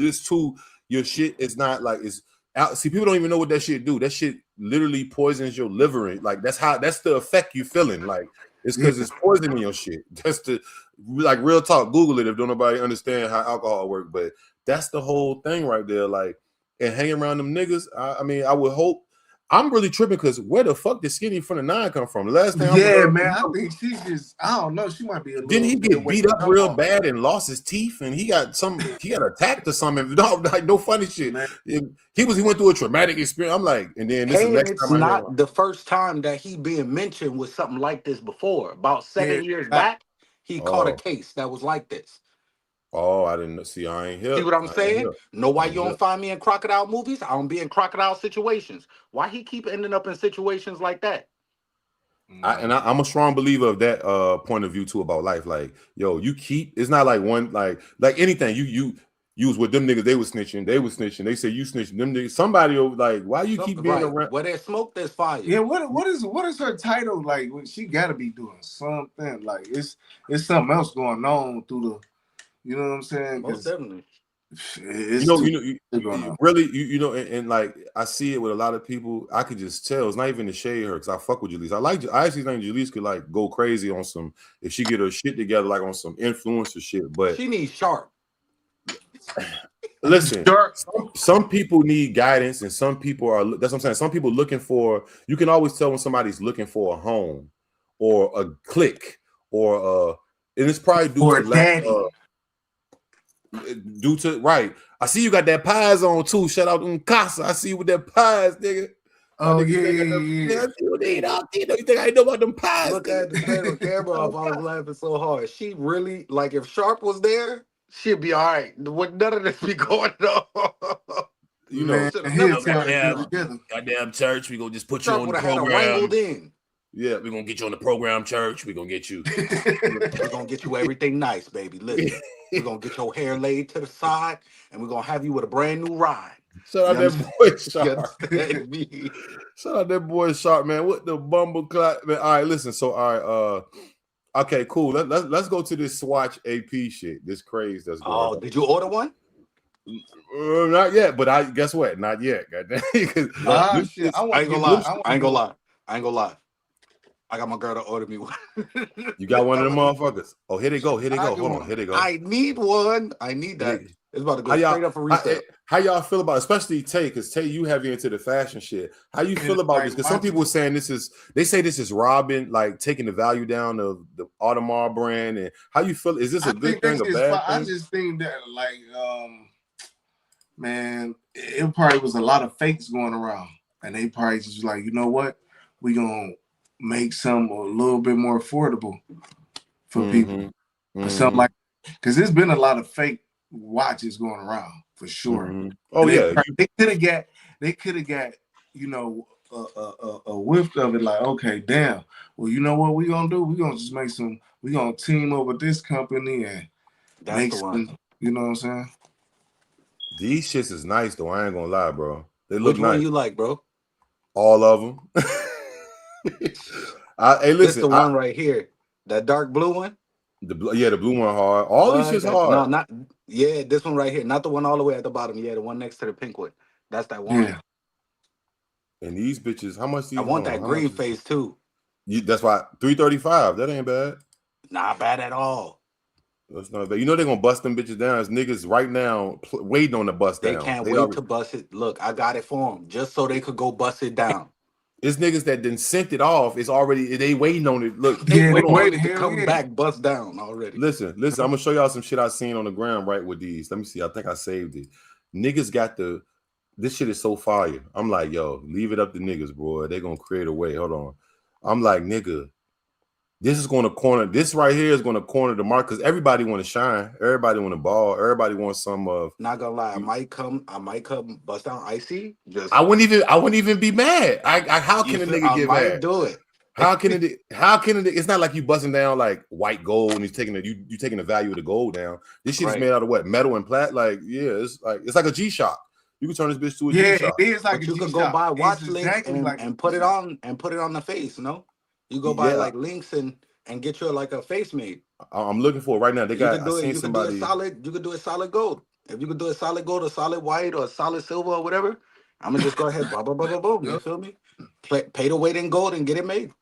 it's too. Your shit is not like it's out. See, people don't even know what that shit do. That shit literally poisons your liver. And like that's the effect you feeling. Like it's because it's poisoning your shit. That's the like real talk. Google it if don't nobody understand how alcohol works. But that's the whole thing right there. Like and hanging around them niggas. I mean, I would hope. I'm really tripping because where the fuck did Skinnyfrmthe9 come from? Last time, man, I think she just, I don't know, she might be a little. Didn't he get beat up real bad and lost his teeth and he got attacked or something? No funny shit. He went through a traumatic experience. I'm like, and then this Kane, is next it's time not the first time that he being mentioned with something like this before. About 7 years back, he caught a case that was like this. Oh, I didn't see. I ain't here. See what I'm saying? Know why you don't find me in crocodile movies? I don't be in crocodile situations. Why he keep ending up in situations like that? I'm a strong believer of that point of view too about life. Like, yo, it's not like one like anything you use with them niggas. They was snitching. They say you snitching. Them niggas. Somebody like, why you keep being around? Where there's smoke, there's fire. Yeah, what is her title like? She got to be doing something. Like it's something else going on through the. You know what I'm saying? Most definitely. And like I see it with a lot of people. I could just tell it's not even to shade her because I fuck with Jaleec. I actually think Jaleec could like go crazy on some if she get her shit together, like on some influencer shit. But she needs sharp. Listen, some people need guidance, and some people are. That's what I'm saying. Some people looking for. You can always tell when somebody's looking for a home, or a clique, or and it's probably due to right. I see you got that pies on too. Shout out to Casa. I see you with that pies, nigga. Oh yeah. You think I know about them pies? Look at the camera up. I was laughing so hard. She really like if Sharp was there, she'd be all right. None of this be going on. You know, goddamn church. We gonna just put you Sharp on the would have had a program. wrangled in. Yeah, we're gonna get you on the program, church. We're gonna get you. We're gonna get you everything nice, baby. Listen, we're gonna get your hair laid to the side, and we're gonna have you with a brand new ride. Shout out that boy Sharp. Shout out that boy Sharp, man. What the bumble clock, man. All right, listen. So, all right, okay, cool. Let's go to this Swatch AP shit. This craze that's going on. Did you order one? Not yet, but guess what? Not yet. Goddamn. Shit. I ain't gonna lie. I got my girl to order me one. You got one of them motherfuckers. Oh, here they go. Hold on. Here they go. I need one. I need that. It's about to go straight up for resale. How y'all feel about, especially Tay, because Tay, you heavy into the fashion shit. How you feel about this? Because some people are saying they say this is robbing, like taking the value down of the Audemars brand. And how you feel? Is this a good thing or bad thing? I just think that, like, man, it probably was a lot of fakes going around, and they probably just like, you know what, we gonna make some a little bit more affordable for people, or something like. Because there's been a lot of fake watches going around for sure. Oh yeah, they could have got you know a whiff of it. Like, okay, damn. Well, you know what we gonna do? We gonna just make some. We gonna team up with this company and make some. You know what I'm saying? These shits is nice though. I ain't gonna lie, bro. They look Which nice. one you like, bro? All of them. Hey, listen, this the one right here. That dark blue one. The blue one hard. All these shit's hard. This one right here, not the one all the way at the bottom. Yeah, the one next to the pink one. That's that one. Yeah. And these bitches, how much? I want that green face too. That's why $335. That ain't bad. Not bad at all. That's not bad. You know they're gonna bust them bitches down as niggas right now waiting on the bust down. They can't wait to bust it. Look, I got it for them just so they could go bust it down. It's niggas that didn't sent it off. It's already they waiting on it. Look, they waiting to come back, bust down already. Listen. I'm gonna show y'all some shit I seen on the ground right with these. Let me see. I think I saved it. Niggas got this shit is so fire. I'm like, yo, leave it up to niggas, bro. They gonna create a way. Hold on. I'm like, nigga, this is gonna corner. This right here is gonna corner the market because everybody want to shine. Everybody want to ball. Everybody wants some of. Not gonna lie, I might come bust down icy. I wouldn't even be mad. How can a nigga get mad? Do it. How can it? It's not like you busting down like white gold and he's taking you taking the value of the gold down. This shit is made out of what? Metal and plat. Like, yeah, it's like a G-Shock. You can turn this bitch to a G-Shock. Yeah, it is like you could go buy watch links and put it on the face. You know, you go buy like links and get your like a face made. I'm looking for it right now. They got. You could do it solid gold. If you could do it solid gold or solid white or solid silver or whatever, I'm gonna just go ahead, boom. You feel me? Pay the weight in gold and get it made.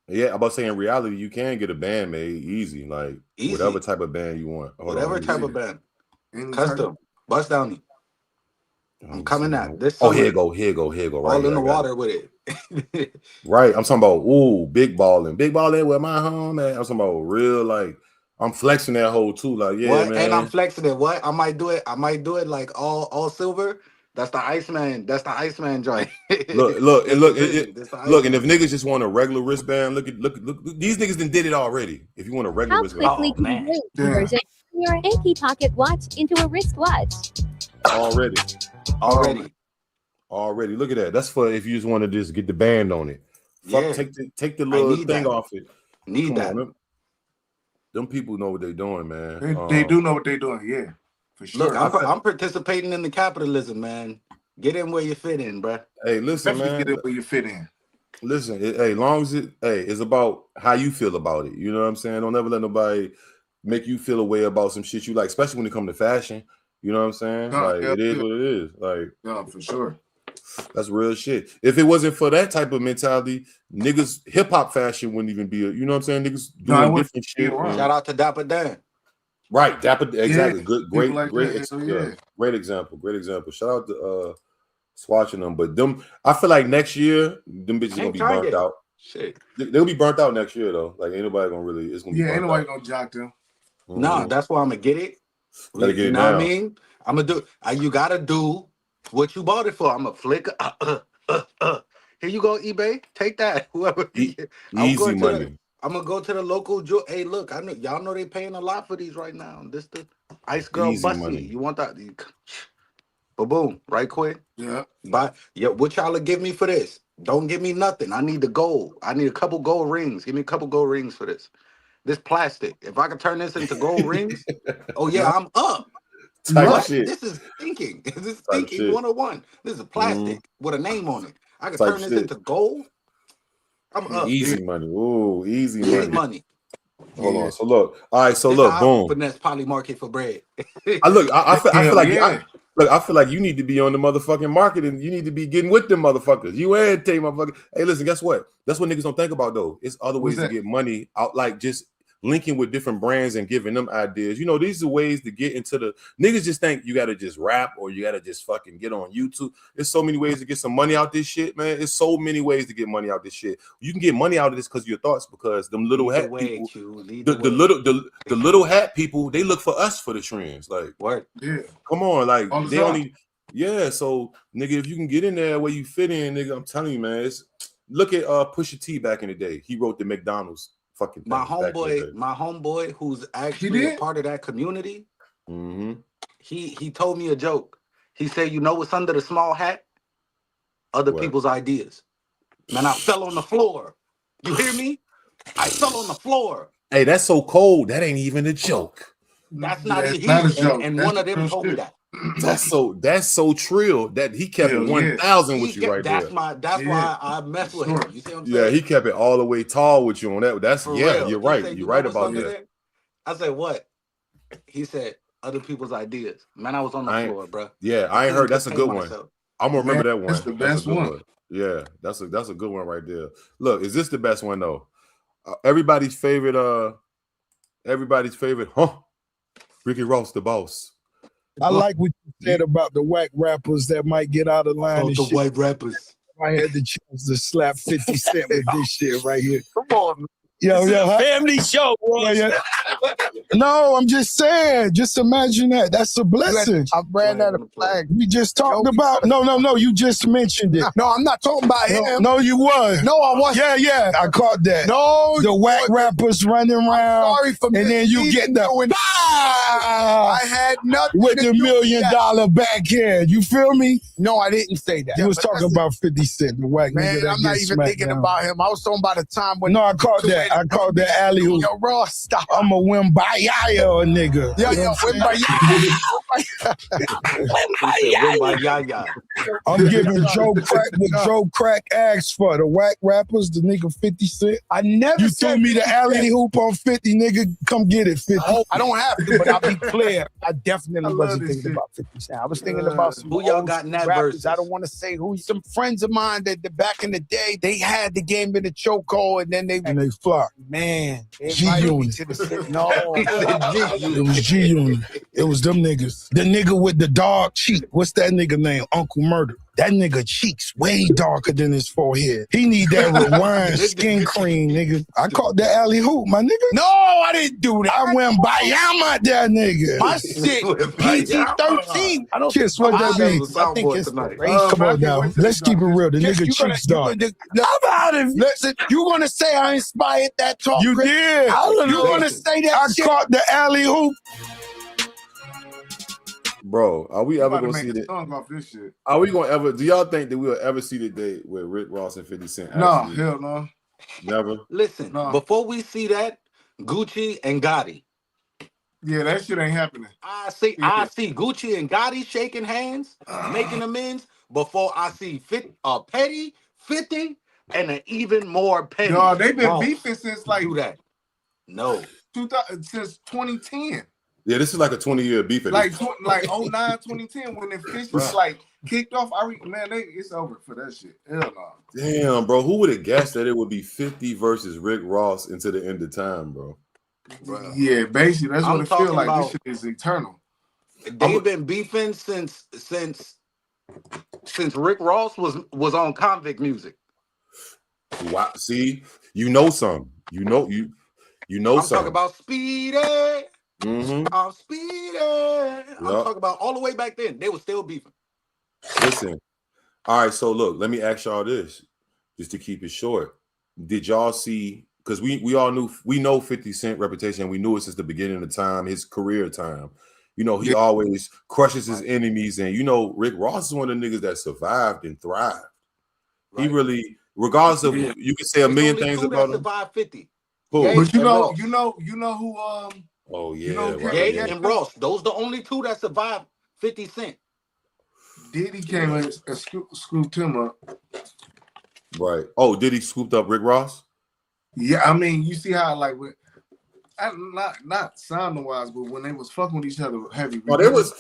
Yeah, I'm about to say in reality, you can get a band made easy, like whatever type of band you want. Whatever type of band, custom, bust down. I'm coming out this Oh, summer. here you go. Right all in the water with it. Right. I'm talking about big balling with my home, man. I'm talking about real, like, I'm flexing that hole too. Like, yeah, what? man. And I'm flexing it. What? I might do it like all silver. That's the IceMan. That's the IceMan joint. Look. And if niggas just want a regular wristband, look. These niggas did it already. If you want a regular wristband, How quickly can you convert your Anki pocket watch into a wristwatch? Already. Look at that. That's for if you just want to just get the band on it. Take the little thing off it. Need that. Them people know what they're doing, man. They do know what they're doing. Yeah, for sure. Look, I'm participating in the capitalism, man. Get in where you fit in, bro. Hey, listen, man. Get in where you fit in. Listen, long as it's about how you feel about it. You know what I'm saying? Don't ever let nobody make you feel a way about some shit you like, especially when it comes to fashion. You know what I'm saying? It is what it is. Like, no, for sure. That's real shit. If it wasn't for that type of mentality, niggas hip hop fashion wouldn't even be you know what I'm saying? Niggas doing different shit. Shout out to Dapper Dan. Right, Dapper, exactly. Yeah. Good, great example. Shout out to swatching them. But I feel like next year, them bitches gonna be burnt out. Shit. They'll be burnt out next year though. Like ain't nobody gonna really. It's gonna be. Ain't nobody gonna jock them. Nah, that's why I'm gonna get it. Gotta get it know now. what I mean? I'm gonna do. You gotta do what you bought it for. I'm gonna flick. Here you go, eBay. Take that. Whoever. Easy money. I'm gonna go to the local. Hey, look, I know y'all know they paying a lot for these right now. This the Ice Girl Easy Bussy. money. You want that? Boom, right quick. Yeah. But what y'all give me for this? Don't give me nothing. I need the gold. I need a couple gold rings. Give me a couple gold rings for this. This plastic. If I can turn this into gold rings, oh yeah, I'm up. Shit. This is thinking. This is thinking 101. This is plastic with a name on it. I can turn this into gold. I'm up. Easy money. Ooh, easy money. Hold on. So look. All right. So This look. how I Boom. finesse poly market for bread. I feel like you need to be on the motherfucking market and you need to be getting with them motherfuckers. You and take motherfucker. Hey, listen. Guess what? That's what niggas don't think about though. It's other ways to get money out, like just linking with different brands and giving them ideas. You know, these are ways to get into the niggas just think you gotta just rap or you gotta just fucking get on YouTube. There's so many ways to get some money out this shit, man. There's so many ways to get money out this shit. You can get money out of this because of your thoughts, because them little hat people, the little hat people, they look for us for the trends. Like, what? Yeah. Come on, like they only so nigga, if you can get in there where you fit in, nigga, I'm telling you, man. Look at Pusha T back in the day. He wrote the McDonald's fucking thing. My homeboy, who's actually a part of that community, he told me a joke. He said, "You know what's under the small hat? Other people's ideas." Man, I fell on the floor. You hear me? I fell on the floor. Hey, that's so cold. That ain't even a joke. That's not a joke. And one of them told me that. That's so trill that he kept it 1,000 with you right there. That's why I mess with him. You see what I'm saying? Yeah, he kept it all the way tall with you on that. That's real. You're right. You're right about that. I said, what? He said, other people's ideas. Man, I was on the floor, bro. Yeah, I ain't heard. That's a good one. I'm gonna remember that one. That's the best one. Yeah, that's a good one right there. Look, is this the best one though? Everybody's favorite, Ricky Ross, the boss. I like what you said about the whack rappers that might get out of line. The white rappers. I had the chance to slap 50 Cent with this shit right here. Come on, man. Yo, family show, boy. No, I'm just saying. Just imagine that. That's a blessing. I ran out of flag. We just talked about. No. You just mentioned it. No, I'm not talking about him. No, you was. No, I wasn't. Yeah. I caught that. No, the whack rappers running around. Sorry for and then you get the. I had nothing with the $1 million backhand. You feel me? No, I didn't say that. You was talking about 50 Cent, the whack man. nigga that I'm not even thinking about him. I was talking about a time when. No, I caught that. I caught that alley hoop. Yo, Ross, stop. I'm a Wimbayaya nigga. Yo, Wimbayaya. I'm giving Joe Crack what Joe Crack asked for. The whack rappers, the nigga 50 Cent. I never You threw me the alley hoop on 50, nigga. Come get it, 50. I don't have to, but I'll be clear. I definitely wasn't thinking about 50 Cent. I was thinking about some who y'all got in that rappers. verse. I don't want to say who. Some friends of mine that back in the day, they had the game in the chokehold, and then they flopped. Man, G-Unit. no, It was G-Unit. It was them niggas. The nigga with the dark cheek. What's that nigga name? Uncle Murder. That nigga cheeks way darker than his forehead. He need that rewind skin cream, nigga. I caught the alley hoop, my nigga. No, I didn't do that. I went Bayama that nigga. My shit, PG-13. I don't kiss what that means. I think it's come on now. Let's keep it real. The nigga cheeks dark. Listen, you gonna say I inspired that talk? You did. You gonna say that? I caught the alley hoop. Bro, are we ever gonna see that? Song off this shit. Are we gonna ever? Do y'all think that we'll ever see the day where Rick Ross and 50 Cent? No, hell no. Never. Listen, before we see that, Gucci and Gotti. Yeah, that shit ain't happening. I see Gucci and Gotti shaking hands, making amends before I see Petty, 50, and an even more Petty. No, they've been beefing since like do that. No, since 2010. Yeah, this is like a 20-year beef. Like 09, 2010 when the fish was like kicked off. It's over for that shit. Hell no. Damn, bro, who would have guessed that it would be 50 versus Rick Ross into the end of time, bro? Yeah, basically that's what it feels like. This shit is eternal. They've been beefing since Rick Ross was on Convict Music. Wow, see, you know some. You know I'm some. talking about Speedy. I'm Speedy. I'm talking about all the way back then. They were still beefing. Listen. All right, so look, let me ask y'all this, just to keep it short. Did y'all see, because we all know 50 Cent reputation, we knew it since the beginning of time, his career time. You know, he always crushes his enemies, and you know, Rick Ross is one of the niggas that survived and thrived. Right. He really, regardless of you can say a million things about him. Survived 50. But you know who oh yeah, you know, Kane and Ross. Those the only two that survived 50 Cent. Diddy came and scooped him up. Right. Oh, Diddy scooped up Rick Ross? Yeah, I mean, you see how like not sounding wise, but when they was fucking with each other heavy. Oh, they was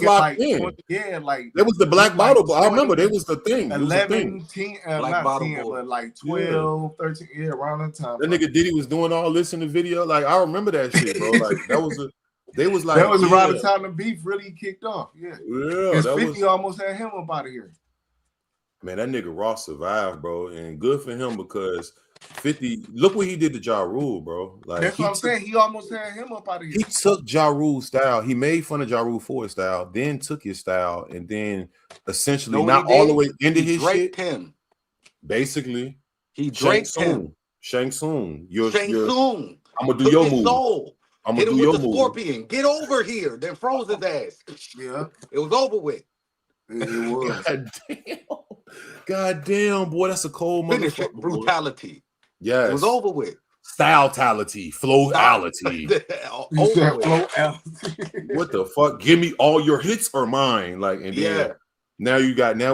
locked in. 20, yeah, like it was the Black Bottle. Like I remember they was the thing. 11, 10, not 10, boy. but like 12, 13, yeah, around that time. That nigga Diddy was doing all this in the video. Like I remember that shit, bro. Like that was around the time the beef really kicked off. Yeah. Yeah. 50 almost had him up out of here. Man, that nigga Ross survived, bro, and good for him because 50. Look what he did to Ja Rule, bro. Like that's what I'm saying. He almost had him up out of here. He took Ja Rule's style. He made fun of Ja Rule for his style, then took his style, and then essentially not all the way into his shit. Him. Basically, he draked him. Shang Tsung. I'm gonna do your move. I'm gonna do your move. Scorpion. Get over here. Then froze his ass. Yeah, it was over with. It was. God damn, boy, that's a cold motherfucker. Brutality. Yes. It was over with. Styletality, flowality. What the fuck? Give me all your hits or mine. Like, and then now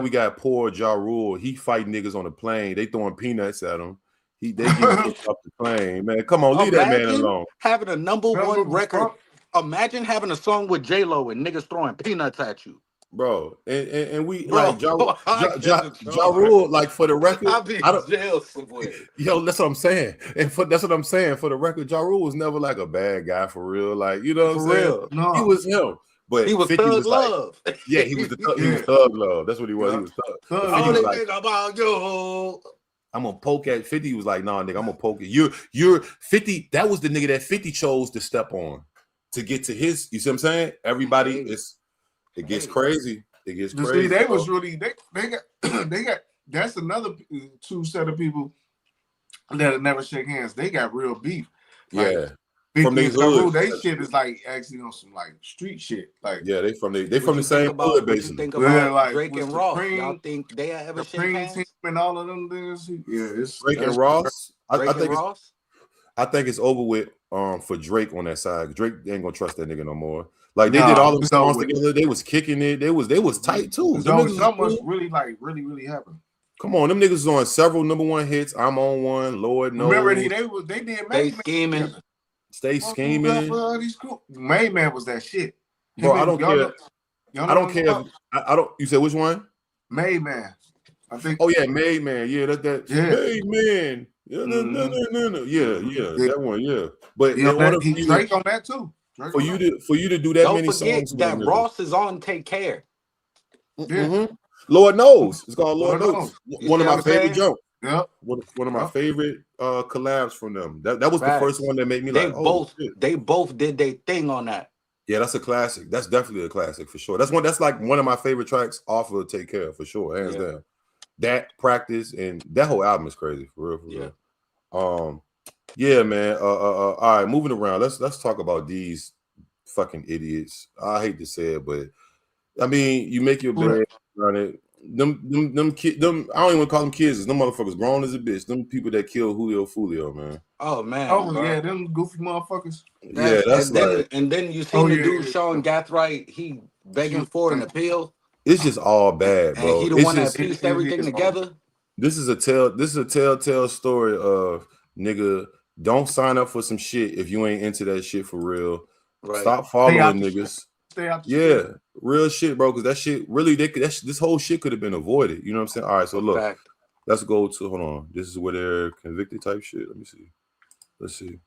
we got poor Ja Rule. He fighting niggas on the plane. They throwing peanuts at him. They getting kicked off the plane. Man, come on, leave that man alone. Having a number one record. Imagine having a song with J-Lo and niggas throwing peanuts at you. Bro, and we like Ja Rule, like for the record, I'll be in jail somewhere. Yo, that's what I'm saying. And that's what I'm saying. For the record, Ja Rule was never like a bad guy for real. Like, you know what I'm saying? Real. No. He was him. But he was 50 thug was love. Like, yeah, he was he was thug love. That's what he was. He was thug. Only thing about you. I'm gonna poke at 50. He was like, nah, nigga, I'm gonna poke it. You're 50. That was the nigga that 50 chose to step on to get to his. You see what I'm saying? Everybody is. It gets crazy. It gets crazy. See, they was really they got that's another two set of people that never shake hands. They got real beef. Like, from these hoods. They shit is like actually on some like street shit. Like they from the same hood basically. Think about like Drake and Ross. Y'all think they ever shake hands? And all of them things. Yeah, it's Drake and Ross. I think it's over with for Drake on that side. Drake ain't gonna trust that nigga no more. Like they did all them songs together. They was kicking it. They was tight too. Something was really happened. Come on, them niggas was on several number one hits. I'm on one. Lord knows. Remember they did Stay Scheming. Stay Scheming. Made Man was that shit. Bro, I don't care. I don't care. I don't. You said which one? Made Man. I think. Oh yeah, Made Man. Yeah, that. Yeah. Made Man. Yeah, no. Yeah, that one. Yeah, but he's Drake on that too. For you to do that Don't many forget songs, that Ross is on Take Care. Lord knows. It's called Lord knows. You One see of my what I'm favorite saying? jokes. Yep. One of my favorite collabs from them. That was the first one that made me like, they both did their thing on that. Yeah, that's a classic. That's definitely a classic for sure. That's like one of my favorite tracks off of Take Care for sure, hands down. That Practice and that whole album is crazy for real. Yeah, man. All right, moving around. Let's talk about these fucking idiots. I hate to say it, but I mean, you make your bed around it. Them kids, I don't even want to call them kids. Them motherfuckers grown as a bitch. Them people that kill Julio Fulio, man. Oh man. Yeah, them goofy motherfuckers. That's and then you seen the dude Sean Gathright, he begging for an appeal. It's just all bad, bro. And he the one that pieced everything together. This is a telltale story of nigga. Don't sign up for some shit if you ain't into that shit for real. Right. Stop following niggas. Real shit, bro. Because that shit really, this whole shit could have been avoided. You know what I'm saying? All right, so look, let's go to hold on. This is where they're convicted type shit. Let me see. Let's see.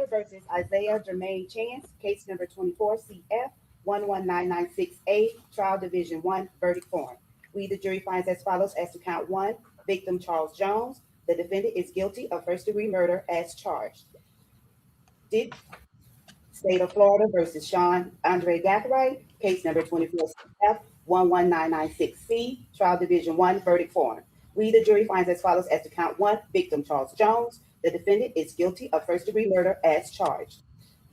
Versus Isaiah Jermaine Chance, case number 24 CF 11996A, trial division 1, verdict form. We, the jury, finds as follows as to count 1. Victim Charles Jones. The defendant is guilty of first-degree murder as charged. State of Florida versus Sean Andre Gathright, case number 24 CF 11996C, trial division 1, verdict form. We, the jury, finds as follows as to count 1. Victim Charles Jones. The defendant is guilty of first-degree murder as charged.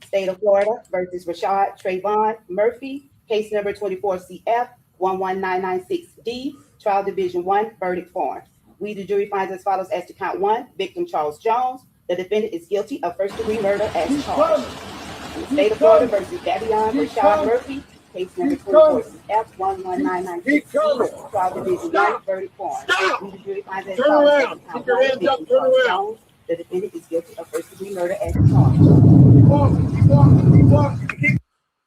State of Florida versus Rashad Trayvon Murphy, case number 24 CF 11996D, trial division 1, verdict form. We, the jury, finds as follows as to count 1. Victim Charles Jones. The defendant is guilty of first-degree murder as charged. State of Florida versus Davion Rashad Murphy, case number 24 CF 11996D, trial division 1, verdict form. We, the jury, finds as follows as to count 1. Victim Charles Jones. The defendant is guilty of first-degree murder as charged.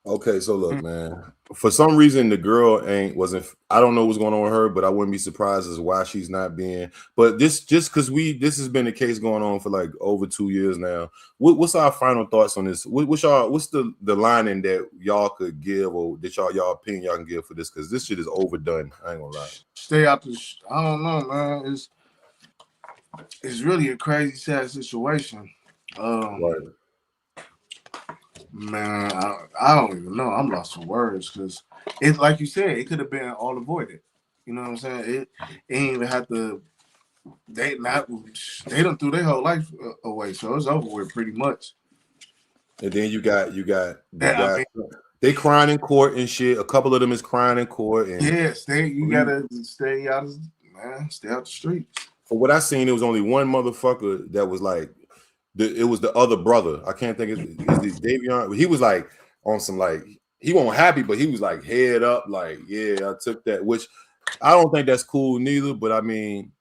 Okay, so look, man. For some reason, the girl wasn't. I don't know what's going on with her, but I wouldn't be surprised as why she's not being. But just because this has been a case going on for like over 2 years now. What's our final thoughts on this? What's the lining that y'all could give, or that y'all opinion y'all can give for this? Because this shit is overdone. I ain't gonna lie. Stay out the. I don't know, man. It's really a crazy sad situation. Man, I don't even know. I'm lost for words because it's like you said, it could have been all avoided. You know what I'm saying? It ain't even have to. They done threw their whole life away, so it's over with pretty much. And then you got they crying in court and shit. A couple of them is crying in court. And you gotta stay out the streets. For what I seen, it was only one motherfucker that was like, it was the other brother. I can't think of is Davion. He was like on some like he wasn't happy, but he was like head up, like I took that. Which I don't think that's cool neither. But I mean,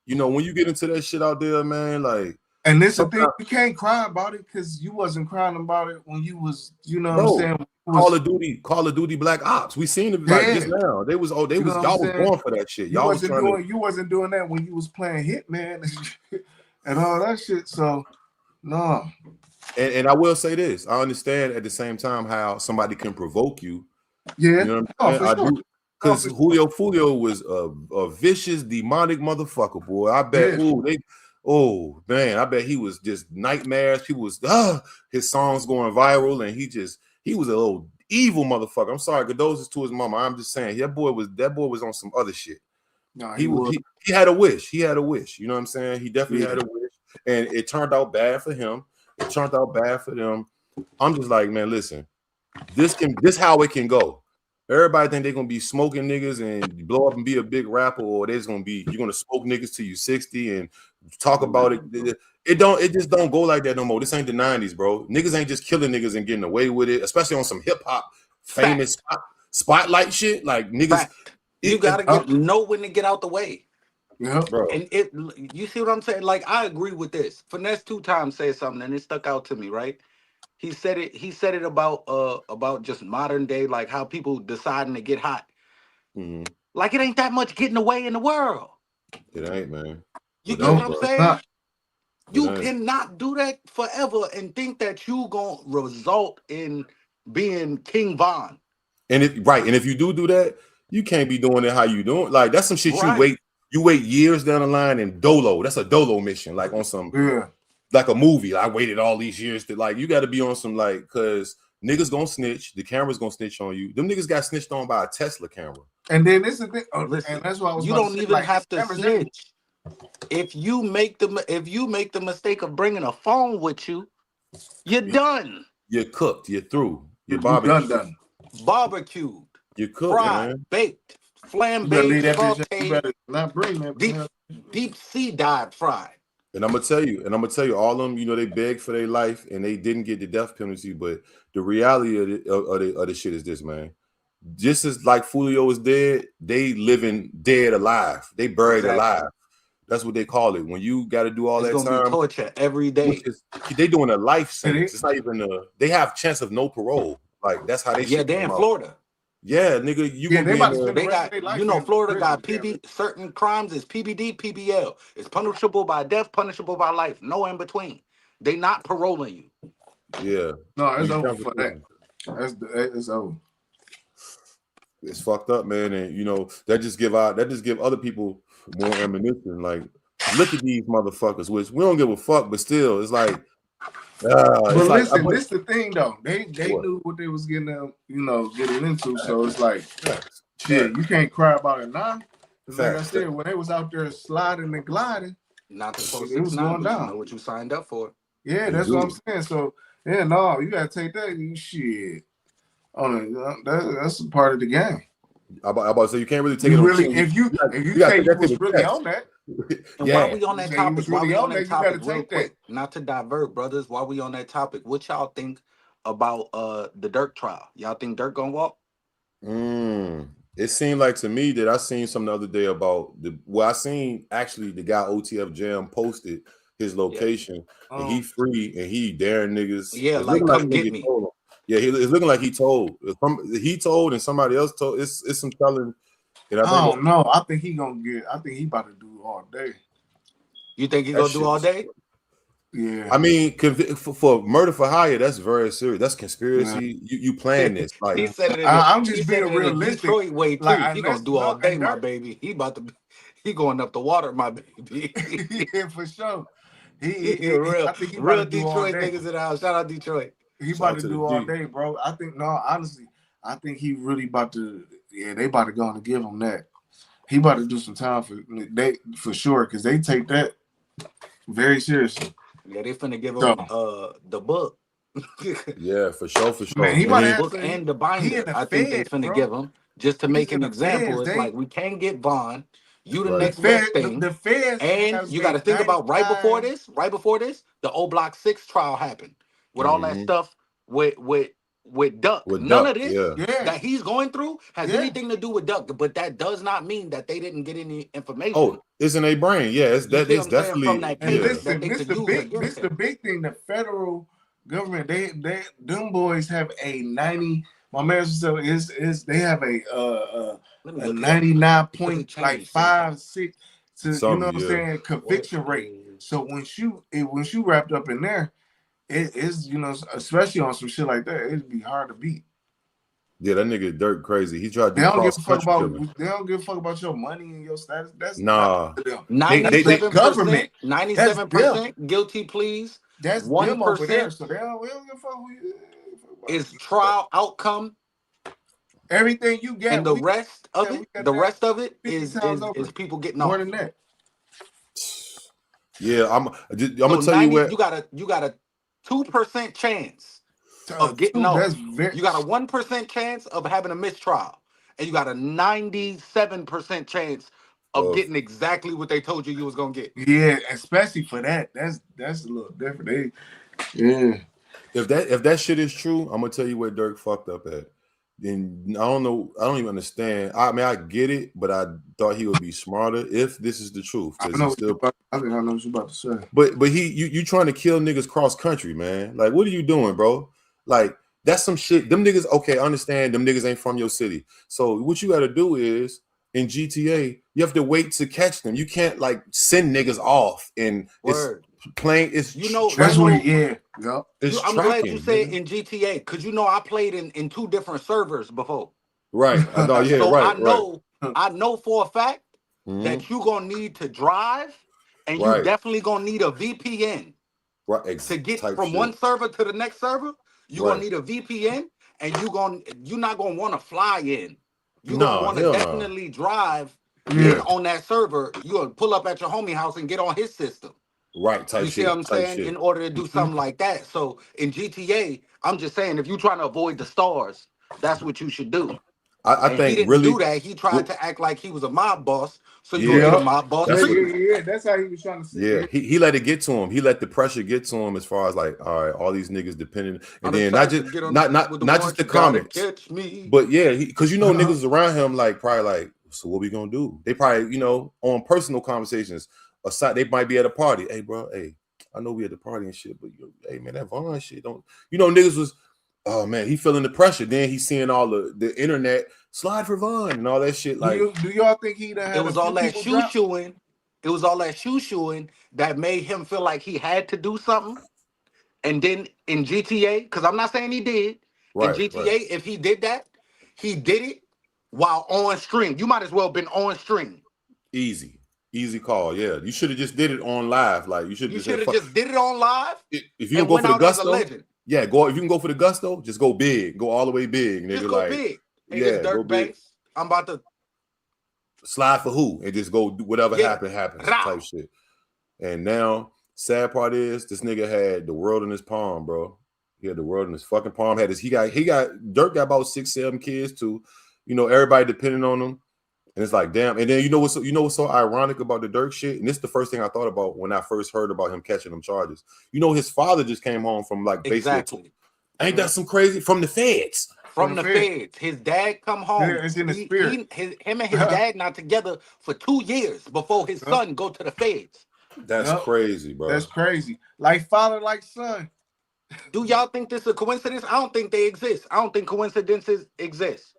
you know, when you get into that shit out there, man, like. And this is the thing, you can't cry about it because you wasn't crying about it when you was, you know what I'm saying? Call of Duty Black Ops. We seen it like just now. Y'all was going for that shit. Y'all you wasn't doing that when you was playing Hitman and all that shit. So no. And I will say this. I understand at the same time how somebody can provoke you. Yeah. You know what I'm saying? Because Julio Fulio was a vicious, demonic motherfucker, boy. I bet oh man, I bet he was just nightmares. People was his songs going viral, and he was a little evil motherfucker. I'm sorry, condolences to his mama. I'm just saying that boy was on some other shit. No, he had a wish. He had a wish. You know what I'm saying? He definitely had a wish, and it turned out bad for him. It turned out bad for them. I'm just like, man, listen, this how it can go. Everybody think they're gonna be smoking niggas and blow up and be a big rapper, or you're gonna smoke niggas till you 60 and talk about it. It just don't go like that no more. This ain't the 90s, bro. Niggas ain't just killing niggas and getting away with it, especially on some hip hop famous spotlight shit. Like niggas, you gotta know when to get out the way. Yeah, bro. And you see what I'm saying? Like, I agree with this. Finesse 2 times said something and it stuck out to me, right? He said it about just modern day, like how people deciding to get hot. Mm-hmm. Like it ain't that much getting away in the world. It ain't, man. You get what I'm saying? You cannot do that forever and think that you gonna result in being King Von. And if you do that, you can't be doing it how you doing. Like that's some shit you wait years down the line in Dolo. That's a Dolo mission, like on some like a movie. I waited all these years to like you got to be on some like because niggas gonna snitch. The camera's gonna snitch on you. Them niggas got snitched on by a Tesla camera. And then this is the thing, and that's why I was. You don't even have to snitch. If you make the mistake of bringing a phone with you, you're done. You're cooked. You're through. You're done. Barbecued. You're cooked, fried, man. Baked, flambéed, sauteed, deep sea dive fried. And I'm gonna tell you, all of them, you know, they begged for their life and they didn't get the death penalty. But the reality of the shit is this, man. Just as like Fulio is dead, they living dead alive. They buried alive. That's what they call it. When you got to do all that time, be torture every day. They doing a life sentence. It's not even they have chance of no parole. Like that's how they. Yeah, they in Florida. Yeah, nigga, they got you know Florida got certain crimes is PBD, PBL. It's punishable by death, punishable by life. No in between. They not paroling you. Yeah. No, it's over for that. It's over. It's fucked up, man, and you know that just give other people more ammunition. Like, look at these motherfuckers, which we don't give a fuck, but still, it's like. But listen, this is the thing though. They knew what they was getting into. So it's like, shit, you can't cry about it now. Like I said, when they was out there sliding and gliding, not supposed it was going down. You know what you signed up for. Yeah, that's what I'm saying. So yeah, no, you gotta take that shit. That's a part of the game. I'm about to say you can't really take it. Really, if you take it was really on that. And while we on that topic, real quick, not to divert, brothers, while we on that topic, what y'all think about the Dirk trial? Y'all think Dirk gonna walk? It seemed like to me that I seen something the other day about I seen actually the guy OTF Jam posted his location and he free and he daring niggas. Yeah, like come get me. Yeah, it's looking like he told and somebody else told. It's some telling. I don't know. I think he about to do all day. You think he gonna do all day? Yeah. I mean, for murder for hire, that's very serious. That's conspiracy. Yeah. You plan this. Like he said it. I'm just being realistic. Detroit way too. Like, he gonna do all day, my baby. He going up the water, my baby. Yeah, for sure. Real Detroit niggas in the house. Shout out Detroit. He about to do all day, bro. I think honestly, I think he really about to. Yeah, they about to go and give him that. He about to do some time for sure because they take that very seriously. Yeah, they finna give him the book. Yeah, for sure. Man, he about to have book and the binder. I think they finna give him just to make an example. It's like we can't get Vaughn. You the next best thing. The feds and you got to think about right before this, the O Block 6 trial happened with all that stuff with Duck. None of this that he's going through has anything to do with Duck, but that does not mean that they didn't get any information. Oh, it's in a brain. Yeah, it's definitely from that case. Listen, this the big thing. The federal government, them boys have a 90. My man said they have a 99.56 to you know what I'm saying conviction rate. So once you wrapped up in there. It is, you know, especially on some shit like that, it'd be hard to beat. Yeah, that nigga Dirk crazy. He tried to. They don't give a fuck about your money and your status. That's 97% government. 97% guilty pleas. That's 1% over there. So they don't give a fuck. Is trial outcome. Everything you get, and the rest of it is people getting more off. than that. Yeah, I'm gonna tell you what you got a 2% chance of getting off. You got a 1% chance of having a mistrial, and you got a 97% chance of getting exactly what they told you was gonna get. Yeah, especially for that. That's a little different. If that shit is true, I'm gonna tell you where Dirk fucked up at. And I don't know. I don't even understand. I mean, I get it, but I thought he would be smarter if this is the truth. I think I know what you're about to say. But you trying to kill niggas cross country, man? Like, what are you doing, bro? Like, that's some shit. Them niggas. Okay, I understand. Them niggas ain't from your city. So what you got to do is in GTA, you have to wait to catch them. You can't like send niggas off and playing. It's that's what. Yeah. It's I'm glad you said nigga. in GTA because I played in 2 different servers before. Right. I know. Yeah. So right. I know for a fact that you're gonna need to drive, and you Right. definitely gonna need a VPN. Right. To get type from shit. one server to the next server, you're gonna need a VPN, and you're not gonna want to fly in. You're gonna want to definitely drive in on that server. You're gonna pull up at your homie house and get on his system. Right, type you shit. See what I'm saying? Shit. In order to do something like that. So in GTA, I'm just saying, if you're trying to avoid the stars, that's what you should do. I think he didn't really do that. He tried to act like he was a mob boss. So you gonna get a mob boss. That's how he was trying to say. Yeah, he let it get to him. He let the pressure get to him as far as like, all right, all these niggas depending, and then not just the comments, but yeah, because niggas around him like probably like, so what we gonna do? They probably on personal conversations aside, they might be at a party. Hey, bro, hey, I know we at the party and shit, but hey man, that Vaughn shit don't. Niggas was. Oh man, he feeling the pressure. Then he's seeing all the internet slide for Vaughn and all that shit. Like, do y'all think he had? It was all that shoe-shoeing. It was all that shoe-shoeing that made him feel like he had to do something. And then in GTA, because I'm not saying he did. In GTA, if he did that, he did it while on stream. You might as well been on stream. Easy call. Yeah, you should have just did it on live. Like you should have just did it on live. If you can go for the gusto, yeah, go. If you can go for the gusto, just go big. Go all the way big, nigga. Just go big. Hey, yeah, go big. I'm about to slide for who and just go do whatever happens type shit. And now, sad part is this nigga had the world in his palm, bro. He had the world in his fucking palm. Dirk got about 6-7 kids too. Everybody depending on him. And it's like, damn. And then what's so ironic about the Dirk shit? And this is the first thing I thought about when I first heard about him catching them charges. His father just came home from like basically. Ain't that some crazy from the feds? From the feds. His dad come home. Yeah, it's in the spirit. Him and his dad not together for 2 years before his son go to the feds. That's crazy, bro. That's crazy. Like father, like son. Do y'all think this is a coincidence? I don't think they exist. I don't think coincidences exist.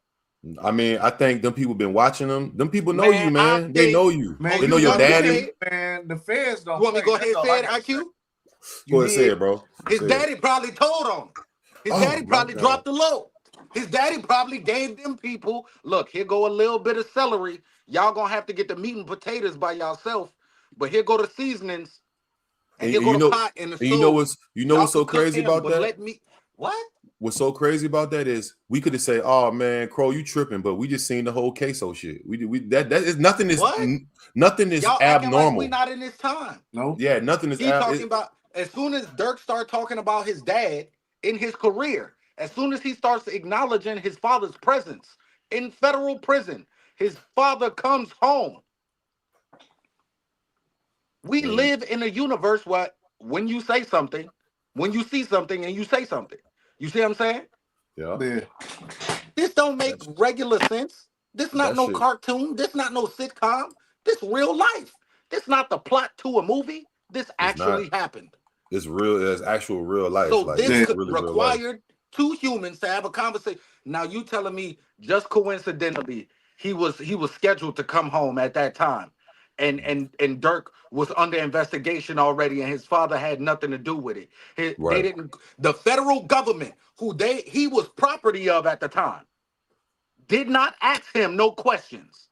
I mean, I think them people been watching them. Them people know you, man. They know you. Man, they know your daddy. Man, the feds don't. You want me to go ahead and say it, IQ? Go ahead, say it, bro. His daddy probably told him. His daddy probably dropped the low. His daddy probably gave them people, look, here go a little bit of celery. Y'all gonna have to get the meat and potatoes by yourself. But here go the seasonings. And here go the pot and the stove. You know what's so crazy about that? What? What's so crazy about that is we could have said, "Oh man, Crow, you tripping," but we just seen the whole queso shit. That is nothing is nothing is y'all abnormal. Like we not in this time. No. Yeah, nothing is. He's talking about as soon as Dirk started talking about his dad in his career, as soon as he starts acknowledging his father's presence in federal prison, his father comes home. We live in a universe where when you say something, when you see something and you say something. You see what I'm saying? Yeah. This don't make regular sense. This not no cartoon. This not no sitcom. This real life. This not the plot to a movie. This actually happened. It's real. It's actual real life. So like, this required 2 humans to have a conversation. Now you telling me just coincidentally he was scheduled to come home at that time, and Dirk was under investigation already, and his father had nothing to do with it. They didn't. The federal government, who he was property of at the time, did not ask him no questions.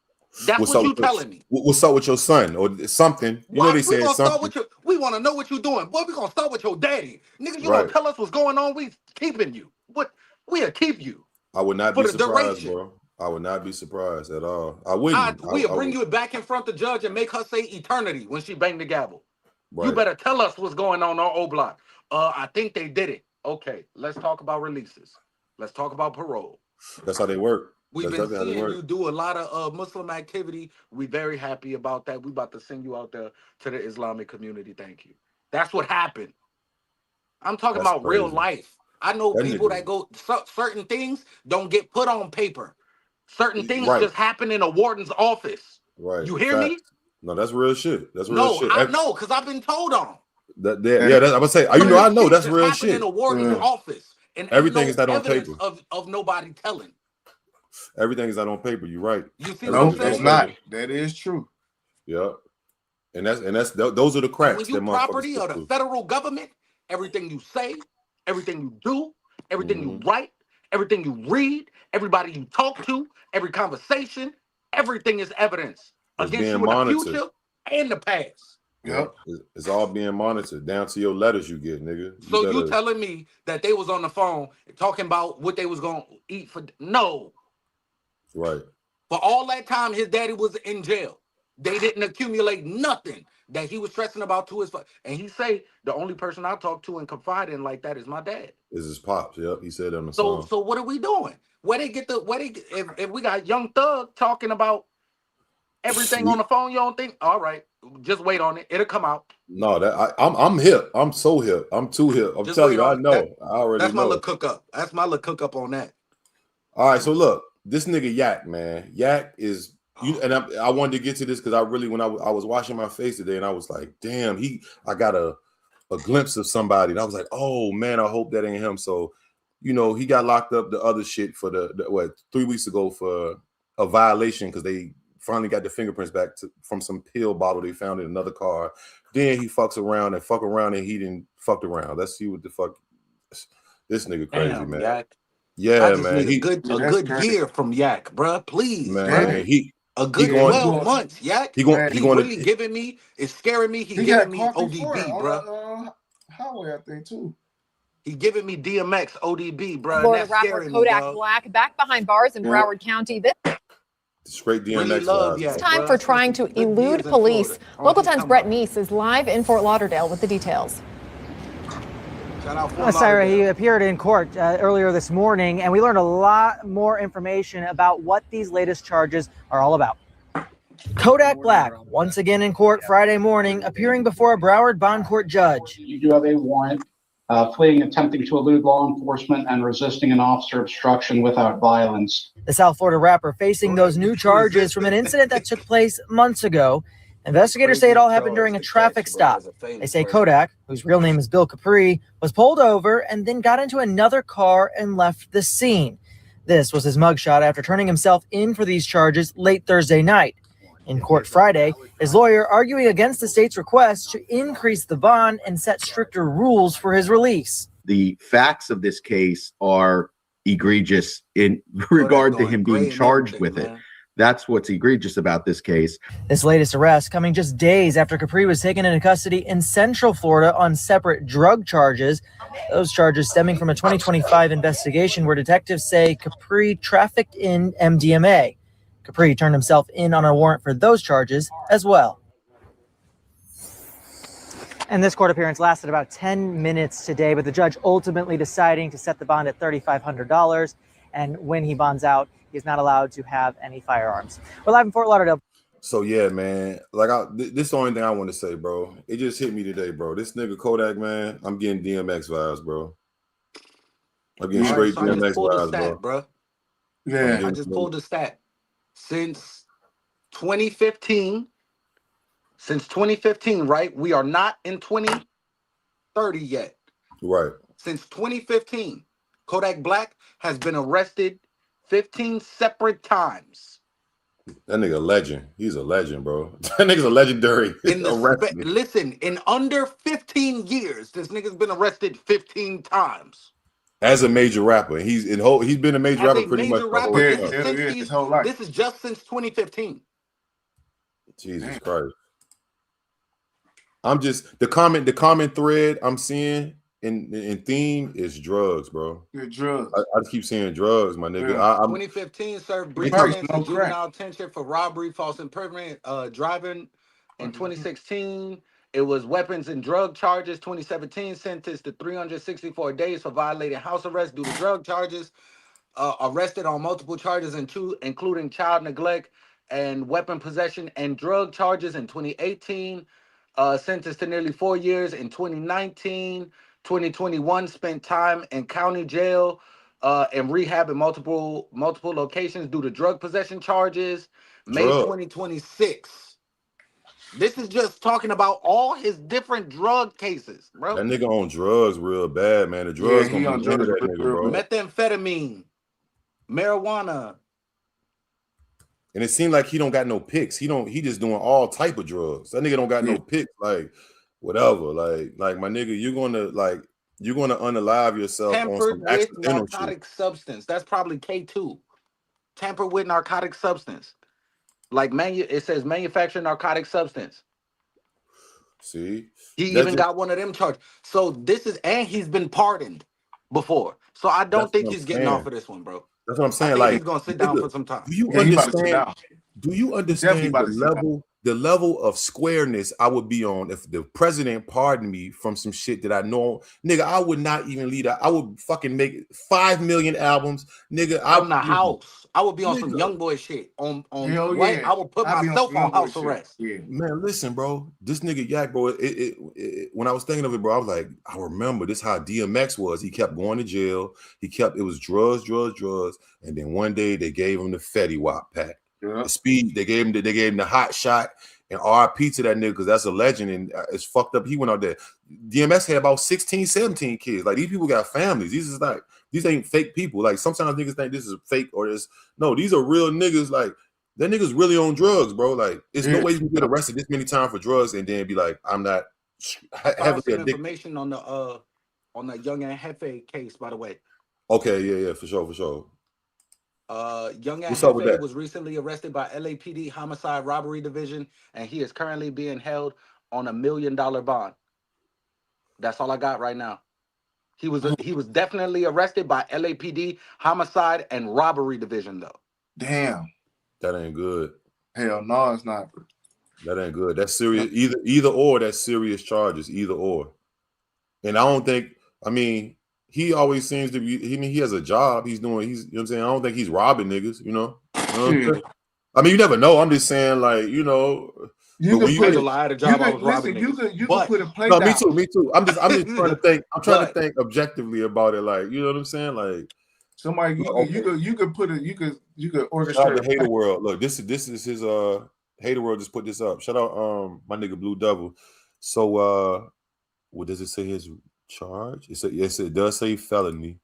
That's what you telling me. What's up with your son or something? They said something. We want to know what you're doing. Boy, we're going to start with your daddy. Nigga, you don't tell us what's going on. We keeping you. We'll keep you. I would not be surprised, bro. I would not be surprised at all. I wouldn't. We'll bring you back in front of the judge and make her say eternity when she banged the gavel. Right. You better tell us what's going on our O block. I think they did it. Okay, let's talk about releases. Let's talk about parole. That's how they work. We've been seeing you do a lot of Muslim activity. We're very happy about that. We're about to send you out there to the Islamic community. Thank you. That's what happened. I'm talking about real life. I know people that go, certain things don't get put on paper. Certain things just happen in a warden's office. Right. You hear me? No, that's real shit. That's real shit. I know, because I've been told on. I'm gonna say, I know that's real shit. In a warden's office. And everything is not on paper. Of nobody telling. Everything is not on paper. You're right. You see no, that's not. That is true. Yeah. And those are the cracks. When you property of the federal government, everything you say, everything you do, everything you write, everything you read, everybody you talk to, every conversation, everything is evidence against you in the future and the past. Yep. It's all being monitored down to your letters you get, nigga. So you telling me that they was on the phone talking about what they was going to eat for? No. Right. For all that time his daddy was in jail, they didn't accumulate nothing that he was stressing about to his and he say the only person I talk to and confide in like that is my dad. Is his pops? Yep, he said on the song. So what are we doing? If we got Young Thug talking about everything on the phone, you don't think? All right, just wait on it. It'll come out. No, I'm hip. I'm so hip. I'm too hip. I'm telling you, I know. I already know. That's my little cook up. That's my little cook up on that. All right, so look, this nigga Yak, man. Yak is and I wanted to get to this because I really, when I was washing my face today, and I was like, damn, I got a glimpse of somebody, and I was like, oh man, I hope that ain't him. So, he got locked up the other shit for the 3 weeks ago for a violation because they finally got the fingerprints back from some pill bottle they found in another car. Then he fucks around and he didn't fuck around. Let's see what the fuck this nigga crazy. Damn, man. Yak. Yeah, man. A good year from Yak, bro. Please, man. A good 12 months, Yak. He really giving me, it's scaring me. He giving me ODB, bro. Highway, I think, too. He giving me DMX, ODB, bro. Florida rapper Kodak Black back behind bars in Broward County. Straight DMX. Really it's time for trying to elude police. Local 10's Brett Neese is live in Fort Lauderdale with the details. Syra, he appeared in court earlier this morning, and we learned a lot more information about what these latest charges are all about. Kodak Black, once again in court Friday morning, appearing before a Broward bond court judge. You do have a warrant, fleeing, attempting to elude law enforcement, and resisting an officer obstruction without violence. The South Florida rapper facing those new charges from an incident that took place months ago. Investigators say it all happened during a traffic stop. They say Kodak, whose real name is Bill Capri, was pulled over and then got into another car and left the scene. This was his mugshot after turning himself in for these charges late Thursday night. In court Friday, his lawyer arguing against the state's request to increase the bond and set stricter rules for his release. The facts of this case are egregious in regard to him being charged with it. That's what's egregious about this case. This latest arrest coming just days after Capri was taken into custody in Central Florida on separate drug charges. Those charges stemming from a 2025 investigation where detectives say Capri trafficked in MDMA. Capri turned himself in on a warrant for those charges as well. And this court appearance lasted about 10 minutes today, but the judge ultimately deciding to set the bond at $3,500. And when he bonds out, he's not allowed to have any firearms. We're live in Fort Lauderdale. So yeah, man, like this is the only thing I want to say, bro. It just hit me today, bro. This nigga Kodak, man, I'm getting DMX vibes, bro. I'm getting straight DMX vibes, bro. Yeah, I just pulled the stat. Since 2015, right? We are not in 2030 yet. Right. Since 2015, Kodak Black has been arrested 15 separate times. That nigga a legend. He's a legend, bro. That nigga's a legendary. Listen, in under 15 years, this nigga's been arrested 15 times. As a major rapper. He's been a major rapper pretty much. His whole life. This is just since 2015. Jesus Christ. I'm just the common thread I'm seeing in theme is drugs, bro. Yeah, drugs. I keep seeing drugs, my nigga. 2015 served brief sentence for juvenile detention for robbery, false imprisonment, driving. In 2016, it was weapons and drug charges. 2017 sentenced to 364 days for violating house arrest due to drug charges. Arrested on multiple charges, including child neglect and weapon possession and drug charges in 2018. Sentenced to nearly 4 years in 2019. 2021 spent time in county jail and rehab in multiple locations due to drug possession charges. May 2026. This is just talking about all his different drug cases, bro. That nigga on drugs real bad, man. The drugs gonna be under that nigga, bro. Methamphetamine, marijuana. And it seemed like he don't got no picks. He just doing all type of drugs. That nigga don't got no picks. Like whatever. Like my nigga, you're gonna unalive yourself on some Tampered with accidental shit. narcotic substance. That's probably K2. Tampered with narcotic substance. Like it says manufacturing narcotic substance. See, he even got one of them charged. So and he's been pardoned before. So I don't think he's getting off of this one, bro. That's what I'm saying. I think like he's gonna sit down for some time. Do you understand? Do you understand the level of squareness I would be on if the president pardoned me from some shit that I know, nigga? I would not even lead. I would fucking make 5 million albums, nigga. From the house, I would be on some young boy shit. On right, I would put myself on house arrest. Yeah, man, listen, bro. This nigga Yak, bro. When I was thinking of it, bro, I was like, I remember this how DMX was. He kept going to jail. It was drugs, and then one day they gave him the Fetty Wap pack. Yeah. The speed they gave him the hot shot, and RIP to that nigga because that's a legend and it's fucked up. He went out there. DMX had about 16, 17 kids. Like these people got families. These ain't fake people. Like sometimes niggas think this is fake or this. No, these are real niggas. Like that niggas really on drugs, bro. Like it's no way you can get arrested this many times for drugs and then be like, I'm not heavily addicted. Information on the Young and Hefe case, by the way. Okay, yeah, for sure. Young Hefe was recently arrested by LAPD Homicide Robbery Division, and he is currently being held on $1 million bond. That's all I got right now. He was definitely arrested by LAPD Homicide and Robbery Division, though. Damn, that ain't good. Hell no, it's not. That ain't good. That's serious. Either or. That's serious charges. Either or. And I don't think. I mean. He always seems to be. He has a job. You know what I'm saying? I don't think he's robbing niggas. You know. I mean, you never know. I'm just saying, like, you know. You can lie at a job. You can put a plate down. Me too. I'm just trying to think. I'm trying to think objectively about it. Like, you know what I'm saying? Like, somebody you could orchestrate. Shout out to Hater World. Look, this is his. Hater World just put this up. Shout out my nigga Blue Devil. So what does it say? His charge? It does say felony.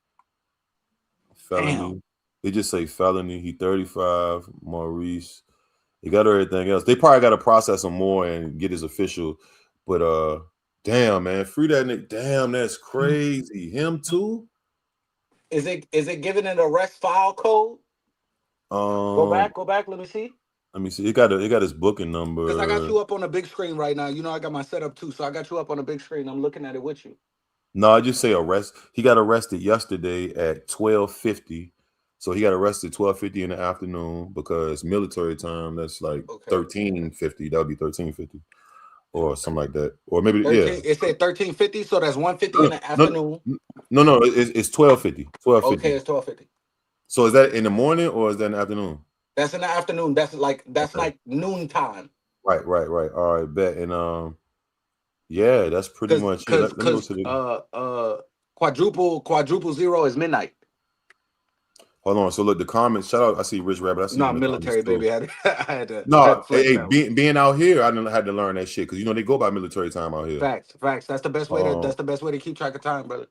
Damn. They just say felony. He 35. Maurice. They got everything else. They probably got to process him more and get his official. But damn, man, free that nigga. Damn, that's crazy. Him too. Is it giving an arrest file code? Go back. Let me see. It got his booking number. Because I got you up on a big screen right now. You know I got my setup too, so I got you up on a big screen. I'm looking at it with you. No, I just say arrest. He got arrested yesterday at 12:50. So he got arrested 12:50 in the afternoon because military time. That's like 13:50. That would be 13:50 or something like that. Or maybe 13, yeah. It said 13:50, so that's 1:50 in the afternoon. No, it's 12:50. 12:50. Okay, it's 12:50. So is that in the morning or is that in the afternoon? That's in the afternoon. That's like noon time. Right. All right, bet. And yeah, that's pretty much it. Quadruple zero is midnight. Hold on. So look, the comments. Shout out. I see Rich Rabbit. I see not military, baby. I had to. No, being out here, I had to learn that shit because they go by military time out here. Facts. That's the best way. That's the best way to keep track of time, brother.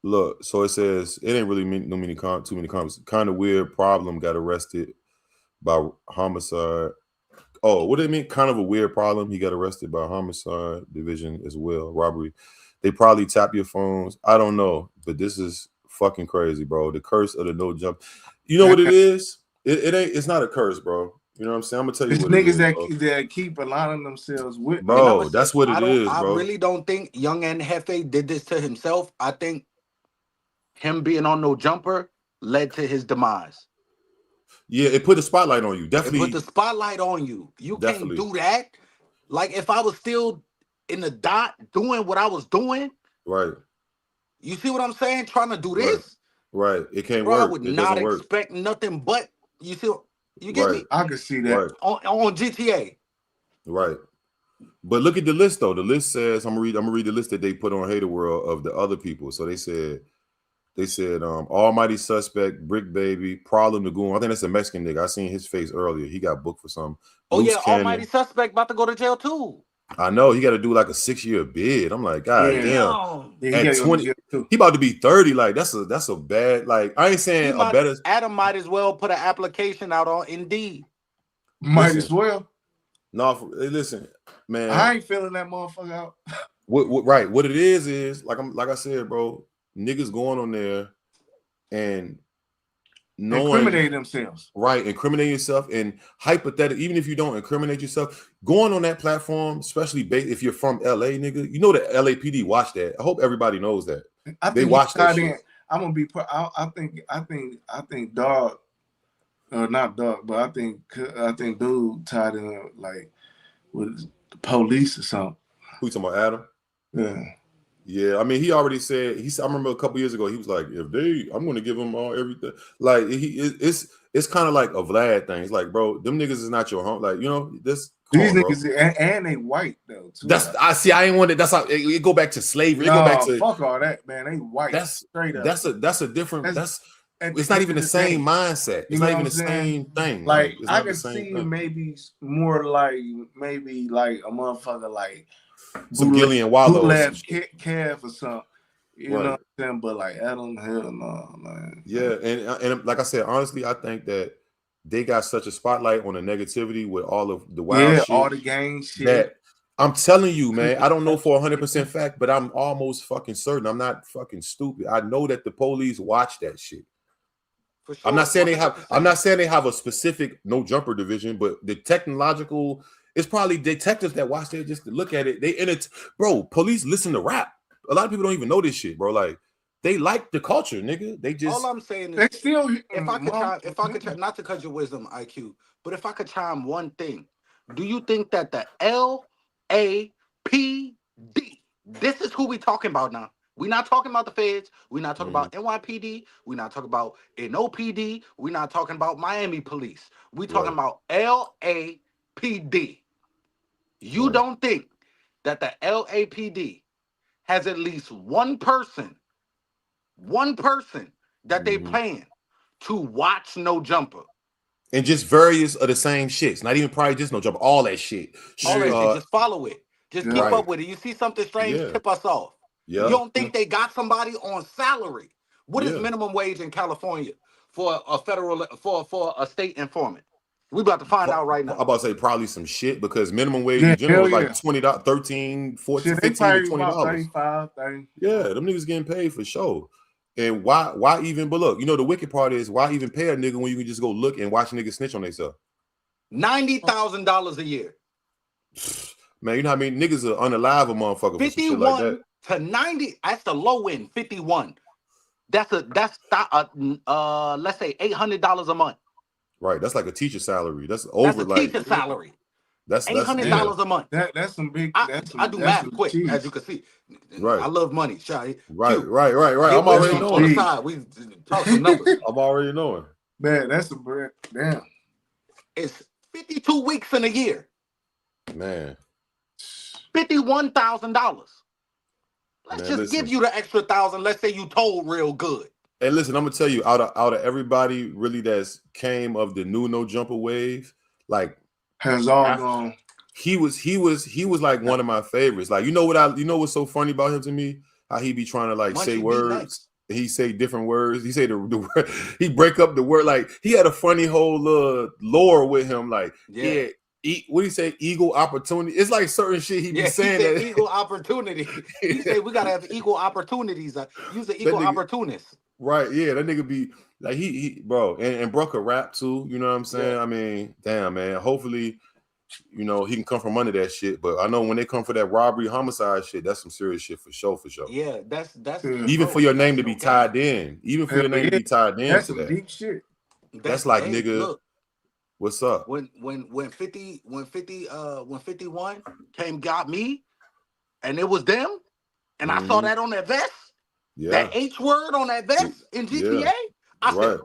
Look, so it says it ain't really too many comments. Kind of weird problem. Got arrested by homicide. Oh, what do it mean? Kind of a weird problem. He got arrested by homicide division as well. Robbery. They probably tap your phones. I don't know, but this is fucking crazy, bro. The curse of the no jump. You know what it is? It ain't. It's not a curse, bro. You know what I'm saying? I'm gonna tell you. It's what niggas it is, that keep aligning themselves with. Bro, that's what it is, bro. I really don't think Young and Hefe did this to himself. I think him being on no jumper led to his demise. Yeah, it put a spotlight on you. Definitely. It put the spotlight on you. You can't do that. Like if I was still in the dot doing what I was doing. Right. You see what I'm saying? Trying to do this. Right. It can't work. I would not expect nothing but you see. You get me? I can see that on GTA. Right. But look at the list though. The list says I'm gonna read the list that they put on Hater World of the other people. So they said Almighty Suspect, Brick Baby, Problem the Goon. I think that's a Mexican nigga. I seen his face earlier. He got booked for something. Oh yeah, Almighty Suspect about to go to jail too. I know he got to do like a 6-year bid. I'm like, God damn. At 20, he about to be 30. Like that's a bad. Like I ain't saying a better. Adam might as well put an application out on Indeed. Might as well. No, listen, man. I ain't feeling that motherfucker out. Right. What it is like I said, bro, niggas going on there and incriminating themselves. Right, incriminate yourself, and hypothetically, even if you don't incriminate yourself, going on that platform, especially if you're from LA, nigga, you know that LAPD watch that. I hope everybody knows that. They watch that shit. I'm gonna be. I think dog, not dog, but I think dude tied in like with the police or something. Who you talking about, Adam? Yeah. Yeah, I mean, he already said. I remember a couple years ago, he was like, I'm going to give them all everything. Like it's kind of like a Vlad thing. It's like, bro, them niggas is not your home. Like, you know, this. These niggas and they white though. Too, I ain't want it. That's how it go back to slavery. It go back to fuck all that, man. They white. That's straight up. That's a different. It's not even the same mindset. It's not even the same thing. Like I can see maybe more like a motherfucker like. Some Gillian Wallow, Kev or something, you know what I'm saying? But like Adam, hell no, man. Yeah, and like I said, honestly, I think that they got such a spotlight on the negativity with all of the wild shit, all the gang shit. That I'm telling you, man, I don't know for 100% fact, but I'm almost fucking certain. I'm not fucking stupid. I know that the police watch that shit. Sure, I'm not saying 100%. I'm not saying they have a specific no jumper division, but the technological. It's probably detectives that watch that just to look at it. Bro, police listen to rap. A lot of people don't even know this shit, bro. Like, they like the culture, nigga. They just. All I'm saying is, they still. If I could chime, not to cut your wisdom IQ, but if I could chime one thing, do you think that the LAPD, this is who we talking about now? We're not talking about the feds. We're not talking about NYPD. We're not talking about NOPD. We're not talking about Miami police. We're talking about LAPD. You don't think that the LAPD has at least one person that they plan to watch No Jumper? And just various of the same shits. Not even probably just No Jumper. All that shit. All that shit. Just follow it. Just keep up with it. You see something strange, tip us off. Yeah. You don't think they got somebody on salary? What is minimum wage in California for a for a state informant? We about to find out right now. I'm about to say probably some shit because minimum wage in general is like $20, $13, $14, $15 to $20. 35, 30. Yeah, them niggas getting paid for sure. And why even? But look, you know the wicked part is why even pay a nigga when you can just go look and watch niggas snitch on themselves? $90,000 a year. Man, you know how many niggas are unalive a motherfucker for some shit like that. To 90, that's the low end. 51. That's let's say $800 a month. Right, that's like a teacher salary. That's over like teacher salary. That's $800 a month. That's some big. I do math quick, as you can see. Right, I love money. Right. I'm already knowing. On the side, we talk some numbers. I'm already knowing. Man, that's a bread. Damn. It's 52 weeks in a year. Man. $51,000. Let's just give you the extra $1,000. Let's say you told real good. And listen, I'm gonna tell you, out of everybody really that's came of the new No Jumper wave, like has all gone. He was like one of my favorites. Like, you know what's so funny about him to me? How he be trying to like say words. He say different words. He say the word. He break up the word. Like, he had a funny whole lore with him. Like, what do you say? Equal opportunity. It's like certain shit he be saying. He said equal opportunity. He said we gotta have equal opportunities. Use the equal opportunist. Right, yeah, that nigga be like he bro, and bro could rap too. You know what I'm saying? Yeah. I mean, damn man. Hopefully, you know, he can come from under that shit. But I know when they come for that robbery, homicide shit, that's some serious shit for sure. Yeah, that's even for your name to be tied in. Even for your name to be tied in that's to that. Deep shit. That's like, nigga. Look, what's up? When 51 came got me, and it was them, and I saw that on that vest. Yeah. That H word on that vest in GTA. Yeah. I said,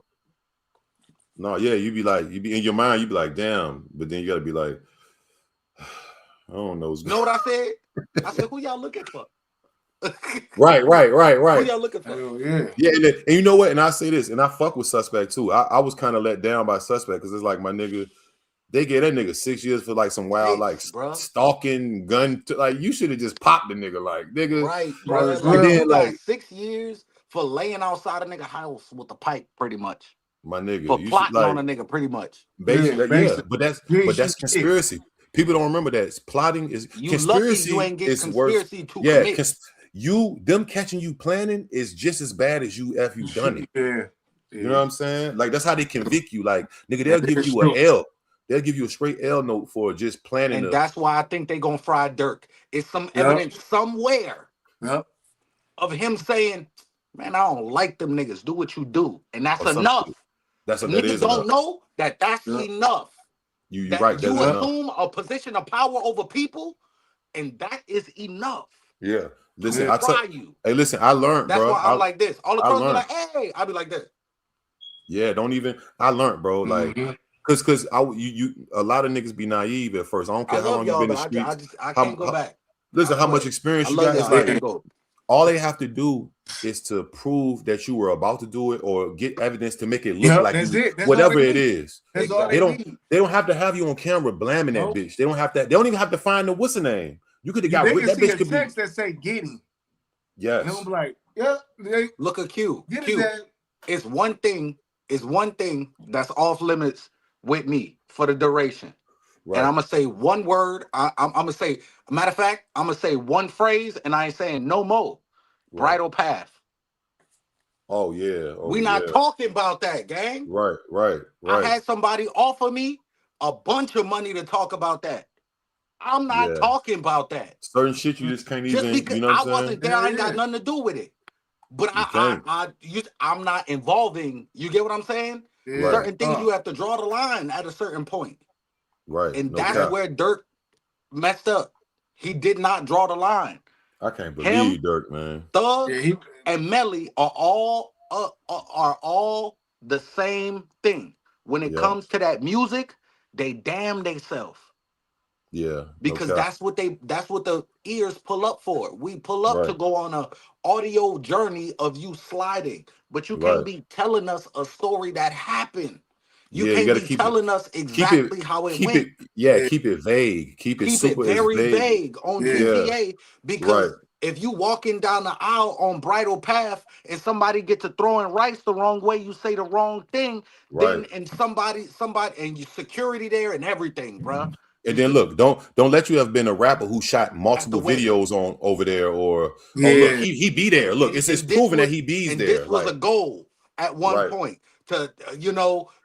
no, yeah, you be in your mind, you be like, damn, but then you gotta be like, I don't know. You know what I said? I said, who y'all looking for? Right. Who y'all looking for? Yeah, and you know what? And I say this, and I fuck with Suspect too. I was kind of let down by Suspect because it's like, my nigga, they gave that nigga 6 years for like some wild, like stalking gun. Like, you should have just popped the nigga, like, nigga. Right, bro. And then, like 6 years for laying outside a nigga house with a pipe, pretty much. My nigga, for you plotting should, on a nigga, pretty much. Yeah, but that's conspiracy. People don't remember that plotting is You conspiracy. lucky you ain't get Is worse. conspiracy to Yeah, commit. them catching you planning is just as bad as you done it. Yeah. You know what I'm saying? Like that's how they convict you. Like nigga, they'll give you an L. They'll give you a straight L note for just planning. And that's why I think they gonna fry Dirk. It's some evidence somewhere of him saying, "Man, I don't like them niggas. Do what you do," and that's enough. Niggas don't know that that's enough. You're right. You assume a position of power over people, and that is enough. Yeah. Listen, Hey, listen, I learned, that's bro. Why I'm like this. All the girls be like, "Hey," I'll be like this. Yeah, don't even. I learned, bro. Like, cause you a lot of niggas be naive at first. I don't care how long you've been in the streets. I can't go back. Listen, how much experience you got. It's like all they have to do is to prove that you were about to do it or get evidence to make it look like whatever it is. They don't have to have you on camera blaming that bitch. They don't have that. They don't even have to find the what's the name. You could have got rid of that bitch. Could text that say Giddy. Yes. And I'm like, look at Q. It's one thing that's off limits with me for the duration. Right. And I'm gonna say one word. I'm gonna say, matter of fact, I'm gonna say one phrase, and I ain't saying no more. Right. Bridal path. Oh yeah. We not talking about that, gang. Right. I had somebody offer me a bunch of money to talk about that. I'm not talking about that. Certain shit you just can't even. Because you know what I'm saying? wasn't there, I ain't got nothing to do with it. But I'm not involving. You get what I'm saying? Yeah. Certain things you have to draw the line at a certain point. Right. And that's where Dirk messed up. He did not draw the line. I can't believe Dirk, man. Thug and Melly are all the same thing. When it comes to that music, they damn themselves. Yeah. Because that's what the ears pull up for. We pull up to go on a audio journey of you sliding, but you can't be telling us a story that happened. You can't be telling us exactly how it went. Keep it vague. Keep it very vague on GTA because if you walking down the aisle on Bridal Path and somebody gets to throwing rice the wrong way, you say the wrong thing, then and somebody and you security there and everything, bruh. And then look, don't let you have been a rapper who shot multiple videos on over there or look, he be there. Look, it's proven that he be there. This was a goal at one point to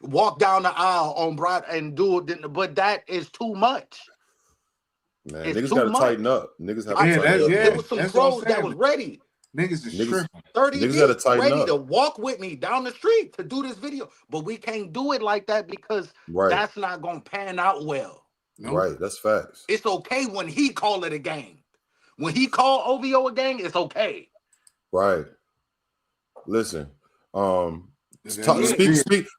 walk down the aisle on Bride and do it, but that is too much. Man, niggas gotta tighten up. Niggas have to tighten up. There was some pros that was ready. Niggas is tripping. 30 niggas ready to walk with me down the street to do this video, but we can't do it like that because that's not gonna pan out well. Nope. Right, that's facts. It's okay when he call it a gang. When he call OVO a gang, it's okay. Right. Listen,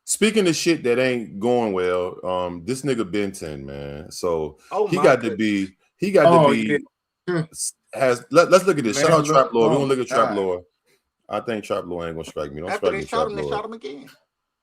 speaking of shit that ain't going well, this nigga Ben 10, man. So he got to be. Let's look at this. Shout out Trap Lord. We gonna look at Trap Lord. I think Trap Lord ain't gonna strike me. Don't strike me, Trap Lord. They shot him again.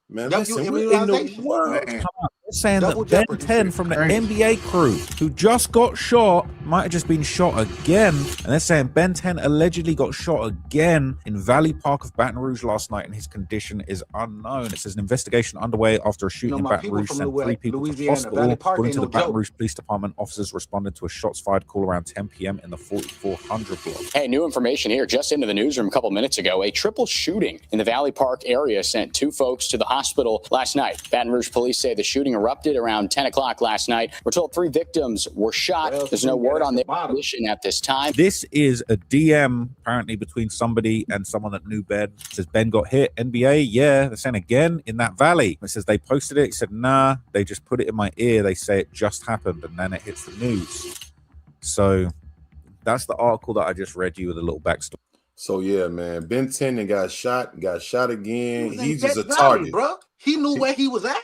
Man, listen, what in the world? They're saying that Ben 10 from the NBA crew, who just got shot, might have just been shot again. And they're saying Ben 10 allegedly got shot again in Valley Park of Baton Rouge last night, and his condition is unknown. It says an investigation underway after a shooting in Baton Rouge sent 3 people to hospital. According to the Baton Rouge Police Department, officers responded to a shots fired call around 10 p.m. in the 4400 block. Hey, new information here. Just into the newsroom a couple minutes ago, a triple shooting in the Valley Park area sent 2 folks to the hospital last night. Baton Rouge police say the shooting erupted around 10 o'clock last night. We're told 3 victims were shot. There's no word on their condition at this time. This is a DM apparently between somebody and someone that knew Ben. It says Ben got hit. NBA, yeah. They're saying again in that valley. It says they posted it. It said, nah, they just put it in my ear. They say it just happened, and then it hits the news. So that's the article that I just read you with a little backstory. So yeah, man, Ben 10 and got shot again. He's just a target, bro. He knew where he was at.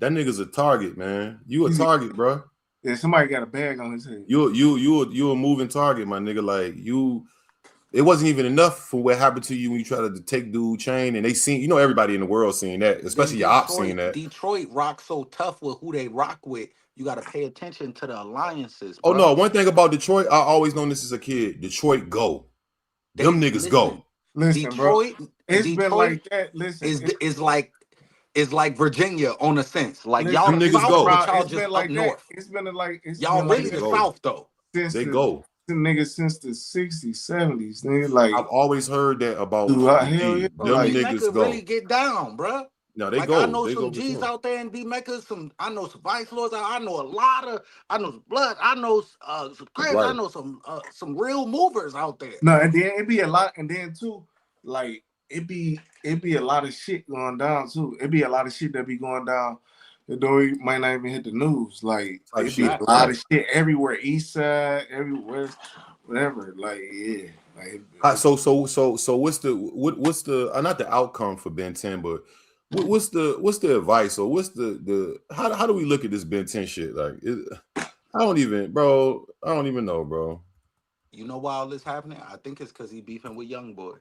That nigga's a target, man. You a target, bro. Yeah, somebody got a bag on his head. You a moving target, my nigga. Like it wasn't even enough for what happened to you when you try to take dude chain, and they seen, everybody in the world seeing that, especially your ops seeing that. Detroit rocks so tough with who they rock with. You got to pay attention to the alliances, bro. Oh no, one thing about Detroit, I always known this as a kid. Detroit go. Them niggas go. Listen, Detroit, bro. It's been like that. Listen, is like is like Virginia on a sense. Like Listen, y'all them the niggas South, go. but y'all It's just been up like that. north. It's been like Y'all been really like the that South though. since They the go. niggas since the 60s, 70s. Nigga, like I've always heard that about hell the G. yeah, Bro, Them B like Mecca niggas go. really get down, bro. No, they Like I go. know They some go for G's sure. out there in B Mecca. I know some Vice Lords. I know some Blood. I know some Crips. I Right. know some real movers out there. no, and then it be a lot, and then too, like it be a lot of shit going down too. It be a lot of shit that be going down that might not even hit the news. Like Type it be shit. a lot of shit everywhere, east side, everywhere, whatever. Like yeah, like So what's the not the outcome for Ben 10, but what's the advice or what's the how do we look at this Ben 10 shit? Like I don't even know, bro. You know why all this happening? I think it's because he beefing with Young Boy.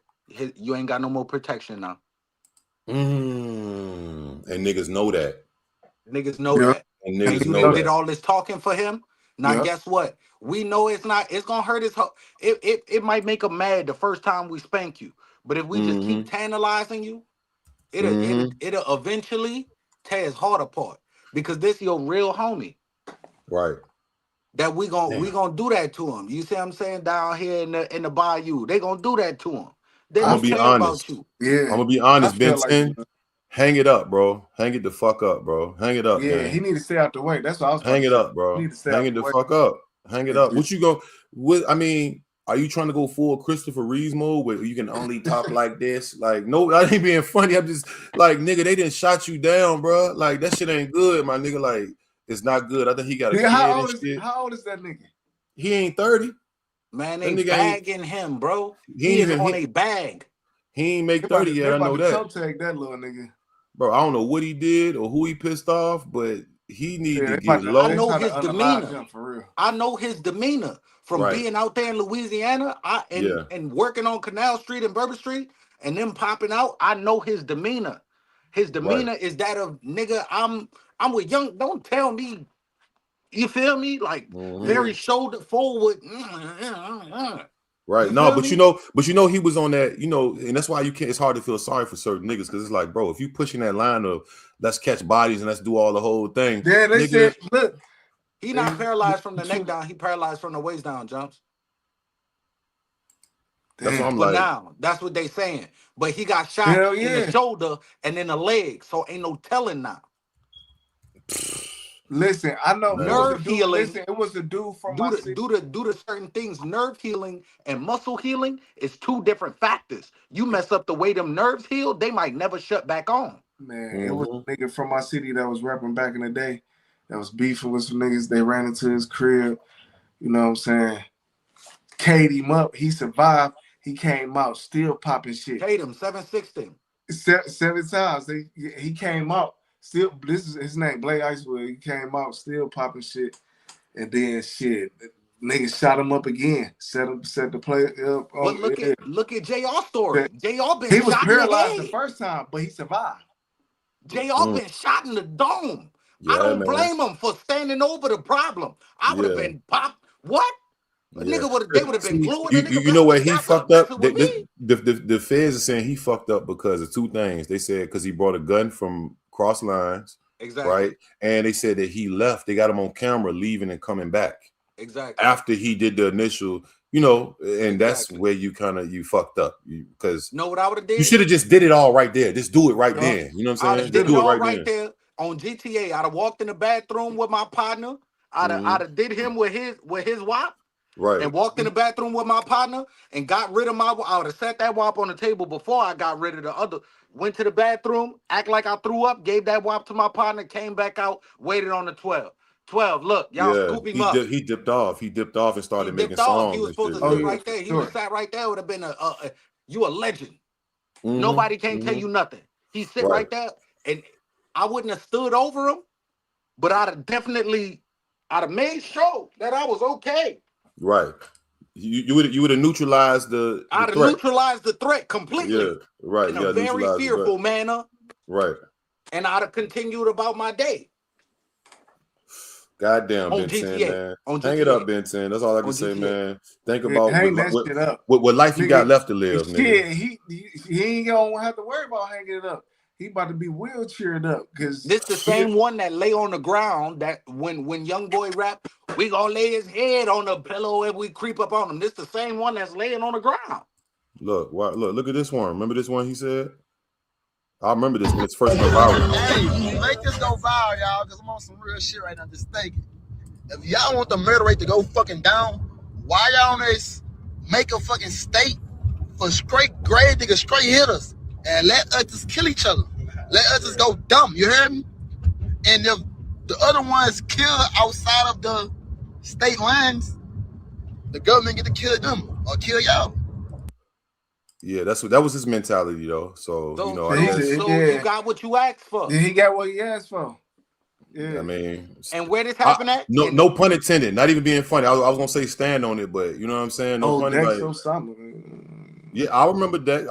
You ain't got no more protection now. And niggas know that. Niggas know that. And And niggas you know done that. did all this talking for him. Now guess what? We know it's gonna hurt his it might make him mad the first time we spank you. But if we just keep tantalizing you, it'll eventually tear his heart apart. Because this your real homie. Right. That we gonna do that to him. You see what I'm saying? Down here in the bayou. They gonna do that to him. They I'm don't gonna be care honest. about you. Yeah. I'm gonna be honest, I Ben feel 10. like Hang it up, bro. Hang it the fuck up, bro. Hang it up, yeah, gang. he need to stay out the way. That's what I was about Hang to it say. up, He bro. need to stay Hang out it the the way. fuck up. Hang it up. What you go with? I mean, are you trying to go full Christopher Reeves mode where you can only talk like this? Like, no, I ain't being funny. I'm just like, nigga, they didn't shot you down, bro. Like, that shit ain't good, my nigga. Like, it's not good. I think he got a Nigga, kid how and shit. How old is that nigga? He ain't 30. Man, That they nigga bagging him, bro. He He is ain't on even a bag. he ain't make They about 30 to- yet. they I about know to that. toe tag that little nigga. Bro, I don't know what he did or who he pissed off, but he need Yeah, to they get about to- low. I know try his to unalive demeanor. him for real. I know his demeanor from Right. being out there in Louisiana and working on Canal Street and Bourbon Street and them popping out. I know his demeanor. His demeanor is that of nigga. I'm with Young. Don't tell me. You feel me? Like very shoulder forward. Right. You No, feel but me? you know he was on that, and that's why you can't, it's hard to feel sorry for certain niggas, because it's like, bro, if you pushing that line of let's catch bodies and let's do all the whole thing. Yeah, they said, look. He not paralyzed from the neck down. He paralyzed from the waist down, Jumps. That's what I'm For like. now, that's what they saying. But he got shot in the shoulder and in the leg, so ain't no telling now. Listen, I know nerve healing. Listen, it was the dude from my city. Due to certain things, nerve healing and muscle healing is two different factors. You mess up the way them nerves heal, they might never shut back on. Man, it was a nigga from my city that was rapping back in the day that was beefing with some niggas. They ran into his crib. You know what I'm saying? K'd him up. He survived. He came out still popping shit. K'd him 7-16. 7 times. He came out still. This is his name, Blake Icewood. He came out still popping shit, and then shit, niggas shot him up again. Set the play up. But look at JR's story. JR been he was shot paralyzed in the the head. first time, but he survived. JR been shot in the dome. Yeah, I don't man. blame him for standing over the problem. I would have been popped. What? Nigga they would have been gluing the nigga. You know what he fucked up? With me. The feds are saying he fucked up because of two things. They said because he brought a gun from cross lines, exactly, right? And they said that he left. They got him on camera leaving and coming back, exactly, after he did the initial, and that's where you fucked up, because know what I would have did? You should have just did it all right there. Just do it right then. You know what I'm saying? Did Just do it it all right there on GTA. I'd have walked in the bathroom with my partner. I'd have did him with his WAP. Right. And walked in the bathroom with my partner and got rid of I would have set that WAP on the table before I got rid of the other. Went to the bathroom, act like I threw up, gave that WAP to my partner, came back out, waited on the 12. 12, look, y'all scoop him up. He dipped off. He dipped off and started making off. songs. He was supposed to sit right there. He was sat right there. Would have been you a legend. Nobody can't tell you nothing. He sit right there, and I wouldn't have stood over him, but I'd have made sure that I was okay. Right. You would have neutralized the I'd have threat. neutralized the threat completely. Yeah, right. In a very fearful manner. Right. And I'd have continued about my day. Goddamn, on Ben 10, GTA. man. On Hang GTA. it up, Ben 10. That's all I can On say, GTA. man. Think about hang that shit up. what life you got left to live, nigga. Shit, he ain't gonna have to worry about hanging it up. he about to be wheelchaired up because this the same one that lay on the ground that when young boy rap, we gonna lay his head on the pillow and we creep up on him. This the same one that's laying on the ground. Look at this one. Remember this one he said? I remember this when it's first went viral. Hey, make this go viral, y'all, because I'm on some real shit right now. Just thinking. If y'all want the murder rate to go fucking down, why y'all don't just make a fucking state for straight grave niggas, straight hitters, and let us just kill each other? Let us just go dumb, you hear me? And if the other ones kill outside of the state lines, the government get to kill them or kill y'all. Yeah, that was his mentality though. So you know, I guess, you got what you asked for. Yeah, he got what he asked for. Yeah. I mean, and where this happened at? No pun intended. Not even being funny. I was gonna say stand on it, but you know what I'm saying. No pun. Dex Like, something. Yeah, I remember Dex.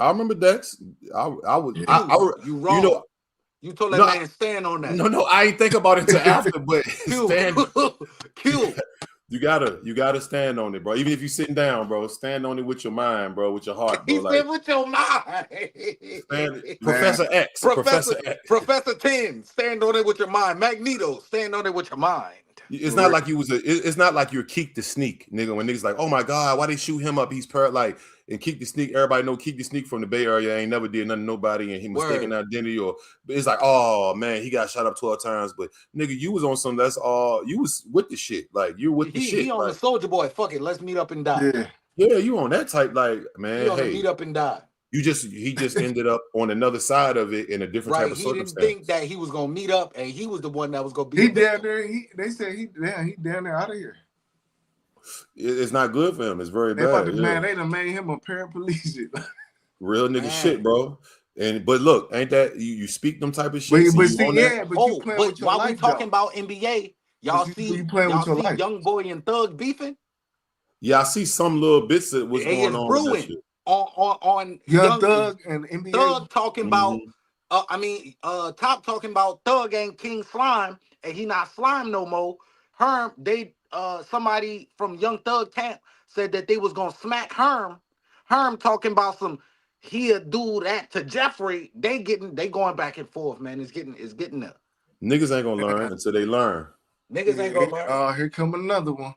I was. You wrong. You know, you told that man stand on that. No, I ain't think about it until after. But stand. Q. You gotta stand on it, bro. Even if you're sitting down, bro, stand on it with your mind, bro, with your heart, bro. He said with your mind. Professor X. Professor Tim, stand on it with your mind. Magneto, stand on it with your mind. It's not like it's not like you're Keek the Sneak, nigga. When niggas like, oh my God, why they shoot him up? He's like, and Keek the Sneak, everybody know Keek the Sneak from the Bay Area ain't never did nothing to nobody, and he mistaken identity, or it's like, oh man, he got shot up 12 times. But nigga, you was on some that's all you was with the shit. Like you're with the shit. He on the Soldier Boy. Fuck it, let's meet up and die. Yeah, you on that type, like, man. He on the meet up and die. He just ended up on another side of it in a different type of circumstance. He didn't think that he was gonna meet up, and he was the one that was gonna be. He down there. They said he down there out of here. It's not good for him. It's very bad. Man, they done made him a paraplegic. Real nigga shit, bro. But look, ain't that you speak them type of shit? But while we talking about NBA, y'all see Young Boy and Thug beefing? Yeah, I see some little bits of what's going on. Brewing on Young Thug and NBA. Thug talking about. Top talking about Thug ain't King Slime and he not Slime no more. Somebody from Young Thug camp said that they was gonna smack Herm. Herm talking about he'll do that to Jeffrey. They going back and forth, man. It's getting there. Niggas ain't gonna learn until they learn. Niggas ain't gonna learn. Here come another one.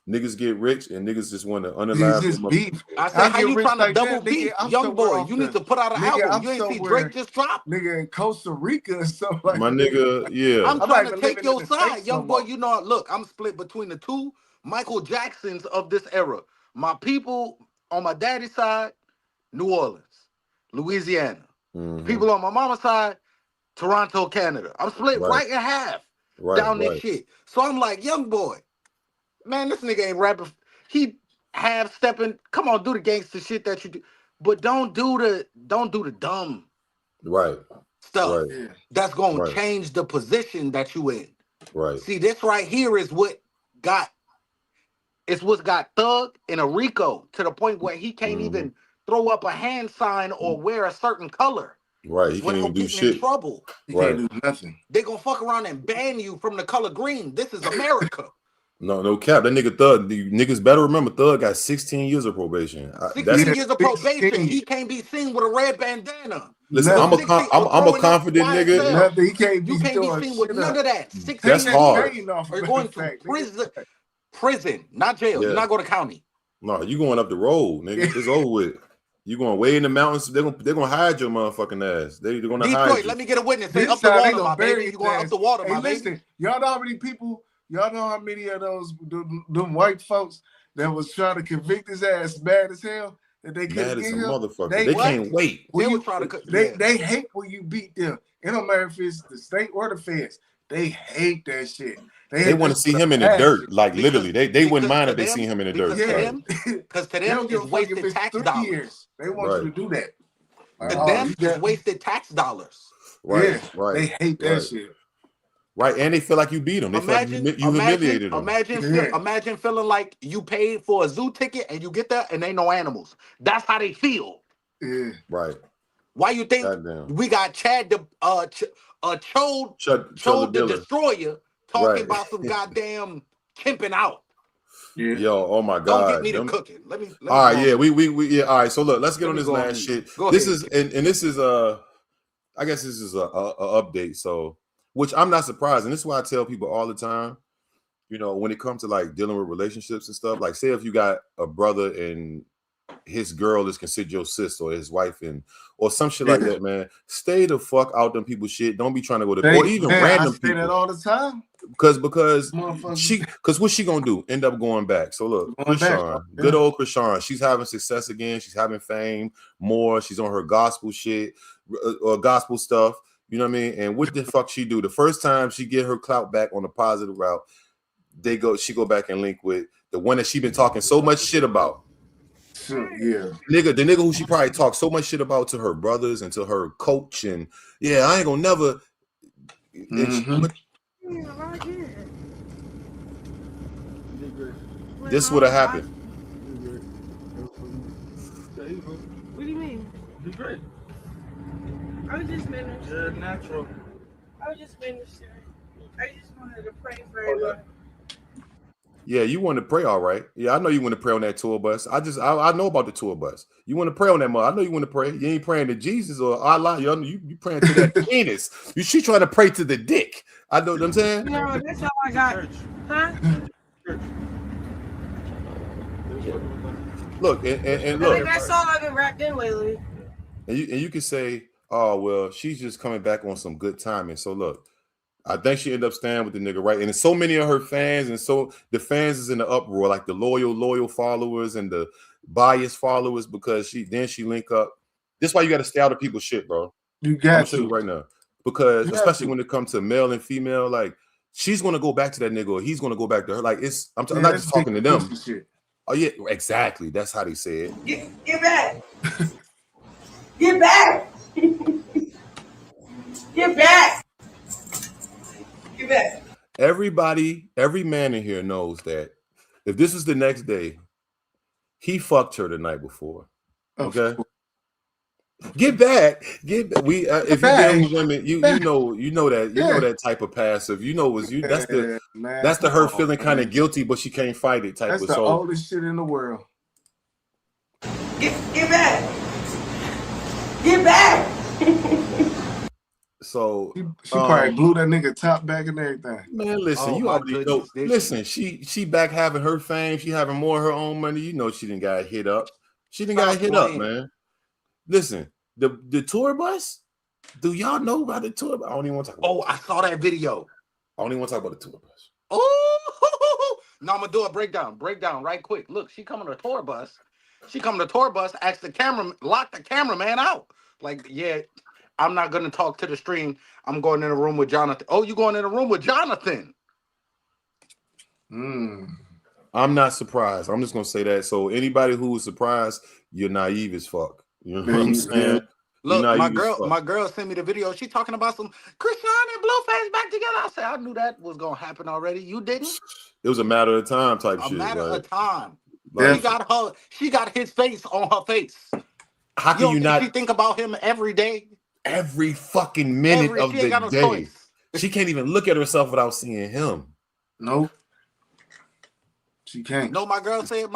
Niggas get rich and niggas just want to unalive them. Beef. I said, how you trying to double beef, Young Boy? You need to put out an album. You ain't see Drake just drop? Nigga in Costa Rica or something like my nigga, yeah. I'm trying to take your side, Young Boy. You know, look, I'm split between the two Michael Jacksons of this era. My people on my daddy's side, New Orleans, Louisiana. People on my mama's side, Toronto, Canada. I'm split right in half down this shit. So I'm like, Young Boy, man, this nigga ain't rapping. He half stepping. Come on, do the gangster shit that you do, but don't do the dumb stuff. That's gonna change the position that you in. Right. See, this right here is what's got Thug in a Rico to the point where he can't even throw up a hand sign or wear a certain color. Right. He can't even do shit. In trouble. He can't do nothing. They gonna fuck around and ban you from the color green. This is America. No cap. That nigga Thug, the niggas better remember Thug got 16 years of probation. 16 years of probation. He can't be seen with a red bandana. Listen, I'm a confident nigga. You can't be seen with none of that. 16 That's hard. You're going to prison, not jail. You're not going to county. No, you going up the road, nigga. It's over with. You going way in the mountains. They're gonna hide your motherfucking ass. They're gonna hide you. Let me get a witness. Say up the water, my baby. You going up the water, my baby. Y'all know how many people? Y'all know how many of those them white folks that was trying to convict his ass mad as hell that they couldn't get him? Motherfucker. They can't wait. They hate when you beat them. It don't matter if it's the state or the feds. They hate that shit. They want to see him in the dirt, like literally. They wouldn't mind if they see him in the dirt. Because to them, it's wasted tax dollars. They want you to do that. To them, it's wasted tax dollars. Right. They hate that shit. Right, and they feel like you beat them. They feel like you humiliated them. Imagine feeling like you paid for a zoo ticket and you get there and ain't no animals. That's how they feel. Yeah. Right. Why you think we got Chad the Chode the Destroyer talking about some goddamn camping out? Yeah. Yo, oh my God. Don't get me to cooking. Let me all right, yeah, we all right. So look, let's get on this last shit. This is and this is I guess this is a update. So, which I'm not surprised, and this is why I tell people all the time. You know, when it comes to like dealing with relationships and stuff, like say if you got a brother and his girl is considered your sister or his wife or some shit like that, man. Stay the fuck out them people's shit. Don't be trying to go to or even random I say people. that all the time. Because what's she gonna do? End up going back. So look, Krishan, good old Krishan. She's having success again. She's having fame more. She's on her gospel shit or gospel stuff. You know what I mean? And what the fuck she do? The first time she get her clout back on the positive route, she go back and link with the one that she been talking so much shit about. Yeah, the nigga who she probably talked so much shit about to her brothers and to her coach, and yeah, I ain't gonna never. This would have happened. What do you mean? Be great. I was just ministering. Yeah, natural. I was just ministering. I just wanted to pray for everybody. Yeah, you want to pray, all right. Yeah, I know you want to pray on that tour bus. I know about the tour bus. You want to pray on that mother. I know you want to pray. You ain't praying to Jesus or Allah. You praying to that penis. She trying to pray to the dick. I know what I'm saying. No, that's all I got. Huh? Look, and I look. think that's all I've been wrapped in lately. And you can say, oh, well, she's just coming back on some good timing. So look, I think she ended up staying with the nigga, right? And so many of her fans, and so the fans is in the uproar, like the loyal followers and the biased followers, because she link up. This is why you got to stay out of people's shit, bro. You got to right now, because especially when it comes to male and female, like she's gonna go back to that nigga, or he's gonna go back to her. Like I'm not just talking to them. Oh yeah, exactly. That's how they say it. Get back. Get back. Get back. Get back. Everybody, every man in here knows that if this is the next day, he fucked her the night before. Okay. Get back. Get back. If you deal with women, you know that type of passive. That's the her feeling kind of guilty, but she can't fight it type that's of. That's the oldest shit in the world. Get back. Get back. So she probably blew that nigga top back and everything. Man, listen, you already know. Listen, she back having her fame. She having more of her own money. You know she didn't got hit up. She didn't got hit up, man. Listen, the tour bus. Do y'all know about the tour bus? I don't even want to talk about I saw that video. I don't even want to talk about the tour bus. Oh, no, I'm gonna do a breakdown right quick. Look, she coming to the tour bus. Ask the camera, lock the cameraman out. Like, yeah, I'm not gonna talk to the stream. I'm going in a room with Jonathan. Oh, you going in a room with Jonathan? I'm not surprised. I'm just gonna say that. So anybody who is surprised, you're naive as fuck. You know what I'm saying? Look, my girl sent me the video. She talking about some Krishan and Blueface back together. I said, I knew that was gonna happen already. You didn't? It was a matter of time type shit. A matter of time. Like, she got his face on her face. How can you not? She think about him every day, every fucking minute of the day. She can't even look at herself without seeing him. No, she can't. No, my girl said,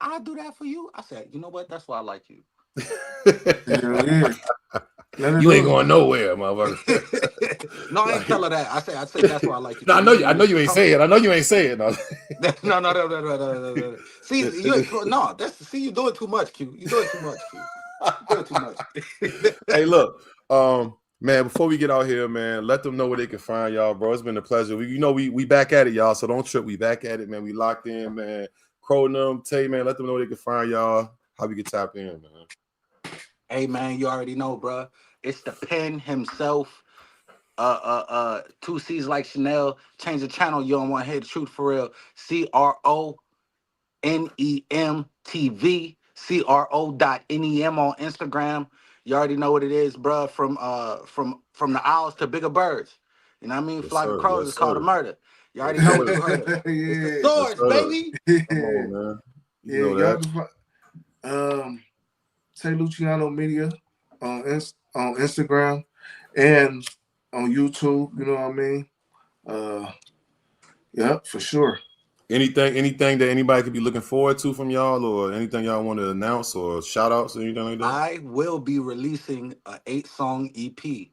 I'll do that for you. I said, you know what? That's why I like you. You ain't going nowhere, motherfucker. No, I ain't tell her that. I said that's why I like you. No, I know you ain't saying it. I know you ain't saying it. No. See, you doing too much, Q. You doing too much, Q. You doing too much. Hey, look, man, before we get out here, man, let them know where they can find y'all, bro. It's been a pleasure. We back at it, y'all, so don't trip. We back at it, man. We locked in, man. Crow and them, Tay, man, let them know where they can find y'all. How we can tap in, man. Hey, man, you already know, bro. It's the pen himself. 2 C's like Chanel. Change the channel. You don't want to hear the truth for real. CRONEMTV. CRO.NEM on Instagram. You already know what it is, bro. From the owls to bigger birds. You know what I mean? Flock of crows is called a murder. You already know what it's the swords, baby. Come on, man. You know that. Say Luciano Media on Instagram and on YouTube. You know what I mean? Yeah, for sure. Anything that anybody could be looking forward to from y'all, or anything y'all want to announce or shout outs or anything like that? I will be releasing an 8-song EP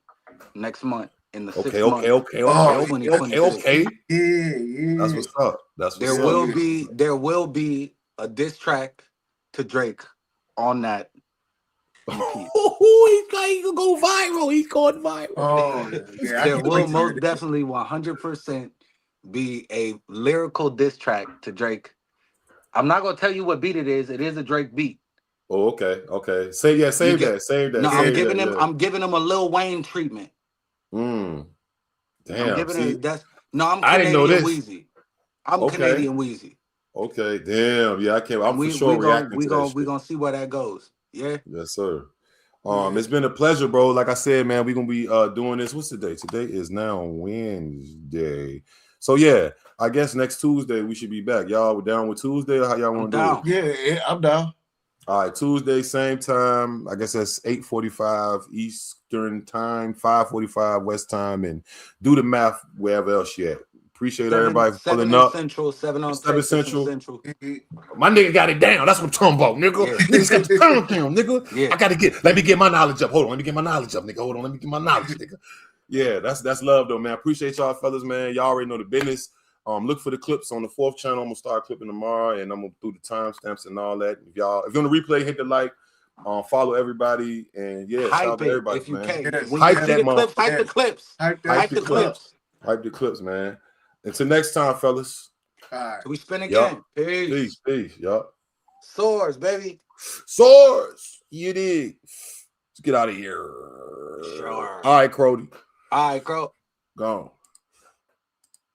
next month in the Okay, 6th month. Okay. Yeah. That's what's up. That's what's There up. will be a diss track to Drake on that. He's gonna go viral. He's going viral. Oh, yeah. There will most definitely 100% be a lyrical diss track to Drake. I'm not gonna tell you what beat it is. It is a Drake beat. Oh, okay. Save that. No, I'm giving him a Lil Wayne treatment. Damn. I'm I didn't know Canadian this. Weezy. I'm Canadian Weezy. Okay, damn. Yeah, I can't. I'm for sure reacting to that shit. We're gonna see where that goes. Yeah. Yes, sir. It's been a pleasure, bro. Like I said, man, we're gonna be doing this. What's the day? Today is now Wednesday. So yeah, I guess next Tuesday we should be back. Y'all down with Tuesday, or how y'all want to do it? Yeah, I'm down. All right, Tuesday, same time. I guess that's 8:45 Eastern time, 5:45 West time, and do the math wherever else you at. Appreciate everybody for pulling up. 7 on Central. My nigga got it down. That's what I'm talking about, nigga. Yeah. Niggas got the time down, nigga. Yeah. Let me get my knowledge up. Hold on, let me get my knowledge up, nigga. Hold on, let me get my knowledge, nigga. Yeah, that's love though, man. Appreciate y'all fellas, man. Y'all already know the business. Look for the clips on the 4th channel. I'm gonna start clipping tomorrow, and I'm gonna do the timestamps and all that. If you're on the replay, hit the like, follow everybody, and yeah, shout out to everybody, if you man. can. Hype that clip, hype the clips. Hype the clips, man. Until next time, fellas. All right. We spin again. Yep. Peace. Yup. Swords, baby. Swords. You dig? Let's get out of here. Sure. All right, Crody. All right, Crow. Gone.